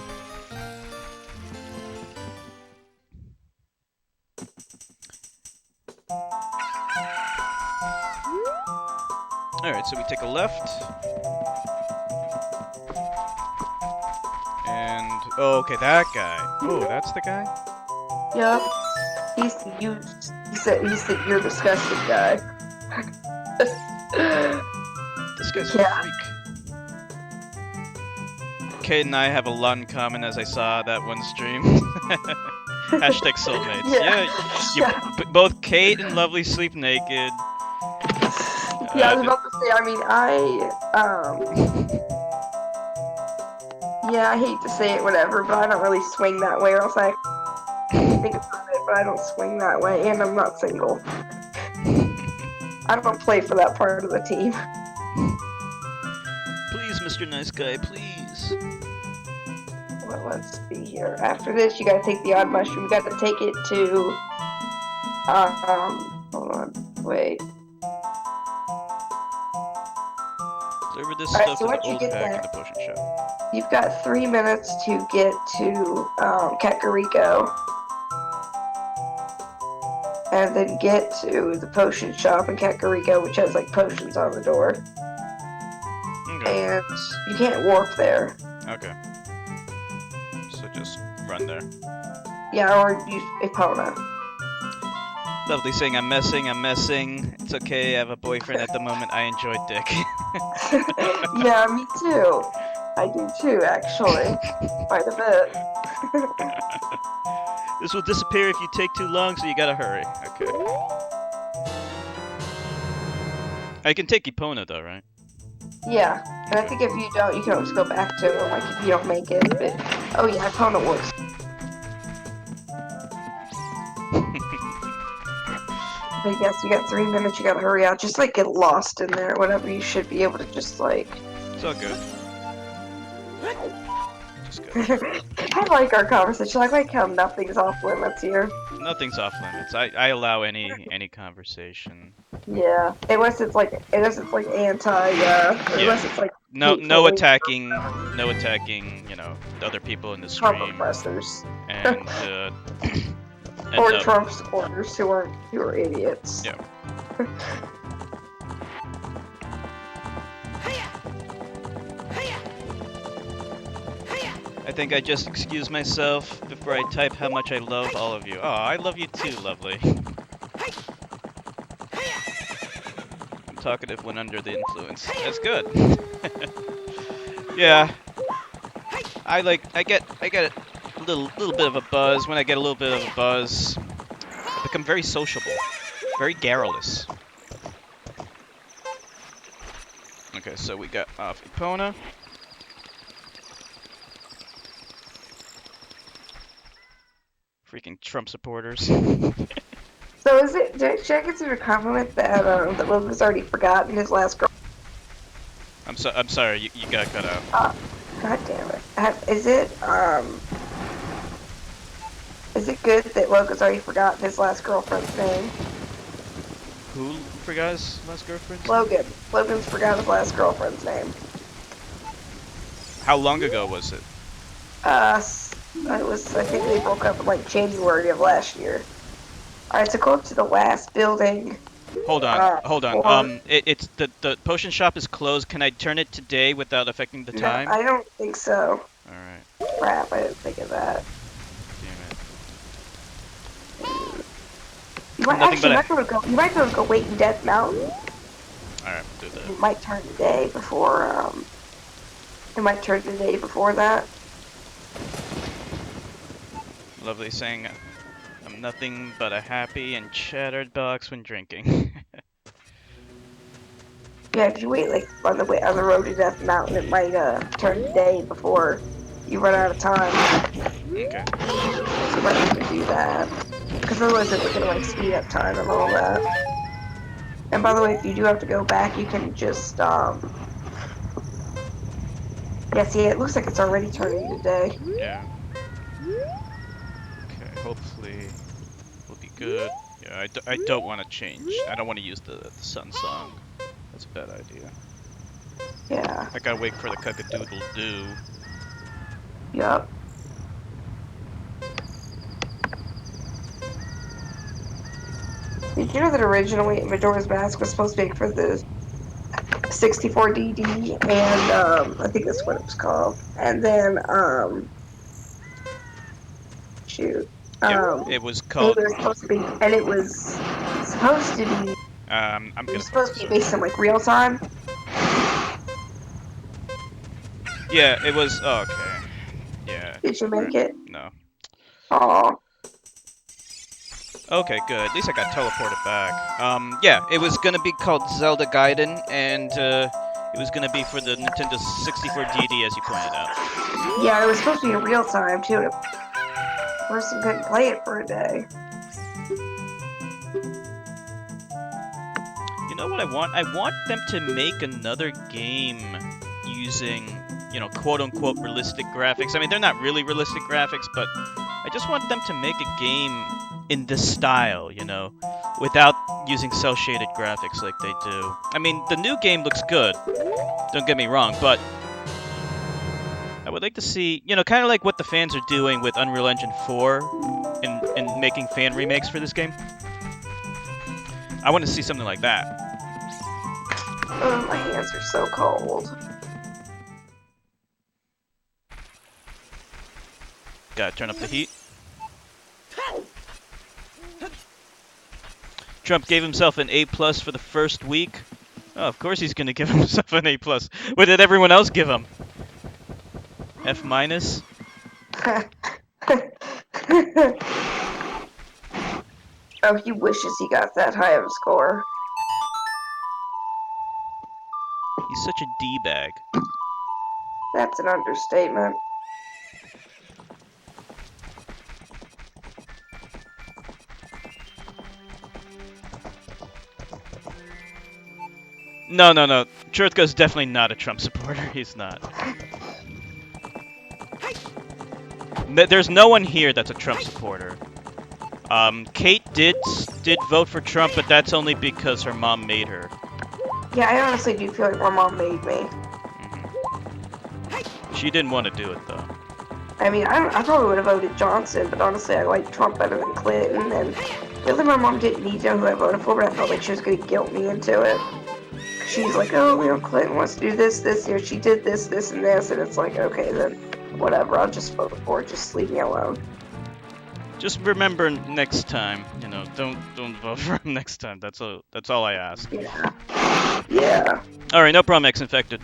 Alright, so we take a left. And... Oh, okay, that guy. Oh, that's the guy? Yep. He said you're a disgusting guy. This guy's a freak. Kate and I have a lot in common, as I saw that one stream. Hashtag soulmates. Yeah, both Kate and Lovely sleep naked. Yeah, I was about to say, I mean, yeah, I hate to say it, whatever, but I don't really swing that way, or else I think about it, but I don't swing that way, and I'm not single. I don't play for that part of the team. Please, Mr. Nice Guy, please. Well, let's see here. After this, you gotta take the odd mushroom. You gotta take it to, hold on, wait. Deliver this stuff so to the once you old get pack in that, the potion shop. you've got 3 minutes to get to, Kakariko. And then get to the potion shop in Kakariko, which has, like, potions on the door. Okay. And you can't warp there. Okay. So just run there. Yeah, or use Epona. Lovely saying, I'm messing. It's okay, I have a boyfriend at the moment. I enjoy dick. Yeah, me too. I do too, actually. Quite a bit. This will disappear if you take too long, so you gotta hurry. Okay. I can take Epona though, right? Yeah, and I think if you don't, you can always go back to it, like if you don't make it. But oh yeah, Epona works. But yes, you got 3 minutes. You gotta hurry out. Just like get lost in there, whatever. You should be able to just like. It's all good. Just good. I like our conversation. I like how nothing's off limits here. Nothing's off limits. I allow any conversation. Yeah, unless it's like anti, unless it's like No hateful, attacking, you know, the other people in the Trump stream. oppressors, And or Trump supporters who are idiots. Yeah. I think I just excuse myself before I type how much I love all of you. Oh, I love you too, lovely. I'm talkative when under the influence. That's good. Yeah. I get a little bit of a buzz. When I get a little bit of a buzz, I become very sociable, very garrulous. Okay, so we got off Epona. Freaking Trump supporters. So is it? Should I consider a compliment that that Logan's already forgotten his last girl? I'm sorry. You got cut out. God damn it! Is it good that Logan's already forgotten his last girlfriend's name? Who forgot his last girlfriend? Logan. Logan's forgot his last girlfriend's name. How long ago was it? I think they broke up in like January of last year. Alright, so go up to the last building. Hold on. It's the potion shop is closed. Can I turn it today without affecting the time? No, I don't think so. Alright. Crap, I didn't think of that. Damn it. You might be able to go wait in Death Mountain. Alright, do that. It might turn the day before that. Lovely saying, I'm nothing but a happy and chattered box when drinking. Yeah, if you wait like on the road to Death Mountain, it might turn the day before you run out of time. Okay. So you might have to do that, because otherwise it's gonna like speed up time and all that. And by the way, if you do have to go back, you can just yeah, see, it looks like it's already turning today. Yeah. Okay, hopefully we'll be good. Yeah, I don't want to change. I don't want to use the sun song. That's a bad idea. Yeah. I gotta wait for the cock-a-doodle-doo. Yup. Did you know that originally Majora's Mask was supposed to be for the 64DD, and I think that's what it was called. And then shoot, it was called. it was supposed to be, and it was supposed to be. It was supposed to be based on like real time. Yeah, it was. Oh, okay. Yeah. Did you make it? No. Aw. Okay, good. At least I got teleported back. Yeah, it was gonna be called Zelda Gaiden, and it was gonna be for the Nintendo 64 DD, as you pointed out. Yeah, it was supposed to be in real time too. The person couldn't play it for a day. You know what I want? I want them to make another game using, you know, quote-unquote realistic graphics. I mean, they're not really realistic graphics, but I just want them to make a game in this style, you know, without using cel-shaded graphics like they do. I mean, the new game looks good, don't get me wrong, but I would like to see, you know, kind of like what the fans are doing with Unreal Engine 4 in making fan remakes for this game. I want to see something like that. Oh, my hands are so cold. Gotta turn up the heat. Trump gave himself an A+ for the first week. Oh, of course he's gonna give himself an A+. What did everyone else give him? F-? Oh, he wishes he got that high of a score. He's such a D-bag. That's an understatement. No. Churthka's definitely not a Trump supporter. He's not. There's no one here that's a Trump supporter. Kate did vote for Trump, but that's only because her mom made her. Yeah, I honestly do feel like my mom made me. She didn't want to do it, though. I mean, I probably would have voted Johnson, but honestly, I like Trump better than Clinton, and really my mom didn't need to know who I voted for, but I felt like she was going to guilt me into it. She's like, oh, Clinton wants to do this year, she did this, and this, and it's like, okay, then, whatever, I'll just vote for it, just leave me alone. Just remember next time, don't vote for him next time. That's all I ask. Yeah. All right, no problem, X-Infected.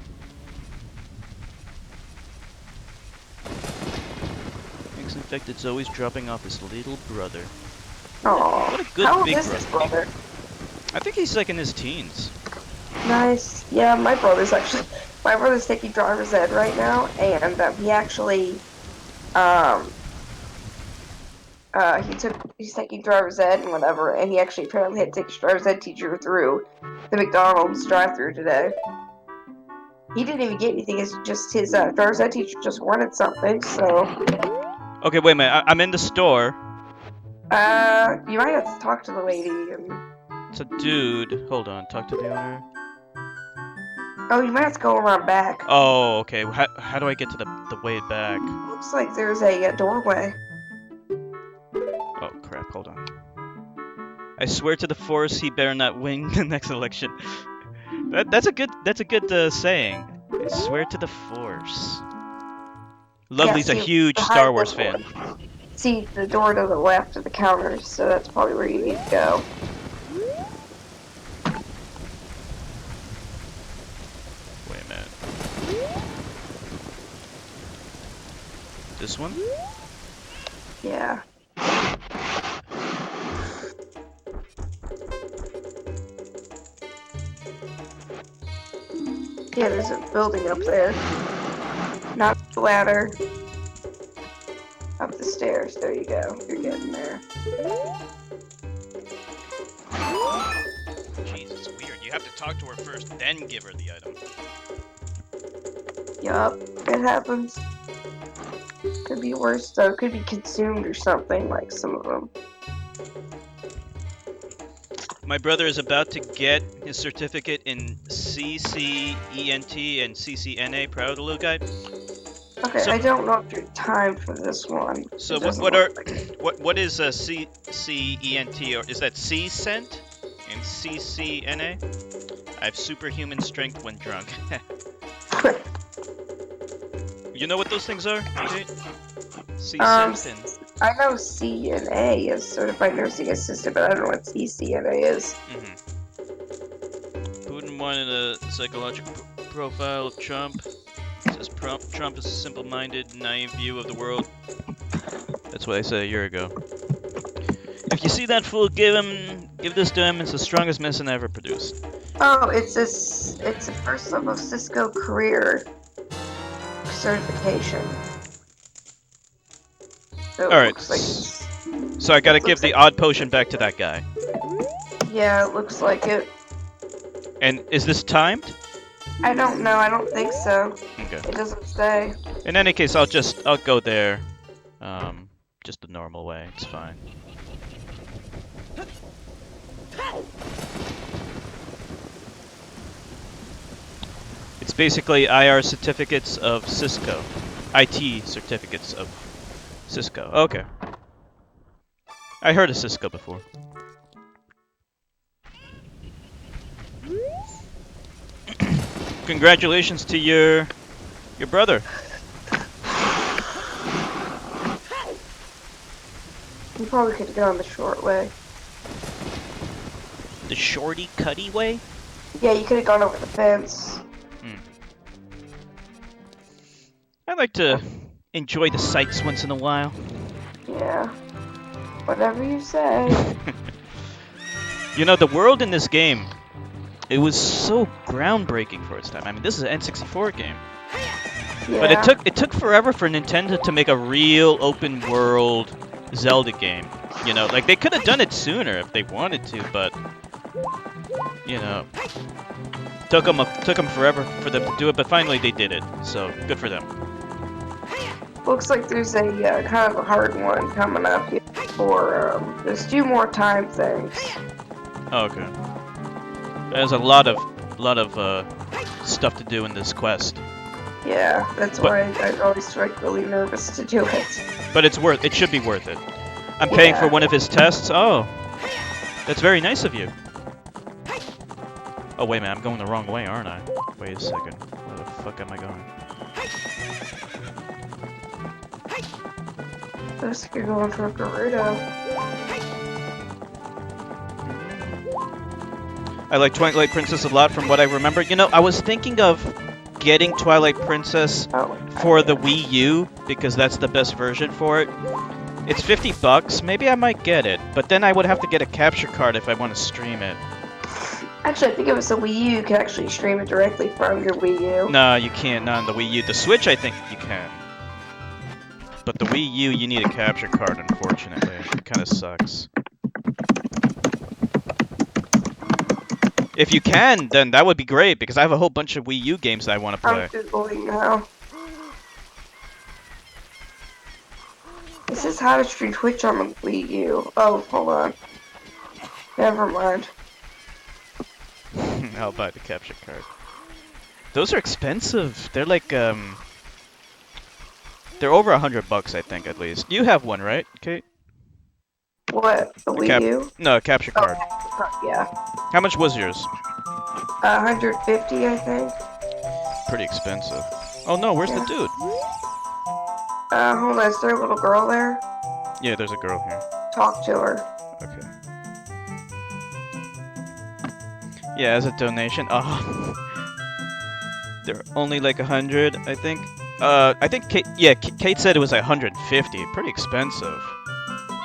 X-Infected's always dropping off his little brother. Aww. What a good How old big is this brother? I think he's like in his teens. Nice. Yeah, my brother's taking driver's ed right now, and he actually, he's taking driver's ed and whatever, and he actually apparently had to take his driver's ed teacher through the McDonald's drive-thru today. He didn't even get anything, it's just his driver's ed teacher just wanted something, so... Okay, wait a minute, I'm in the store. You might have to talk to the lady and... It's a dude. Hold on, talk to the owner. Oh, you might have to go around back. Oh, okay, how do I get to the way back? Looks like there's a doorway. Oh crap, hold on. I swear to the force he better not win the next election. That's a good saying. I swear to the force. Lovely's a huge Star Wars fan. See the door to the left of the counter, so that's probably where you need to go. Wait a minute. This one? Yeah. Yeah, there's a building up there. Not the ladder. Up the stairs. There you go. You're getting there. Jeez, it's weird. You have to talk to her first, then give her the item. Yup. It happens. Could be worse though. Could be consumed or something, like some of them. My brother is about to get his certificate in CCENT and CCNA. Proud little guy. Okay, so, I don't know if you're timed for this one. So what is a CCENT, or is that C-Cent and CCNA? I have superhuman strength when drunk. You know what those things are? C-Cent and... I know CNA is Certified Nursing Assistant, but I don't know what CCNA is. Putin wanted a psychological profile of Trump. It says Trump is a simple-minded, naive view of the world. That's what I said a year ago. If you see that fool, give this to him. It's the strongest medicine ever produced. Oh, it's a first level Cisco career certification. So alright, so I gotta give the odd potion back to that guy. Yeah, it looks like it. And is this timed? I don't know, I don't think so. Okay. It doesn't say. In any case, I'll go there, just the normal way, it's fine. It's basically IR certificates of Cisco. IT certificates of Cisco. Okay. I heard of Cisco before. Congratulations to your brother. You probably could have gone the short way. the shorty cutty way. Yeah, you could have gone over the fence. I like to enjoy the sights once in a while. Yeah. Whatever you say. You know, the world in this game, it was so groundbreaking for its time. I mean, this is an N64 game. Yeah. But it took forever for Nintendo to make a real open world Zelda game. You know, like they could have done it sooner if they wanted to, but you know, took them forever for them to do it. But finally they did it, so good for them. Looks like there's a kind of a hard one coming up here for there's 2 more time things. Oh, okay. There's a lot of stuff to do in this quest. Yeah, that's why I always like really nervous to do it. But it should be worth it. I'm paying for one of his tests. Oh, that's very nice of you. Oh wait a minute, I'm going the wrong way, aren't I? Wait a second. Where the fuck am I going? Looks like you're going for a Gerudo. I like Twilight Princess a lot from what I remember. You know, I was thinking of getting Twilight Princess for the Wii U because that's the best version for it. It's $50. Maybe I might get it, but then I would have to get a capture card if I want to stream it. Actually, I think it was the Wii U. You can actually stream it directly from your Wii U. No, you can't. Not on the Wii U. The Switch, I think you can. But the Wii U, you need a capture card, unfortunately. It kind of sucks. If you can, then that would be great, because I have a whole bunch of Wii U games that I want to play. I'm Googling now. This is how to stream Twitch on the Wii U. Oh, hold on. Never mind. I'll buy the capture card. Those are expensive. They're like, they're over $100, I think, at least. You have one, right, Kate? What? The Wii U? No, a capture card. Yeah. How much was yours? 150, I think. Pretty expensive. Oh no, where's the dude? Hold on, is there a little girl there? Yeah, there's a girl here. Talk to her. Okay. Yeah, as a donation. Oh. They're only like 100, I think. I think Kate, Kate said it was like 150. Pretty expensive.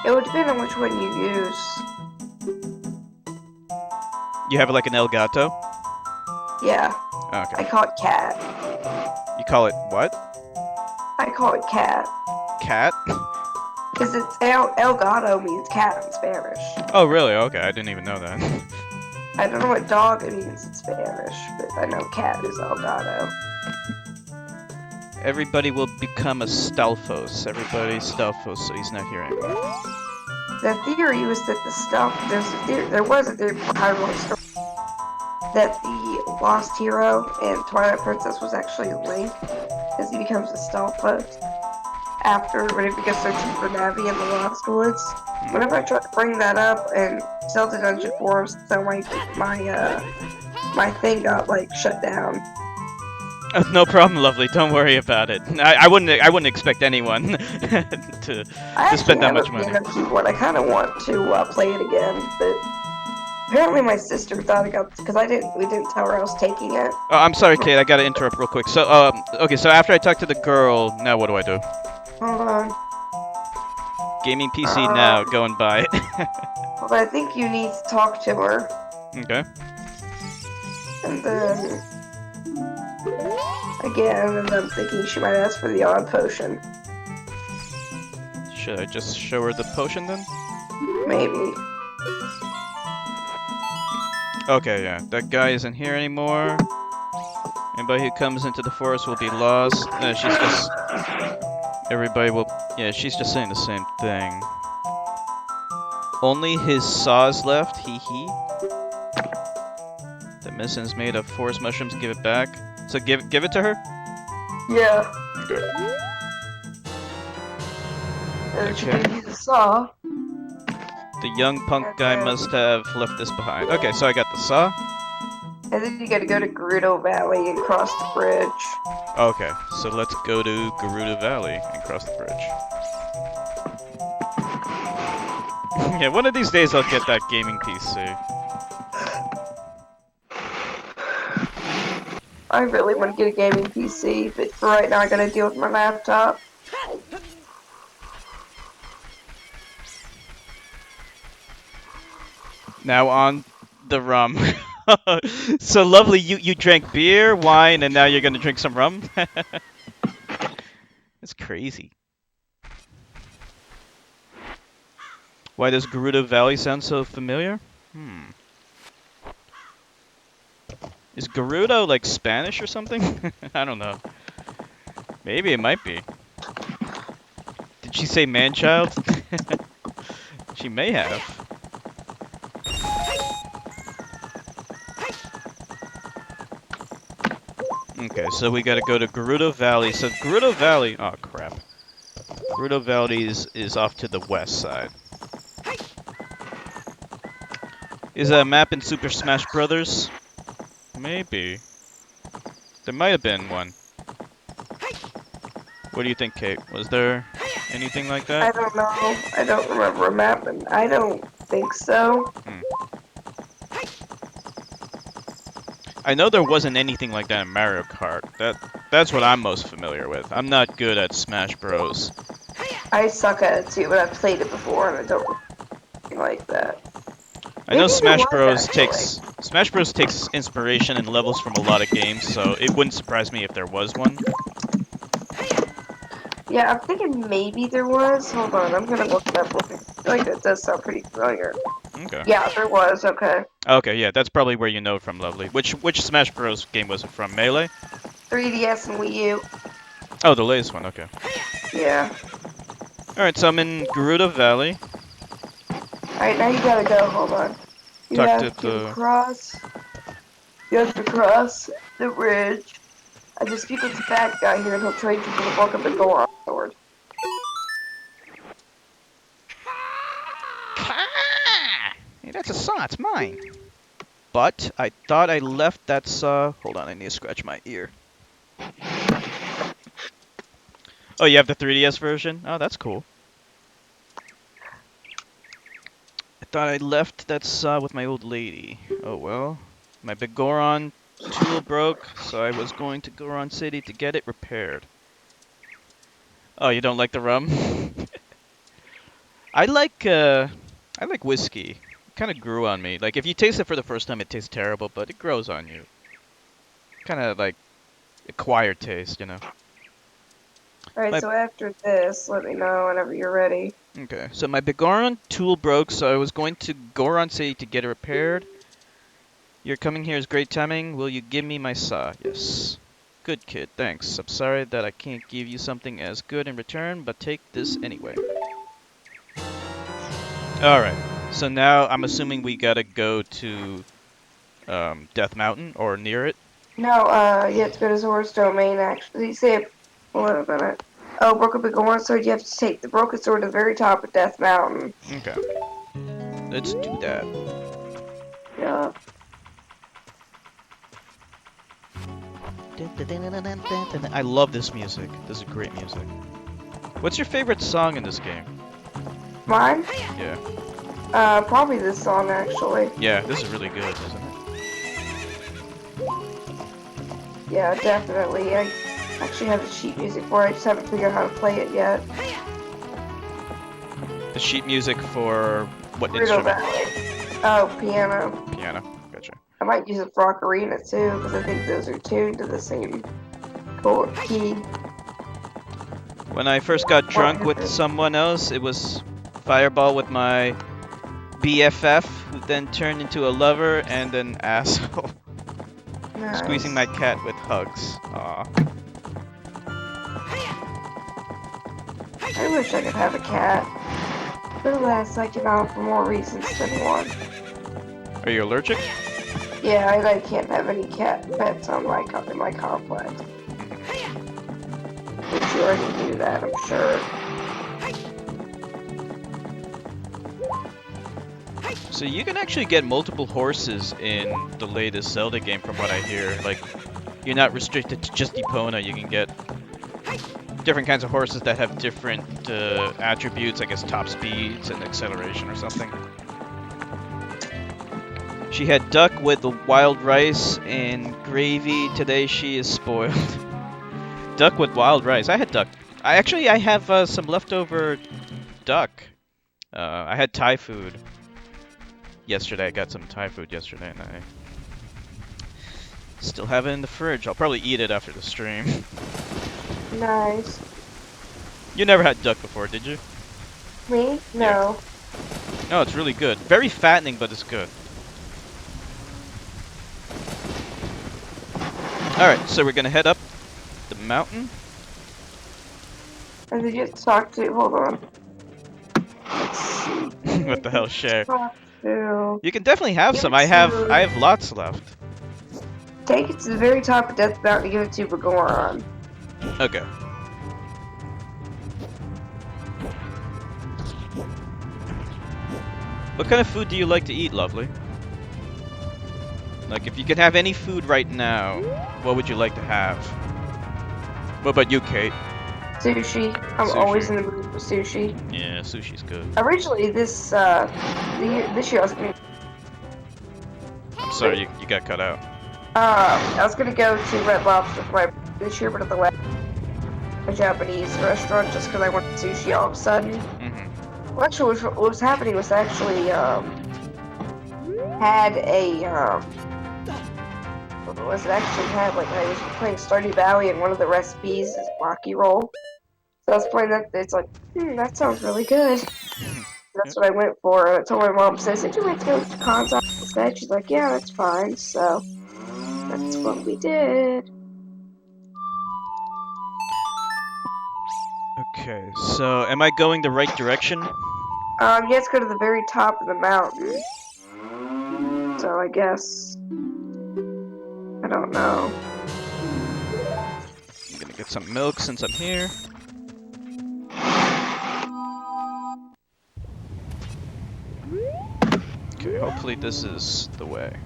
It would depend on which one you use. You have like an Elgato? Yeah. Okay. I call it cat. You call it what? I call it cat. Cat? Because it's Elgato means cat in Spanish. Oh, really? Okay, I didn't even know that. I don't know what dog it means in Spanish, but I know cat is Elgato. Everybody will become a Stalfos. Everybody's Stalfos, so he's not here anymore. The theory was that there was a theory behind one story that the lost hero in Twilight Princess was actually Link, because he becomes a Stalfos when he begins searching for Navi in the Lost Woods. Whenever I tried to bring that up in Zelda Dungeon forums, so my thing got like shut down. No problem, lovely. Don't worry about it. I wouldn't expect anyone to spend that much money. I kind of want to play it again, but apparently my sister thought because we didn't tell her I was taking it. Oh, I'm sorry, Kate. I gotta interrupt real quick. So, okay. So after I talk to the girl, now what do I do? Hold on. Gaming PC now. Go and buy it. Well, I think you need to talk to her. Okay. And then again, and I'm thinking she might ask for the odd potion. Should I just show her the potion then? Maybe. Okay, yeah. That guy isn't here anymore. Anybody who comes into the forest will be lost. She's just... Everybody will... Yeah, she's just saying the same thing. Only his saws left, hee hee. The mission's made of forest mushrooms, give it back. So give it to her? Yeah. Okay. And she gave you the saw. The young punk guy must have left this behind. Okay, so I got the saw. And then you gotta go to Gerudo Valley and cross the bridge. Okay, so let's go to Gerudo Valley and cross the bridge. Yeah, one of these days I'll get that gaming PC. I really want to get a gaming PC, but for right now I gotta deal with my laptop. Now on the rum. So lovely, you drank beer, wine, and now you're gonna drink some rum? That's crazy. Why does Gerudo Valley sound so familiar? Hmm. Is Gerudo like Spanish or something? I don't know. Maybe it might be. Did she say man-child? She may have. Okay, so we gotta go to Gerudo Valley. So Gerudo Valley... Oh, crap. Gerudo Valley is off to the west side. Is that a map in Super Smash Brothers? Maybe. There might have been one. What do you think, Kate? Was there anything like that? I don't know. I don't remember a map, and I don't think so. I know there wasn't anything like that in Mario Kart. That's what I'm most familiar with. I'm not good at Smash Bros. I suck at it too, but I've played it before, and I don't like that. I know Maybe there was, actually. Smash Bros takes inspiration and levels from a lot of games, so it wouldn't surprise me if there was one. Yeah, I'm thinking maybe there was. Hold on, I'm gonna look it up real quick. I feel like that does sound pretty familiar. Okay. Yeah, there was. Okay. Okay, yeah, that's probably where you know from, Lovely. Which Smash Bros game was it from? Melee? 3DS and Wii U. Oh, the latest one. Okay. Yeah. All right, so I'm in Gerudo Valley. Alright, now you gotta go. Hold on. You Talk have to to the. cross. You have to cross the bridge. I just speak with the bad guy here, and he'll trade you for the book of the Goron sword. Hey, that's a saw. It's mine. But I thought I left that saw. Hold on, I need to scratch my ear. Oh, you have the 3DS version? Oh, that's cool. I thought I left that saw with my old lady. Oh well. My big Goron tool broke, so I was going to Goron City to get it repaired. Oh, you don't like the rum? I like whiskey. It kind of grew on me. Like if you taste it for the first time, it tastes terrible, but it grows on you. Kind of like acquired taste, you know. Alright, My so after this, let me know whenever you're ready. Okay, so my big Goron tool broke, so I was going to Goron City to get it repaired. Your coming here is great timing. Will you give me my saw? Yes. Good kid, thanks. I'm sorry that I can't give you something as good in return, but take this anyway. Alright, so now I'm assuming we gotta go to Death Mountain, or near it. No, you have to go to Zora's Domain, actually. You say, hold on a minute. Oh, broke up a Goron sword, you have to take the broken sword to the very top of Death Mountain. Okay, let's do that. Yeah. I love this music. This is great music. What's your favorite song in this game? Mine? Yeah. Probably this song, actually. Yeah, this is really good, isn't it? Yeah, definitely. I actually have the sheet music for it, I just haven't figured out how to play it yet. The sheet music for what Gerudo instrument? Valley. Oh, piano. Piano. Gotcha. I might use it for Ocarina, too, because I think those are tuned to the same chord key. When I first got drunk with someone else, it was Fireball with my BFF, who then turned into a lover and an asshole. Nice. Squeezing my cat with hugs. Aw. I wish I could have a cat. But alas, I cannot for more reasons than one. Are you allergic? Yeah, I can't have any cat pets on in my complex. But you already knew that, I'm sure. So you can actually get multiple horses in the latest Zelda game from what I hear. Like, you're not restricted to just Epona, you can get different kinds of horses that have different attributes, I guess top speeds and acceleration or something. She had duck with the wild rice and gravy. Today she is spoiled. Duck with wild rice. I had duck. I have some leftover duck. I had Thai food yesterday. I got some Thai food yesterday, and I still have it in the fridge. I'll probably eat it after the stream. Nice. You never had duck before, did you? Me? No. No, it's really good. Very fattening, but it's good. Alright, so we're gonna head up the mountain. And did you talk to? Hold on. Let's see. What the hell, share? Talk to. You can definitely have Give some. it I to- have lots left. Take it to the very top of Death Mountain and give it to Bagoron. Okay. What kind of food do you like to eat, Lovely? Like, if you could have any food right now, what would you like to have? What about you, Kate? Sushi. I'm Sushi. always in the mood for sushi. Yeah, sushi's good. Originally, this year I was gonna I'm sorry, you got cut out. I was gonna go to Red Lobster for my this year, but at the last a Japanese restaurant just because I wanted sushi all of a sudden. Mm-hmm. Well, actually, what was happening was actually had a what was it actually had like I was playing Stardew Valley and one of the recipes is maki roll. So I was playing that. It's like, that sounds really good. That's what I went for. And I told my mom, says, did you like to go to cons instead? She's like, yeah, that's fine. So that's what we did. Okay, so am I going the right direction? You have to go to the very top of the mountain. So I guess I don't know. I'm gonna get some milk since I'm here. Okay, hopefully this is the way.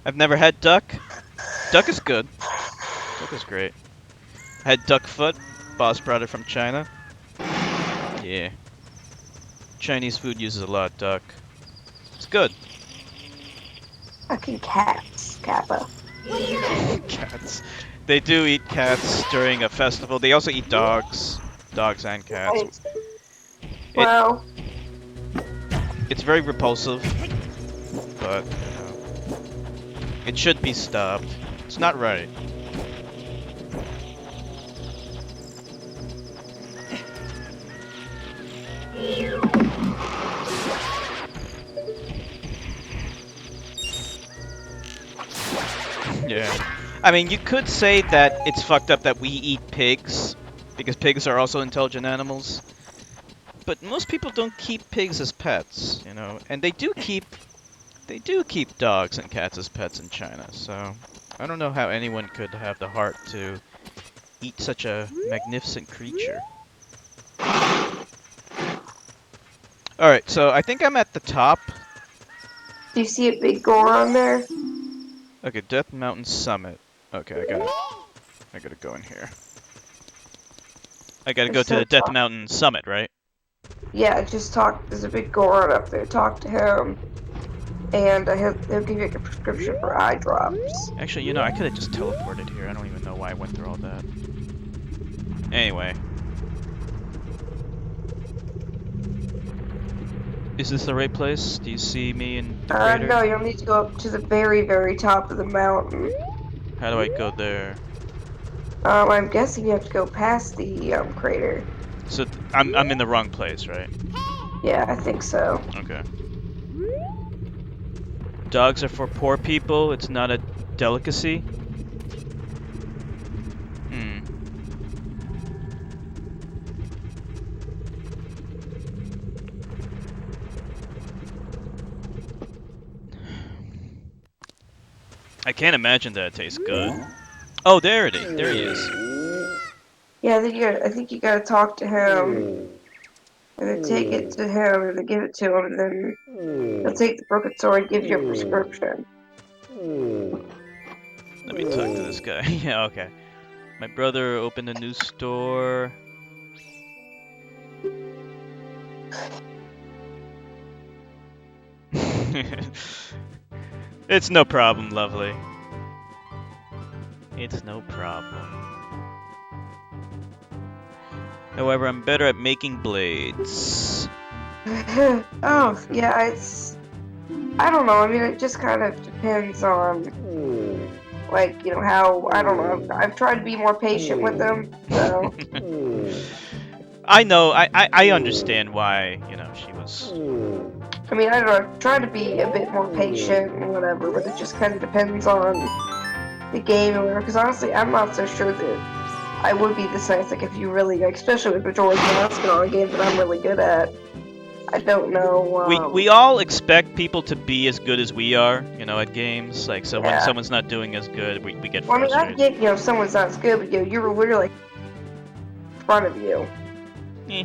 I've never had duck. Duck is good. Duck is great. I had duck foot. Boss brought it from China. Yeah. Chinese food uses a lot of duck. It's good. Fucking cats, Kappa. Cats. They do eat cats during a festival. They also eat dogs. Dogs and cats. Well, It's very repulsive, but you know, it should be stopped. It's not right. Yeah. I mean, you could say that it's fucked up that we eat pigs, because pigs are also intelligent animals. But most people don't keep pigs as pets, you know, and they do keep dogs and cats as pets in China. So I don't know how anyone could have the heart to eat such a magnificent creature. All right, so I think I'm at the top. do you see a big Goron there? Okay, Death Mountain Summit. Okay, I gotta go in here. I gotta go to the Death Mountain Summit, right? Yeah, just talk. There's a big Goron up there. Talk to him, and he'll give you a prescription for eye drops. Actually, you know, I could have just teleported here. I don't even know why I went through all that. Anyway. Is this the right place? Do you see me in the crater? No, you'll need to go up to the very, very top of the mountain. How do I go there? I'm guessing you have to go past the crater. So I'm in the wrong place, right? Yeah, I think so. Okay. Dogs are for poor people. It's not a delicacy. Hmm. I can't imagine that it tastes good. Oh, there he is. Yeah, I think you gotta talk to him, and then take it to him, and then give it to him, and then he'll take the broken sword and give you a prescription. Let me talk to this guy. Yeah, okay. My brother opened a new store. It's no problem, lovely. It's no problem. However, I'm better at making blades. Oh, yeah, it's... I don't know, I mean, it just kind of depends on, like, you know, how... I don't know, I've tried to be more patient with them, so... I know, I understand why, you know, she was... I mean, I don't know, I've tried to be a bit more patient and whatever, but it just kind of depends on the game or whatever, because honestly, I'm not so sure that I would be this nice, like, if you really, like, especially with Majora's Mask and all the games that I'm really good at. I don't know, We all expect people to be as good as we are, you know, at games. Like, so when yeah. someone's not doing as good, we get Well, I mean, I frustrated. get, you know, someone's not as good, but, you know, you're literally in front of you. Eh.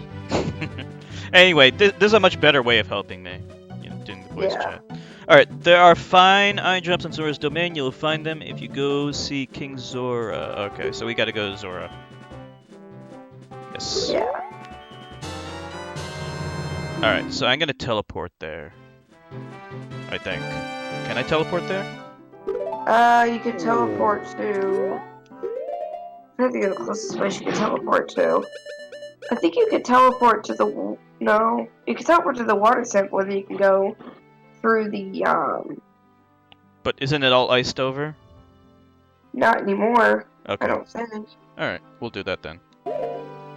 Anyway, there's a much better way of helping me, you know, doing the voice chat. Alright, there are fine eye drops in Zora's domain. You'll find them if you go see King Zora. Okay, so we gotta go to Zora. Yes. Yeah. Alright, so I'm gonna teleport there. I think. Can I teleport there? You could teleport to... I think the closest place you can teleport to. I think you could teleport to the... No. You could teleport to the water temple, and then you can go through the, But isn't it all iced over? Not anymore, Okay. I don't think. Alright, we'll do that then.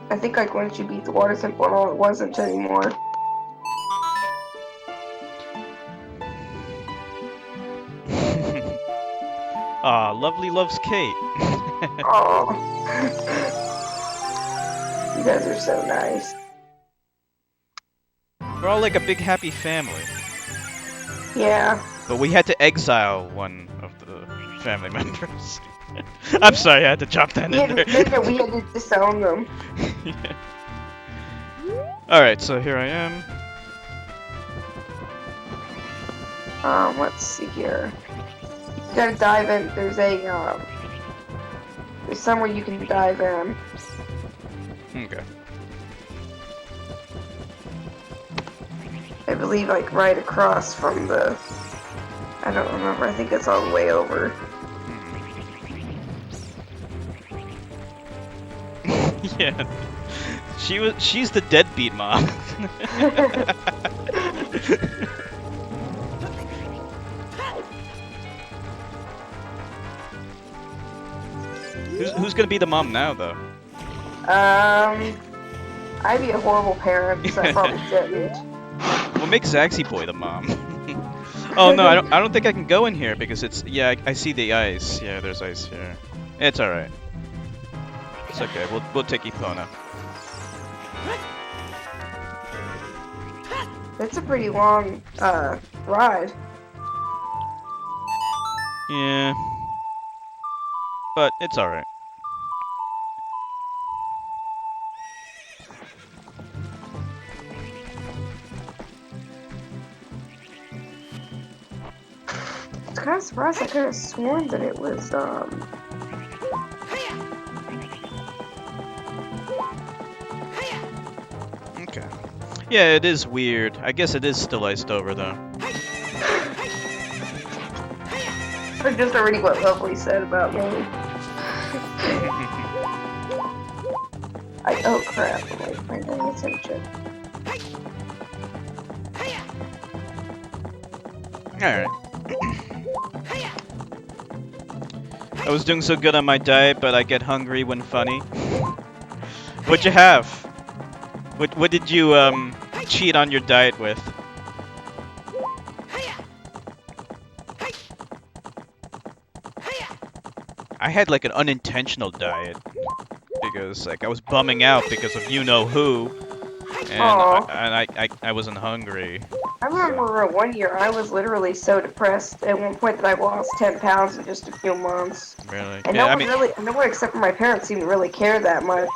I think, like, once you beat the water temple and all, it wasn't anymore. Aw, Lovely loves Kate. Oh, you guys are so nice. We're all like a big happy family. Yeah. But we had to exile one of the family members. I'm sorry, I had to drop that in there. We had to disown them. Yeah. Alright, so here I am. Let's see here. You gotta dive in. There's somewhere you can dive in. Okay. I believe, like, right across from the... I don't remember. I think it's all the way over. Yeah. She's the deadbeat mom. Who's gonna be the mom now, though? I'd be a horrible parent, so I probably shouldn't. Well, make Zaxy Boy the mom. Oh no, I don't think I can go in here because it's I see the ice. Yeah, there's ice here. It's all right. It's okay. We'll take Epona. It's a pretty long ride. Yeah, but it's all right. I was kind of surprised. I could have sworn that it was Okay. Yeah, it is weird. I guess it is still iced over though. Or just already what Lovely said about me. Oh crap, I'm like paying attention. Alright. I was doing so good on my diet, but I get hungry when funny. What'd you have? What did you cheat on your diet with? I had like an unintentional diet because like I was bumming out because of you know who, and I wasn't hungry. I remember one year I was literally so depressed at one point that I lost 10 pounds in just a few months. Really? And Yeah, no one except for my parents seemed to really care that much.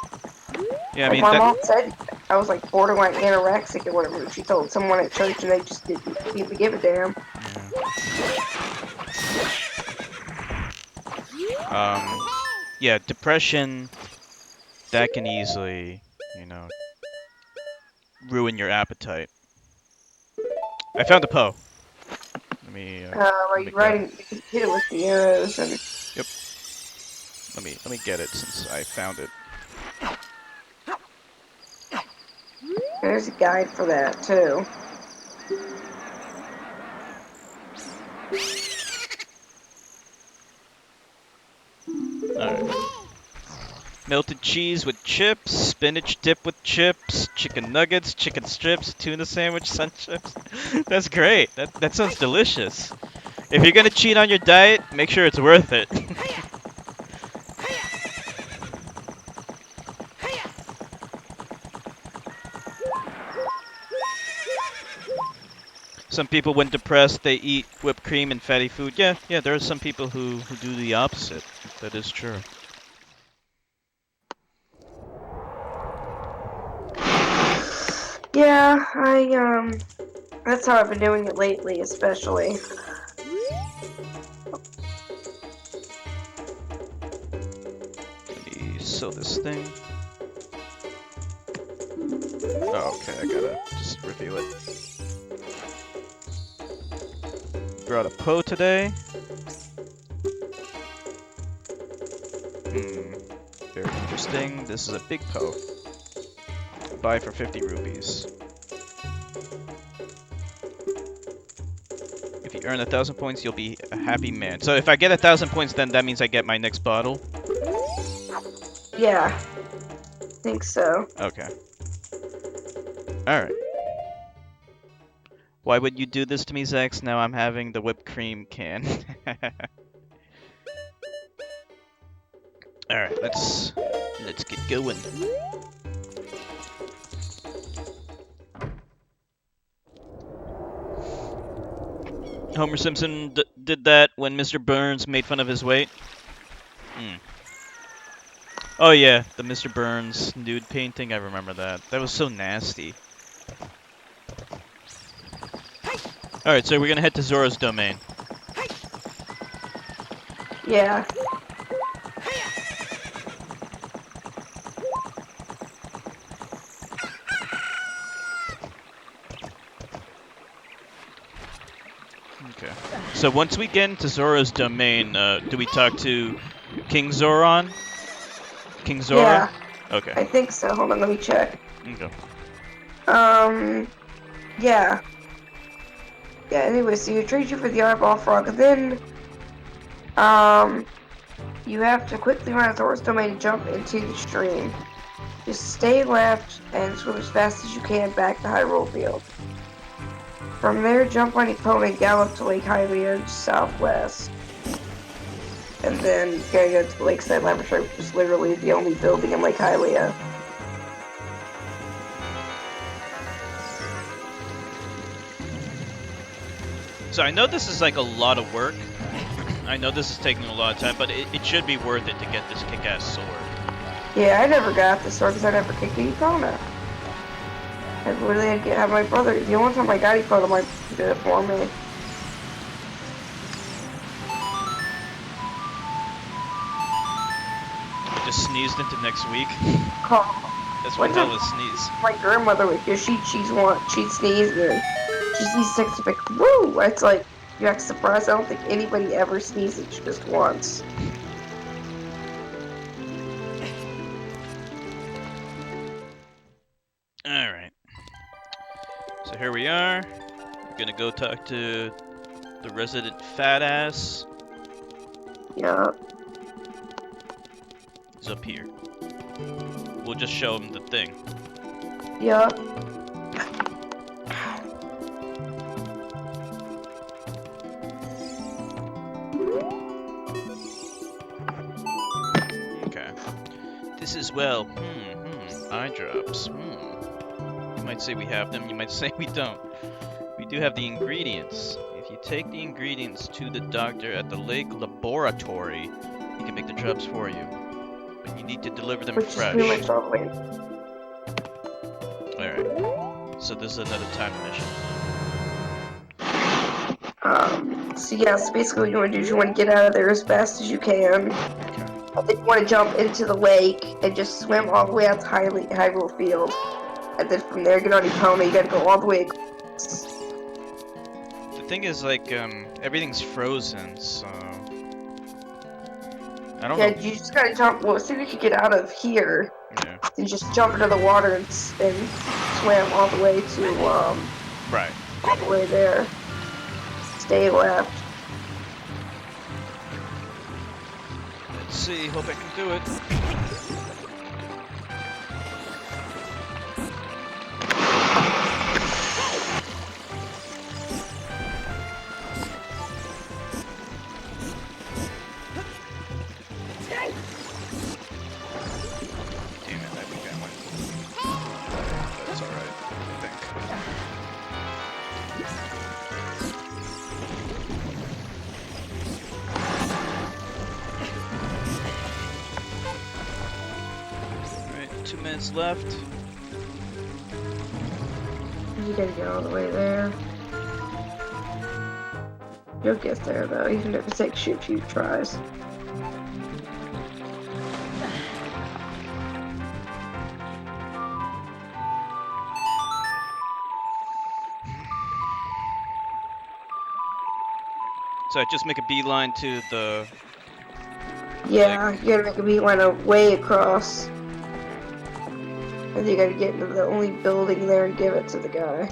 Yeah, I like mean my mom said I was like borderline anorexic or whatever. She told someone at church and they just didn't even give a damn. Yeah, depression, that can easily, you know, ruin your appetite. I found a Poe. Are let me you get. riding? You can hit it with the arrows, and Yep. Let me get it since I found it. there's a guide for that too. Alright. Melted cheese with chips, spinach dip with chips, chicken nuggets, chicken strips, tuna sandwich, sun chips. That's great. That sounds delicious. If you're gonna cheat on your diet, make sure it's worth it. Some people, when depressed, they eat whipped cream and fatty food. Yeah, there are some people who do the opposite. That is true. Yeah, that's how I've been doing it lately, especially. Let me sew this thing. Oh, okay, I gotta just reveal it. Brought a Poe today. Very interesting. This is a big Poe. Buy for 50 rupees. If you earn 1,000 points, you'll be a happy man. So if I get 1,000 points, then that means I get my next bottle? Yeah, I think so. Okay. Alright. Why would you do this to me, Zax? Now I'm having the whipped cream can. Alright, let's get going. Homer Simpson did that when Mr. Burns made fun of his weight. Oh yeah, the Mr. Burns nude painting, I remember that. That was so nasty. Alright, so we're gonna head to Zora's domain. Yeah. Okay. So once we get into Zora's domain, do we talk to King Zoran? King Zora? Yeah. Okay. I think so. Hold on, let me check. Okay. Yeah. Yeah, anyway, so you trade you for the eyeball frog, and then, you have to quickly run a Zora's domain and jump into the stream. Just stay left and swim as fast as you can back to Hyrule Field. From there, jump on your pony and gallop to Lake Hylia southwest. And then you gotta go to the Lakeside Laboratory, which is literally the only building in Lake Hylia. So I know this is like a lot of work. I know this is taking a lot of time, but it should be worth it to get this kick-ass sword. Yeah, I never got the sword because I never kicked Epona. I literally had to have my brother. The only time I got Epona, my brother did it for me. Just sneezed into next week. That's one hell of a sneeze. My grandmother would just she'd sneeze and she sneezes next to me, like, woo! It's like, you're not surprised. I don't think anybody ever sneezes just once. Alright. So here we are. We're gonna go talk to the resident fat ass. Yeah. He's up here. We'll just show him the thing. Yeah. Okay. This is, well, eye drops. You might say we have them, you might say we don't. We do have the ingredients. If you take the ingredients to the doctor at the lake laboratory, he can make the drops for you. But you need to deliver them fresh. Which is really Alright. So this is another time mission. So yeah, so basically what you want to do is you want to get out of there as fast as you can. Okay. And then you want to jump into the lake and just swim all the way out to Hyrule Field. And then from there, get on your pony, you gotta go all the way across. The thing is, like, everything's frozen, so I don't Yeah, know. you just gotta jump. Well, see if you can get out of here. Yeah. You just jump into the water and swam all the way to Right. all the way there. Stay left. Let's see. Hope I can do it. Damn it! I think I went. That's all right. I think. Alright, 2 minutes left. You gotta get all the way there. You'll get there though, even if it takes you a few tries. So I just make a beeline to the. Yeah, you gotta make a beeline way across. And you gotta get into the only building there and give it to the guy.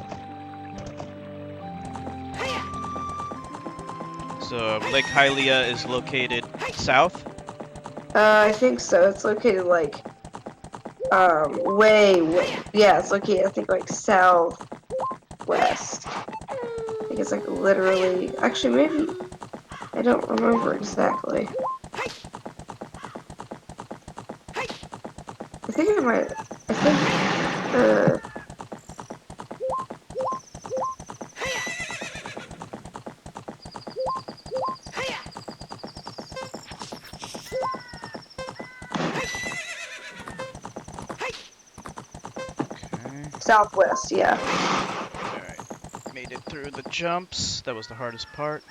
So Lake Hylia is located south. I think so. It's located like, yeah, it's located, I think, like southwest. I think it's like literally, actually, maybe, I don't remember exactly. I think it might, I think, Okay. southwest, yeah. Alright. Made it through the jumps. That was the hardest part.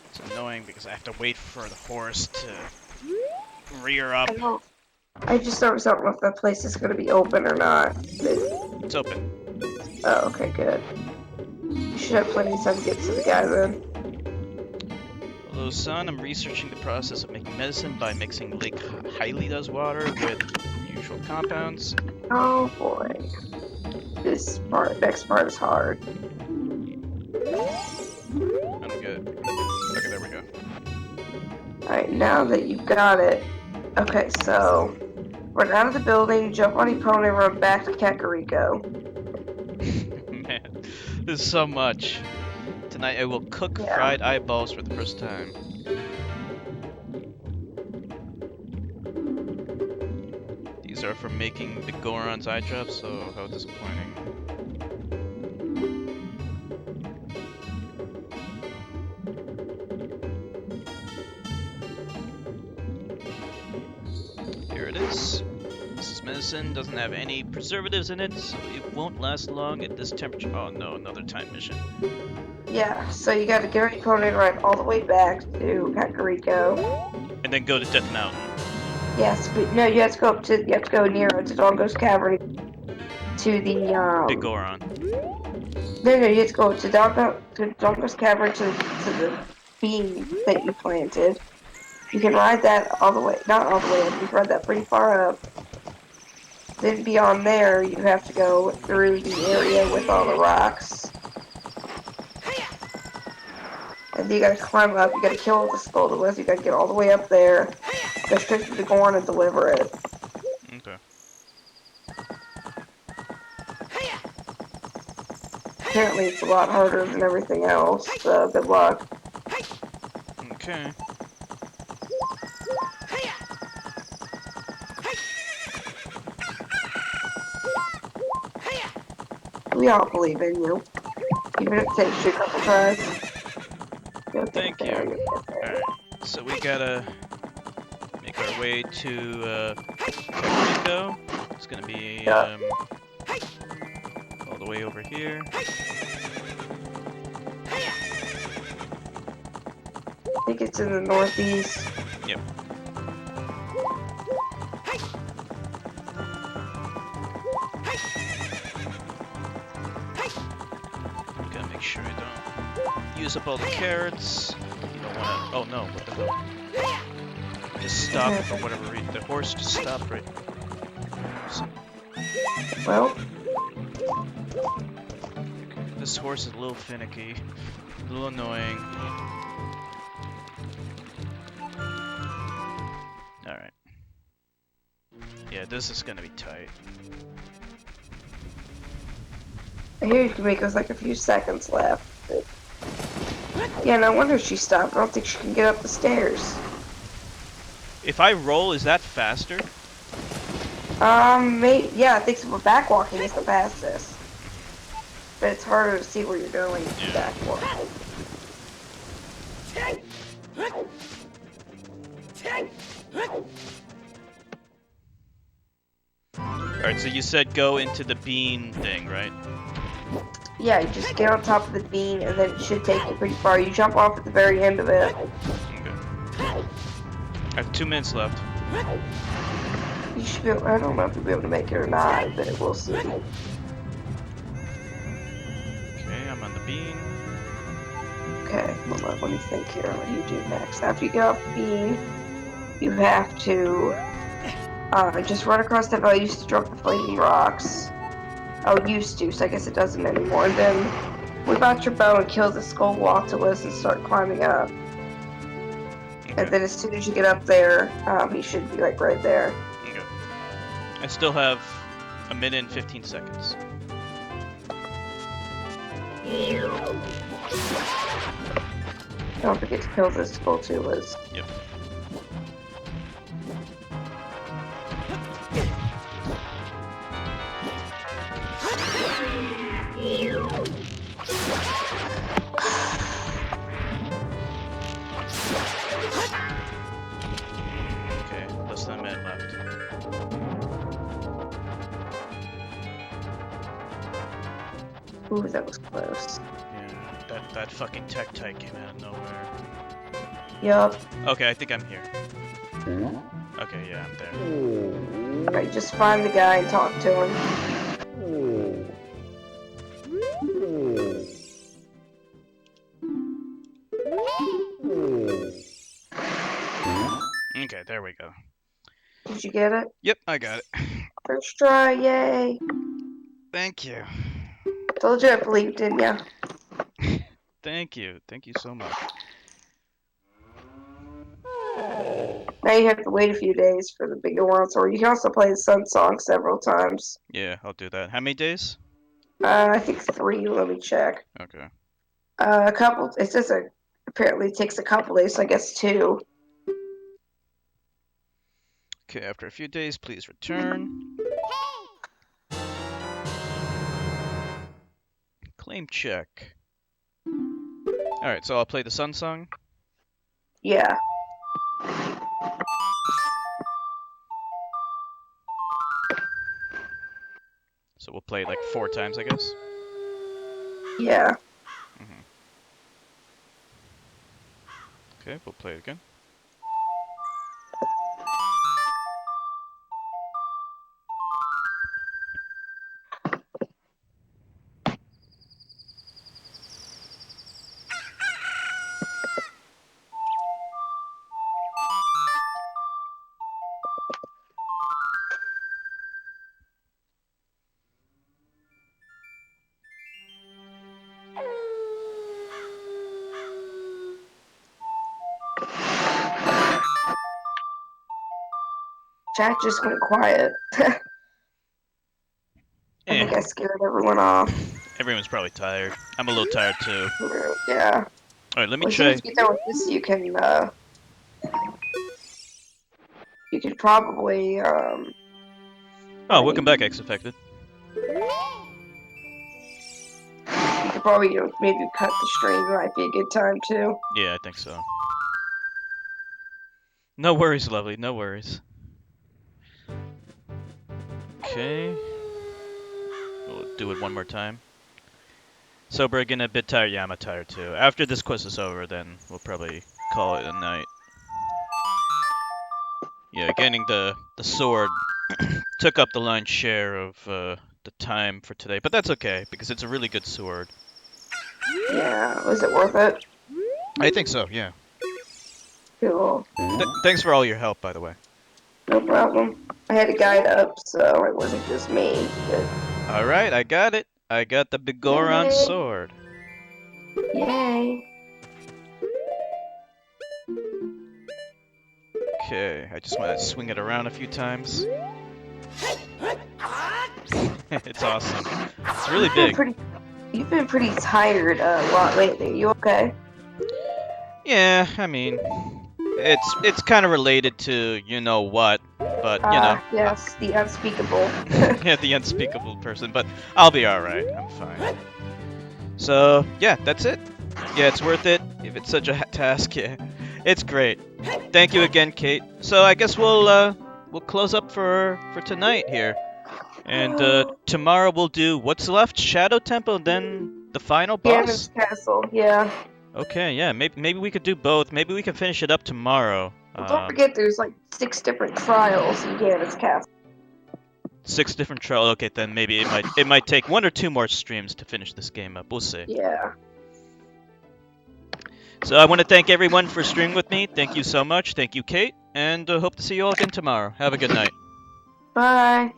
It's annoying because I have to wait for the horse to rear up. I just don't know if that place is gonna be open or not. It's open. Oh, okay, good. You should have plenty of time to get to the guy then. Hello, son. I'm researching the process of making medicine by mixing Lake Hylia's water with usual compounds. Oh boy. Next part is hard. I don't get it. Okay, there we go. Alright, now that you've got it. Okay, so run out of the building, jump on your pony, run back to Kakariko. Man, there's so much. Tonight I will cook fried eyeballs for the first time. These are for making the Goron's eye drops, so how disappointing. Here it is. This is medicine, doesn't have any preservatives in it, so it won't last long at this temperature. Oh no, another time mission. Yeah, so you gotta get your pony and ride all the way back to Kakariko. And then go to Death Mountain. Yes, but no, you have to go near to Dongo's Cavern to the Big Goron. No, you have to go to Dongo's Cavern to the beam that you planted. You can ride that all the way, not all the way up, you can ride that pretty far up. Then beyond there, you have to go through the area with all the rocks. And then you gotta climb up, you gotta kill the Skuldolith, you gotta get all the way up there, go straight to the Gorn and deliver it. Okay. Apparently it's a lot harder than everything else, so good luck. Okay. We all believe in you. Even if it takes you a couple tries. Thank you. Alright, so we gotta make our way to Kakariko. It's gonna be, hold the way over here. I think it's in the northeast. Yep. Gotta make sure you don't use up all the carrots. You don't wanna. Oh no! What the hell? Just stop for whatever reason. The horse just stopped right. So, Well, this horse is a little finicky, a little annoying. All right. Yeah, this is gonna be tight. I hear you can make us like a few seconds left. But... Yeah, no wonder she stopped. I don't think she can get up the stairs. If I roll, is that faster? Yeah, I think so. But backwalking is the fastest. But it's harder to see where you're going backwalking. Alright, so you said go into the bean thing, right? Yeah, you just get on top of the bean and then it should take you pretty far. You jump off at the very end of it. Okay. I have 2 minutes left. You should be able, I don't know if you'll be able to make it or not, but we'll see. Okay, I'm on the bean. Okay, hold on, let me think here. What do you do next? After you get off the bean, you have to just run across the valley. You used to drop the flaming rocks. Oh, used to, so I guess it doesn't anymore. And then whip out your bow and kill the skull waltulus and start climbing up. Okay. And then as soon as you get up there, he should be like right there. Okay. I still have 1 minute and 15 seconds. Don't forget to kill the skull waltulus. Yep. Okay, less than a minute left. Ooh, that was close. Yeah, that fucking tech type came out of nowhere. Yup. Okay, I think I'm here. Okay, yeah, I'm there. Alright, just find the guy and talk to him. Okay, there we go. Did you get it? Yep, I got it. First try, yay! Thank you. Told you I believed in ya. Thank you. Thank you so much. Now you have to wait a few days for the bigger ones, or you can also play the Sun Song several times. Yeah, I'll do that. How many days? I think 3, let me check. Okay. A couple, it says apparently it takes a couple days, so I guess 2. Okay, after a few days, please return. Claim check. Alright, so I'll play the Sun Song. Yeah. So we'll play it like 4 times, I guess. Yeah. Okay, we'll play it again. Chat just went quiet. I think I scared everyone off. Everyone's probably tired. I'm a little tired too. Yeah. Alright, let me Well, as soon try. as you get done with this, you can probably, Oh, welcome back, X Affected. you could probably, maybe cut the stream. Might be a good time, too. Yeah, I think so. No worries, lovely. No worries. Okay. We'll do it one more time. So we're getting a bit tired. Yeah, I'm tired too. After this quest is over, then we'll probably call it a night. Yeah, getting the sword took up the lion's share of the time for today, but that's okay because it's a really good sword. Yeah, was it worth it? I think so. Yeah. Cool. Thanks for all your help, by the way. No problem. I had a guide up, so it wasn't just me. But... All right, I got it. I got the Bigoron Yay. sword. Yay. Okay, I just want to swing it around a few times. It's awesome. It's really big. You've been pretty tired a lot lately. You okay? Yeah, I mean, it's kind of related to you know what, but you know. Yes, the unspeakable. Yeah, the unspeakable person, but I'll be all right. I'm fine. So yeah, that's it. Yeah, it's worth it if it's such a task. Yeah, it's great. Thank you again, Kate. So I guess we'll close up for tonight here, and tomorrow we'll do what's left, Shadow Temple, and then the final boss. Ganon's Castle. Yeah. Okay, yeah, maybe we could do both. Maybe we can finish it up tomorrow. Well, don't forget, there's like 6 different trials in Ganon's Castle. 6 different trials. Okay, then maybe it might take 1 or 2 more streams to finish this game up. We'll see. Yeah. So I want to thank everyone for streaming with me. Thank you so much. Thank you, Kate, and hope to see you all again tomorrow. Have a good night. Bye.